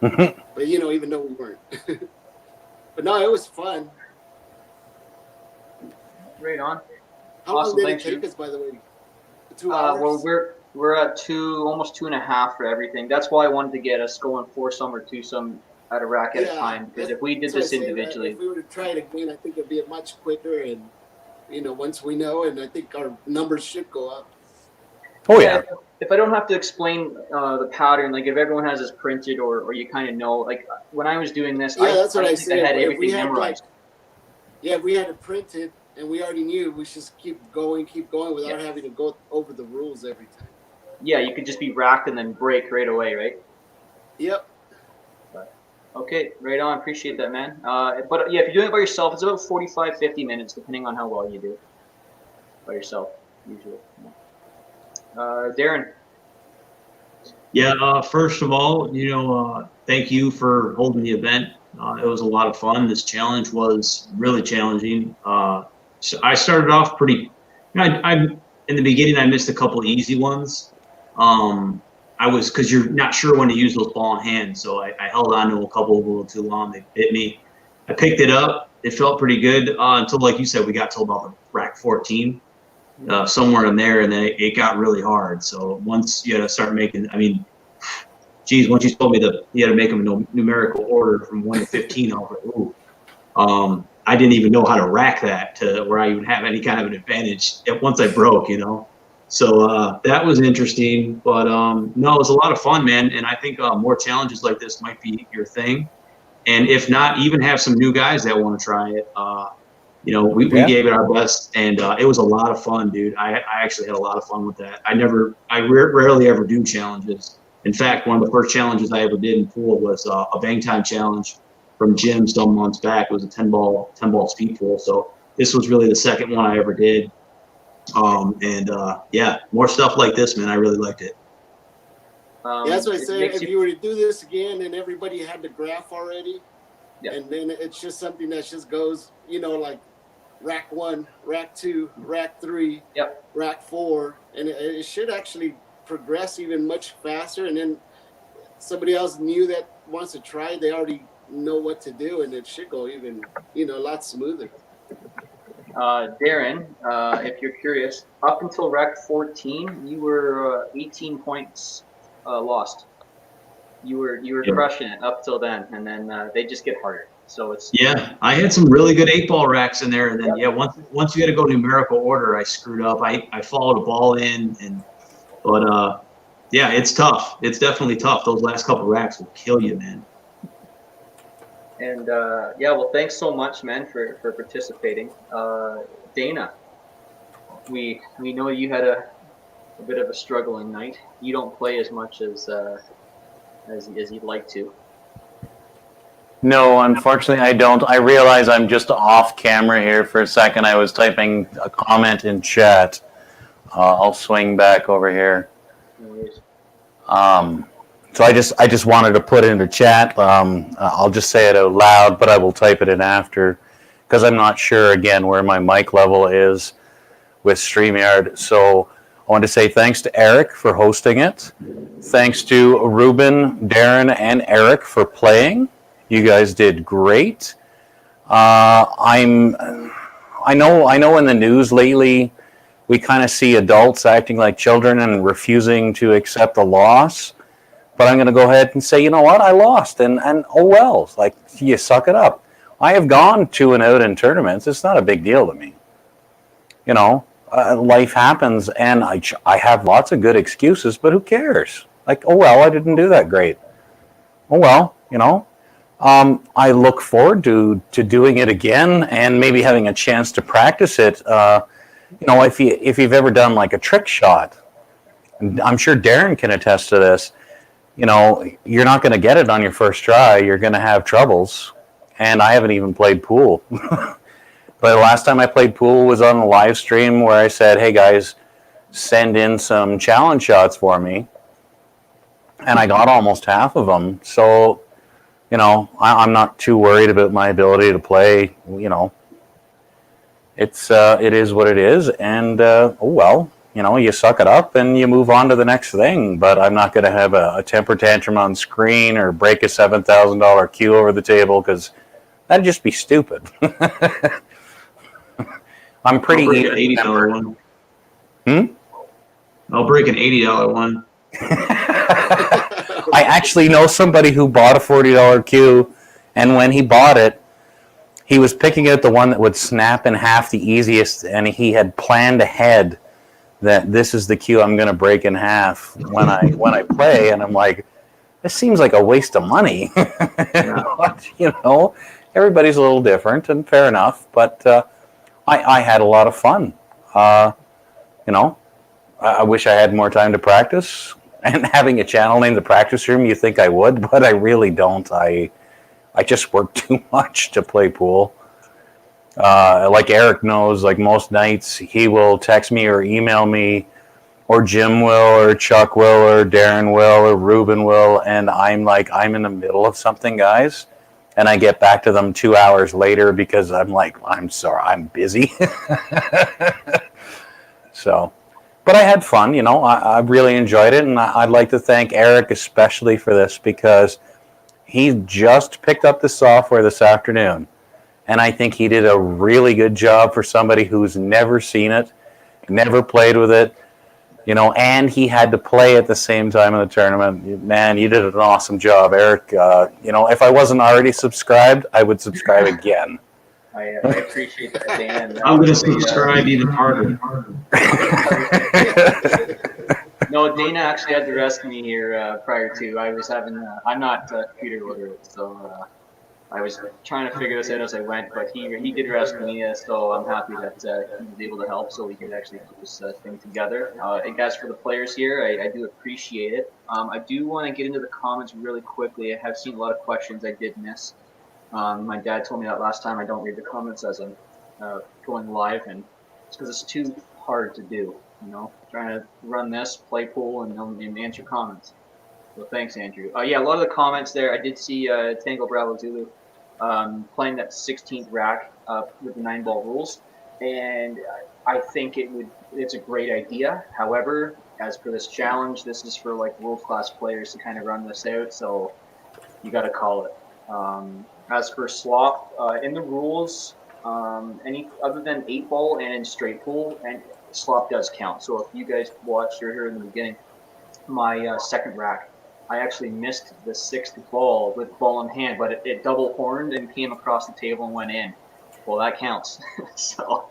But even though we weren't. But no, it was fun. Right on. How Awesome, long did it thanks, take Ruben. us, by the way? 2 hours? Well, We're at almost 2.5 for everything. That's why I wanted to get us going foursome or twosome at a rack at a time. Because if we did this individually, if we were to try it again, I think it'd be much quicker. And once we know, and I think our numbers should go up. Oh yeah. If I don't have to explain the pattern, like if everyone has this printed or you kind of know, like when I was doing this, that's what I think said. I had If everything we had, memorized. if we had it printed and we already knew, we just keep going without having to go over the rules every time. Yeah, you could just be racked and then break right away, right? Yep. Okay, right on. Appreciate that, man. But yeah, if you're doing it by yourself, it's about 45, 50 minutes, depending on how well you do by yourself, usually. Darin. Yeah, first of all, thank you for holding the event. It was a lot of fun. This challenge was really challenging. So I started off pretty. I in the beginning I missed a couple of easy ones. Because you're not sure when to use those ball in hand, so I held on to a couple a little too long. They bit me. I picked it up. It felt pretty good until, like you said, we got till about the rack 14. Somewhere in there, and then it got really hard. So once you had to start making, once you told me that you had to make them in numerical order from 1 to 15, I was like, ooh. I didn't even know how to rack that to where I would have any kind of an advantage once I broke, So that was interesting, but no, it was a lot of fun, man. And I think more challenges like this might be your thing. And if not, even have some new guys that want to try it. We gave it our best, and it was a lot of fun, dude. I actually had a lot of fun with that. I rarely ever do challenges. In fact, one of the first challenges I ever did in pool was a bang time challenge from Jim some months back. It was a 10 ball speed pool. So this was really the second one I ever did. More stuff like this, man. I really liked it. That's what I said. If you were to do this again and everybody had the graph already, and then it's just something that just goes, like rack 1, rack 2, rack 3, rack 4, and it should actually progress even much faster. And then somebody else new that wants to try it, they already know what to do, and it should go even, a lot smoother. Darin, if you're curious, up until rack 14, you were 18 points lost. You were crushing it up till then, and then they just get harder. So it's I had some really good 8-ball racks in there, and then once you got to go numerical order, I screwed up. I followed a ball in, but it's tough. It's definitely tough. Those last couple racks will kill you, man. And well, thanks so much, man, for participating. Dana, we know you had a bit of a struggling night. You don't play as much as you'd like to. No, unfortunately, I don't. I realize I'm just off camera here for a second. I was typing a comment in chat. I'll swing back over here. So I just wanted to put it into chat. I'll just say it out loud, but I will type it in after because I'm not sure again where my mic level is with StreamYard. So I want to say thanks to Eric for hosting it. Thanks to Ruben, Darin, and Eric for playing. You guys did great. I know in the news lately we kind of see adults acting like children and refusing to accept a loss. But I'm going to go ahead and say, you know what? I lost, and oh well. Like, you suck it up. I have gone 2 and out in tournaments. It's not a big deal to me. Life happens, and I have lots of good excuses, but who cares? Like, oh well, I didn't do that great. Oh well, I look forward to doing it again and maybe having a chance to practice it. If you've ever done like a trick shot, I'm sure Darin can attest to this. You're not going to get it on your first try. You're going to have troubles. And I haven't even played pool. But the last time I played pool was on a live stream where I said, hey guys, send in some challenge shots for me. And I got almost half of them. So, I'm not too worried about my ability to play. It is what it is. And, you suck it up and you move on to the next thing. But I'm not going to have a temper tantrum on screen or break a $7,000 cue over the table because that'd just be stupid. I'm pretty $80 one. I'll break an $80 one. I actually know somebody who bought a $40 cue, and when he bought it, he was picking out the one that would snap in half the easiest, and he had planned ahead that this is the cue I'm going to break in half when I play, and I'm like, this seems like a waste of money. But, everybody's a little different, and fair enough. But I had a lot of fun. I wish I had more time to practice. And having a channel named The Practice Room, you think I would, but I really don't. I just work too much to play pool. Like Eric knows, like most nights, he will text me or email me, or Jim will, or Chuck will, or Darin will, or Ruben will, and I'm in the middle of something, guys, and I get back to them 2 hours later because I'm like, I'm sorry, I'm busy. So, but I had fun, I really enjoyed it, and I'd like to thank Eric especially for this because he just picked up the software this afternoon. And I think he did a really good job for somebody who's never seen it, never played with it, and he had to play at the same time in the tournament. Man, you did an awesome job, Eric. If I wasn't already subscribed, I would subscribe again. I appreciate that, Dan. I'm going to subscribe even harder. No, Dana actually had to rescue me here prior to. I was having. I'm not computer literate, so I was trying to figure this out as I went. But he did rescue me, so I'm happy that he was able to help, so we could actually put this thing together. And guys, for the players here, I do appreciate it. I do want to get into the comments really quickly. I have seen a lot of questions I did miss. My dad told me that last time. I don't read the comments as I'm going live, and it's because it's too hard to do. Trying to run this, play pool, and answer comments. So thanks, Andrew. Yeah, a lot of the comments there. I did see Tango Bravo Zulu playing that 16th rack with the 9-ball rules, and I think it's a great idea. However, as for this challenge, this is for like world-class players to kind of run this out, so you got to call it. As for slop, in the rules, any other than 8-ball and straight pool, and slop does count. So if you guys watched or here in the beginning, my second rack, I actually missed the 6th ball with ball in hand, but it double horned and came across the table and went in. Well, that counts. So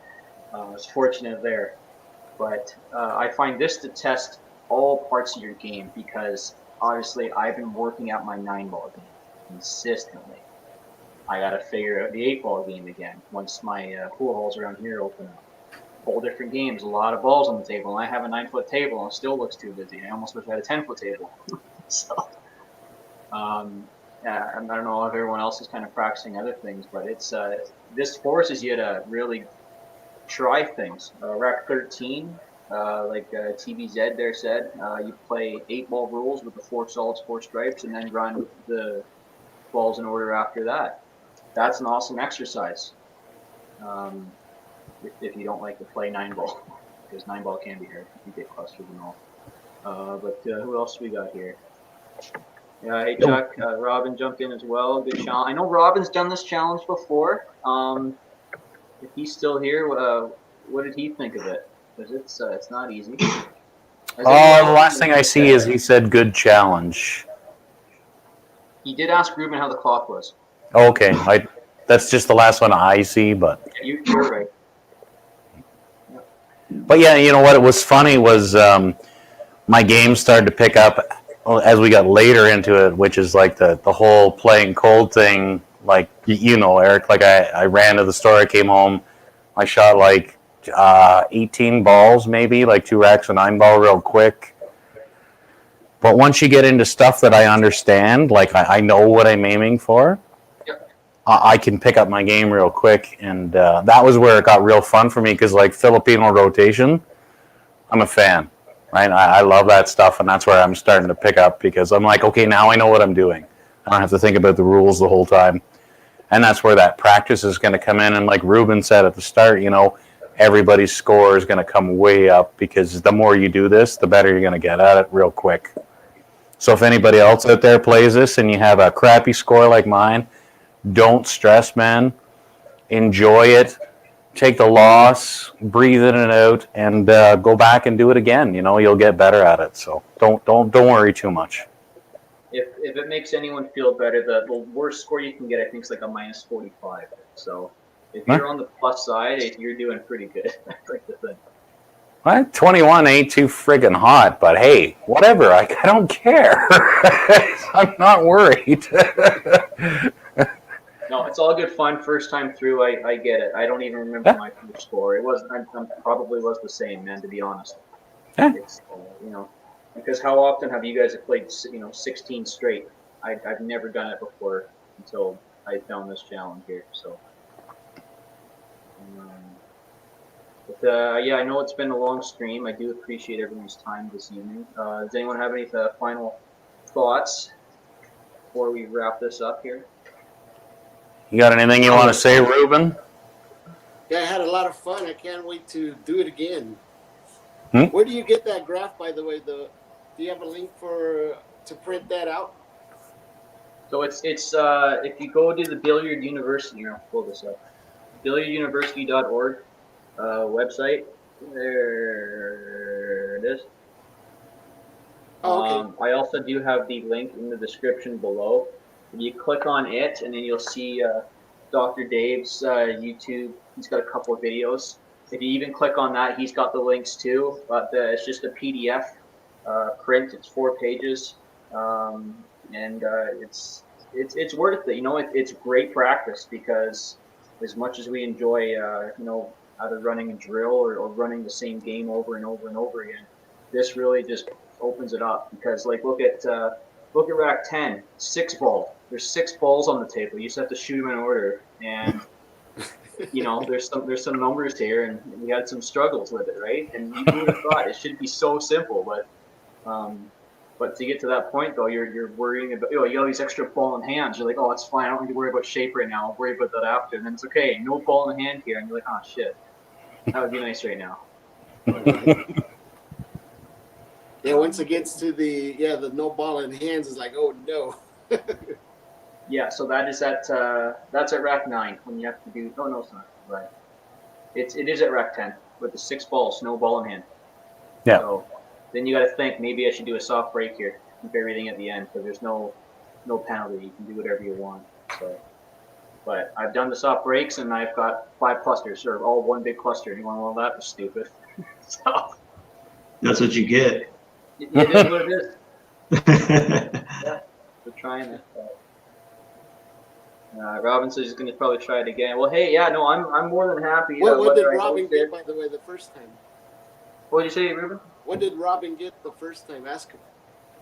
I was fortunate there. But I find this to test all parts of your game because obviously I've been working out my 9-ball game consistently. I got to figure out the 8-ball game again once my pool halls around here open up. Whole different games, a lot of balls on the table, and I have a 9-foot table and it still looks too busy. I almost wish I had a 10-foot table. So, yeah, I don't know if everyone else is kind of practicing other things, but it's this forces you to really try things. Rack 13, like TVZ there said, you play 8-ball rules with the 4 solids, 4 stripes, and then run the balls in order after that. That's an awesome exercise. If you don't like to play 9-ball, because 9-ball can be hard. You get clustered and all. But who else we got here? Hey Chuck, Robin jumped in as well. Good challenge. I know Robin's done this challenge before. If he's still here, what did he think of it? Because it's not easy. The last thing I see is he said good challenge. He did ask Ruben how the clock was. Okay, that's just the last one I see, but. Yeah, you're right. But yeah, you know what? It was funny was my game started to pick up as we got later into it, which is like the whole playing cold thing. Like Eric. Like I ran to the store, I came home, I shot like 18 balls, maybe like 2 racks of 9-ball real quick. But once you get into stuff that I understand, like I know what I'm aiming for. I can pick up my game real quick, and that was where it got real fun for me because, like, Filipino rotation, I'm a fan, right? I love that stuff, and that's where I'm starting to pick up because I'm like, okay, now I know what I'm doing. I don't have to think about the rules the whole time, and that's where that practice is going to come in. And like Ruben said at the start, everybody's score is going to come way up because the more you do this, the better you're going to get at it real quick. So if anybody else out there plays this and you have a crappy score like mine, don't stress, man. Enjoy it. take the loss, breathe in and out, and go back and do it again. You know, you'll get better at it. So don't worry too much. If it makes anyone feel better, the worst score you can get, I think, is like a minus 45. So if you're on the plus side, you're doing pretty good. That's like the thing. Well, 21 ain't too friggin' hot, but hey, whatever. I don't care. I'm not worried. No, it's all good fun. First time through, I get it. I don't even remember my first score. It was I probably was the same, man. To be honest, it's you know, because how often have you guys played 16 straight? I've never done it before until I found this challenge here. So, yeah, I know it's been a long stream. I do appreciate everyone's time this evening. Does anyone have any final thoughts before we wrap this up here? You got anything you want to say, Ruben? Yeah, I had a lot of fun. I can't wait to do it again. Hmm? Where do you get that graph, by the way? Do you have a link to print that out? So it's if you go to the Billiard University, here, I'll pull this up, billiarduniversity.org website. There it is. Oh, okay. I also do have the link in the description below. You click on it, and then you'll see Dr. Dave's YouTube. He's got a couple of videos. If you even click on that, he's got the links too. But it's just a PDF print. It's 4 pages, and it's worth it. You know, it's great practice because as much as we enjoy, either running a drill or running the same game over and over and over again, this really just opens it up. Because like look at rack 10, 6 ball. There's 6 balls on the table. You just have to shoot them in order, and there's some numbers here, and we had some struggles with it, right? And you would have thought it should be so simple, but to get to that point though, you're worrying about you got all these extra ball in hands. You're like, oh, it's fine. I don't need to worry about shape right now. I'll worry about that after. And then it's okay, no ball in hand here, and you're like, oh shit, that would be nice right now. Yeah, once it gets to the no ball in hands, it's like, oh no. Yeah, so that's at rack 9 when you have to do. Oh no, it's not. Right. It is at rack 10 with the 6 balls, no ball in hand. Yeah. So then you got to think maybe I should do a soft break here, keep everything at the end, because there's no penalty. You can do whatever you want. So, but I've done the soft breaks and I've got 5 clusters, or all one big cluster. You want all that? Was stupid. So That's what you get. it is what it is. Yeah, we're trying it. Robin says he's going to probably try it again. Well, hey, yeah, no, I'm more than happy. What did Robin get, by the way, the first time? What did you say, Ruben? What did Robin get the first time? Ask him.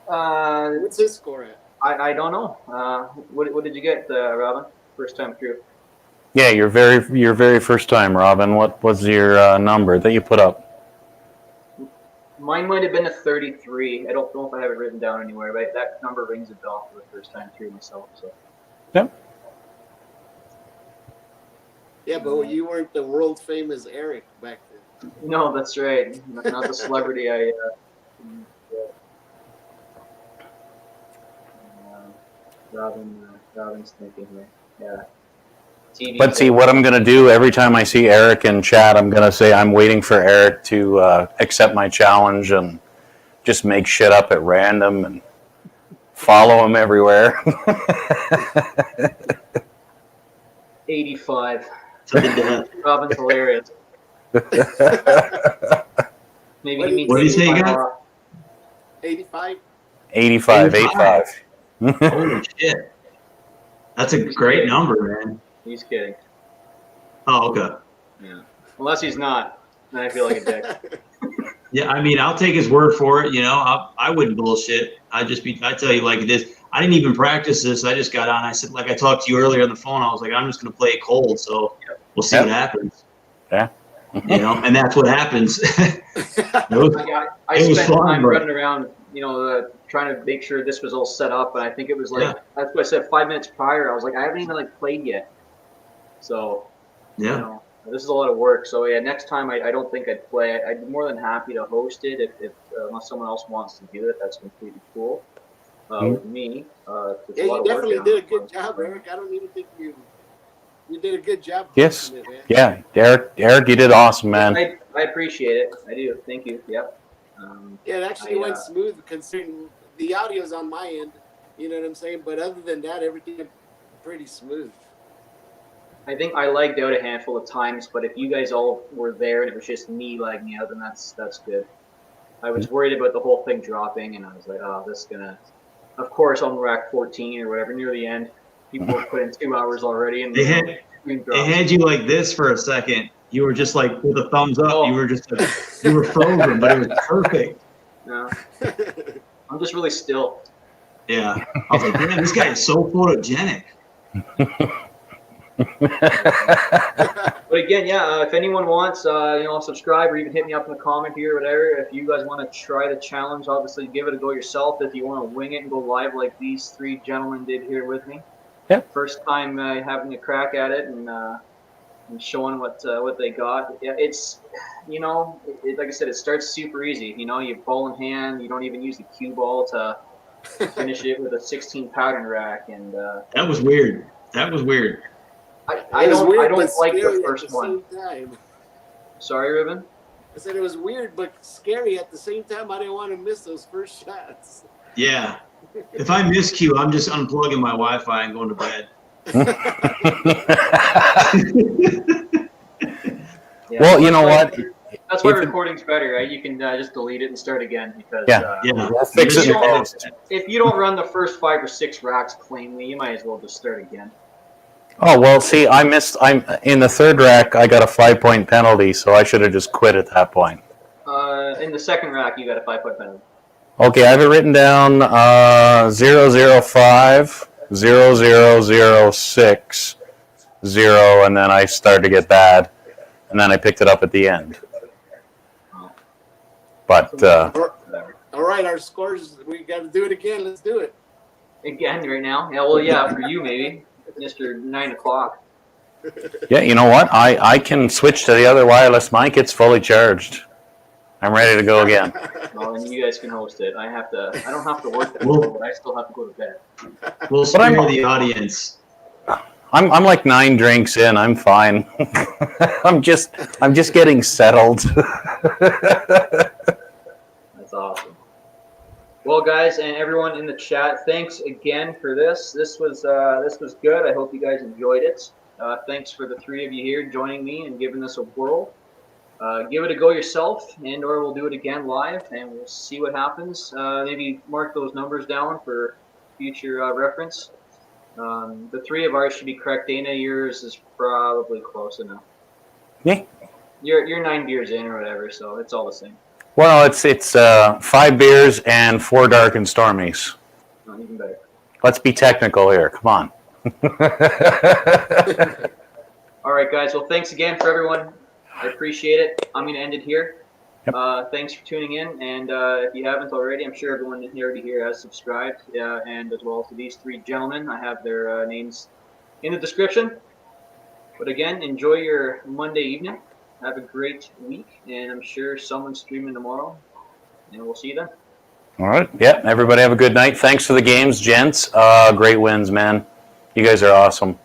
Uh, What's his score at? I don't know. What did you get, Robin? First time through. Yeah, your very first time, Robin. What was your number that you put up? Mine might have been a 33. I don't know if I have it written down anywhere, but that number rings a bell for the first time through myself. So. Yep. Yeah, but you weren't the world famous Eric back then. No, that's right. Not the celebrity I. Robin's thinking here. Yeah. TV But see, what I'm going to do every time I see Eric in chat, I'm going to say I'm waiting for Eric to accept my challenge and just make shit up at random and follow him everywhere. 85. Robin's hilarious. Maybe he means. What do you say you got? 85? 85. Holy shit. That's a great number, man. He's kidding. Oh, okay. Yeah. Unless he's not, then I feel like a dick. Yeah, I mean, I'll take his word for it. I wouldn't bullshit. I tell you like this. I didn't even practice this. I just got on. I said, like I talked to you earlier on the phone, I was like, I'm just going to play it cold. So we'll see what happens. Yeah. And that's what happens. I spent time running around, trying to make sure this was all set up. And I think it was like, that's what I said 5 minutes prior. I was like, I haven't even played yet. So, this is a lot of work. So yeah, next time I don't think I'd play. I'd be more than happy to host it if unless someone else wants to do it. That's completely cool. With me, you definitely did a good job, Eric. I don't even think You did a good job. Yes. It, man. Yeah, Eric, you did awesome, man. I appreciate it. I do. Thank you. Yep. Yeah, it actually went smooth considering the audio's on my end. You know what I'm saying? But other than that, everything went pretty smooth. I think I lagged out a handful of times, but if you guys all were there and it was just me lagging out, then that's good. I was worried about the whole thing dropping, and I was like, oh, this is gonna. Of course, on rack 14 or whatever near the end, people have put in 2 hours already, and They had you like this for a second. You were just like with a thumbs up. Oh. You were just you were frozen, but it was perfect. No, I'm just really still. Yeah, I was like, man, this guy is so photogenic. But again, yeah, if anyone wants, subscribe or even hit me up in the comment here or whatever. If you guys want to try the challenge, obviously give it a go yourself. If you want to wing it and go live like these three gentlemen did here with me. Yeah. First time having a crack at it and showing what they got. Yeah, it's, like I said, it starts super easy. You have ball in hand. You don't even use the cue ball to finish it with a 16 pattern rack. And that was weird. That was weird. I don't like the first one. Sorry, Ruben? I said it was weird but scary at the same time. I didn't want to miss those first shots. Yeah. If I miss cue, I'm just unplugging my Wi-Fi and going to bed. Yeah, Well, you know what? That's why recording's better, right? You can just delete it and start again because Yeah. We'll fix it in post. if you don't run the first 5 or 6 racks cleanly, you might as well just start again. Oh, well, see, I'm in the third rack, I got a 5-point penalty, so I should have just quit at that point. In the second rack, you got a 5-point penalty. Okay, I have it written down 005, 0006, 0, and then I started to get bad, and then I picked it up at the end. But, all right, our scores, we got to do it again. Let's do it. Again, right now? Yeah, well, yeah, for you, maybe. Mr. 9 o'clock. yeah, you know what? I can switch to the other wireless mic. It's fully charged. I'm ready to go again. Well, and you guys can host it. I don't have to work tomorrow, but I still have to go to bed. We'll spare the audience. I'm like 9 drinks in. I'm fine. I'm just getting settled. That's awesome. Well, guys, and everyone in the chat, thanks again for this. This was good. I hope you guys enjoyed it. Thanks for the 3 of you here joining me and giving this a whirl. Give it a go yourself, or we'll do it again live, and we'll see what happens. Maybe mark those numbers down for future reference. The 3 of ours should be correct. Dana, yours is probably close enough. Yeah. You're 9 beers in or whatever, so it's all the same. Well, it's 5 beers and 4 dark and stormies. Not even better. Let's be technical here. Come on. All right, guys. Well, thanks again for everyone. I appreciate it. I'm going to end it here. Yep. Thanks for tuning in. And if you haven't already, I'm sure everyone already here has subscribed. And as well to these 3 gentlemen, I have their names in the description. But again, enjoy your Monday evening. Have a great week. And I'm sure someone's streaming tomorrow. And we'll see you then. All right. Yeah. Everybody have a good night. Thanks for the games, gents. Great wins, man. You guys are awesome.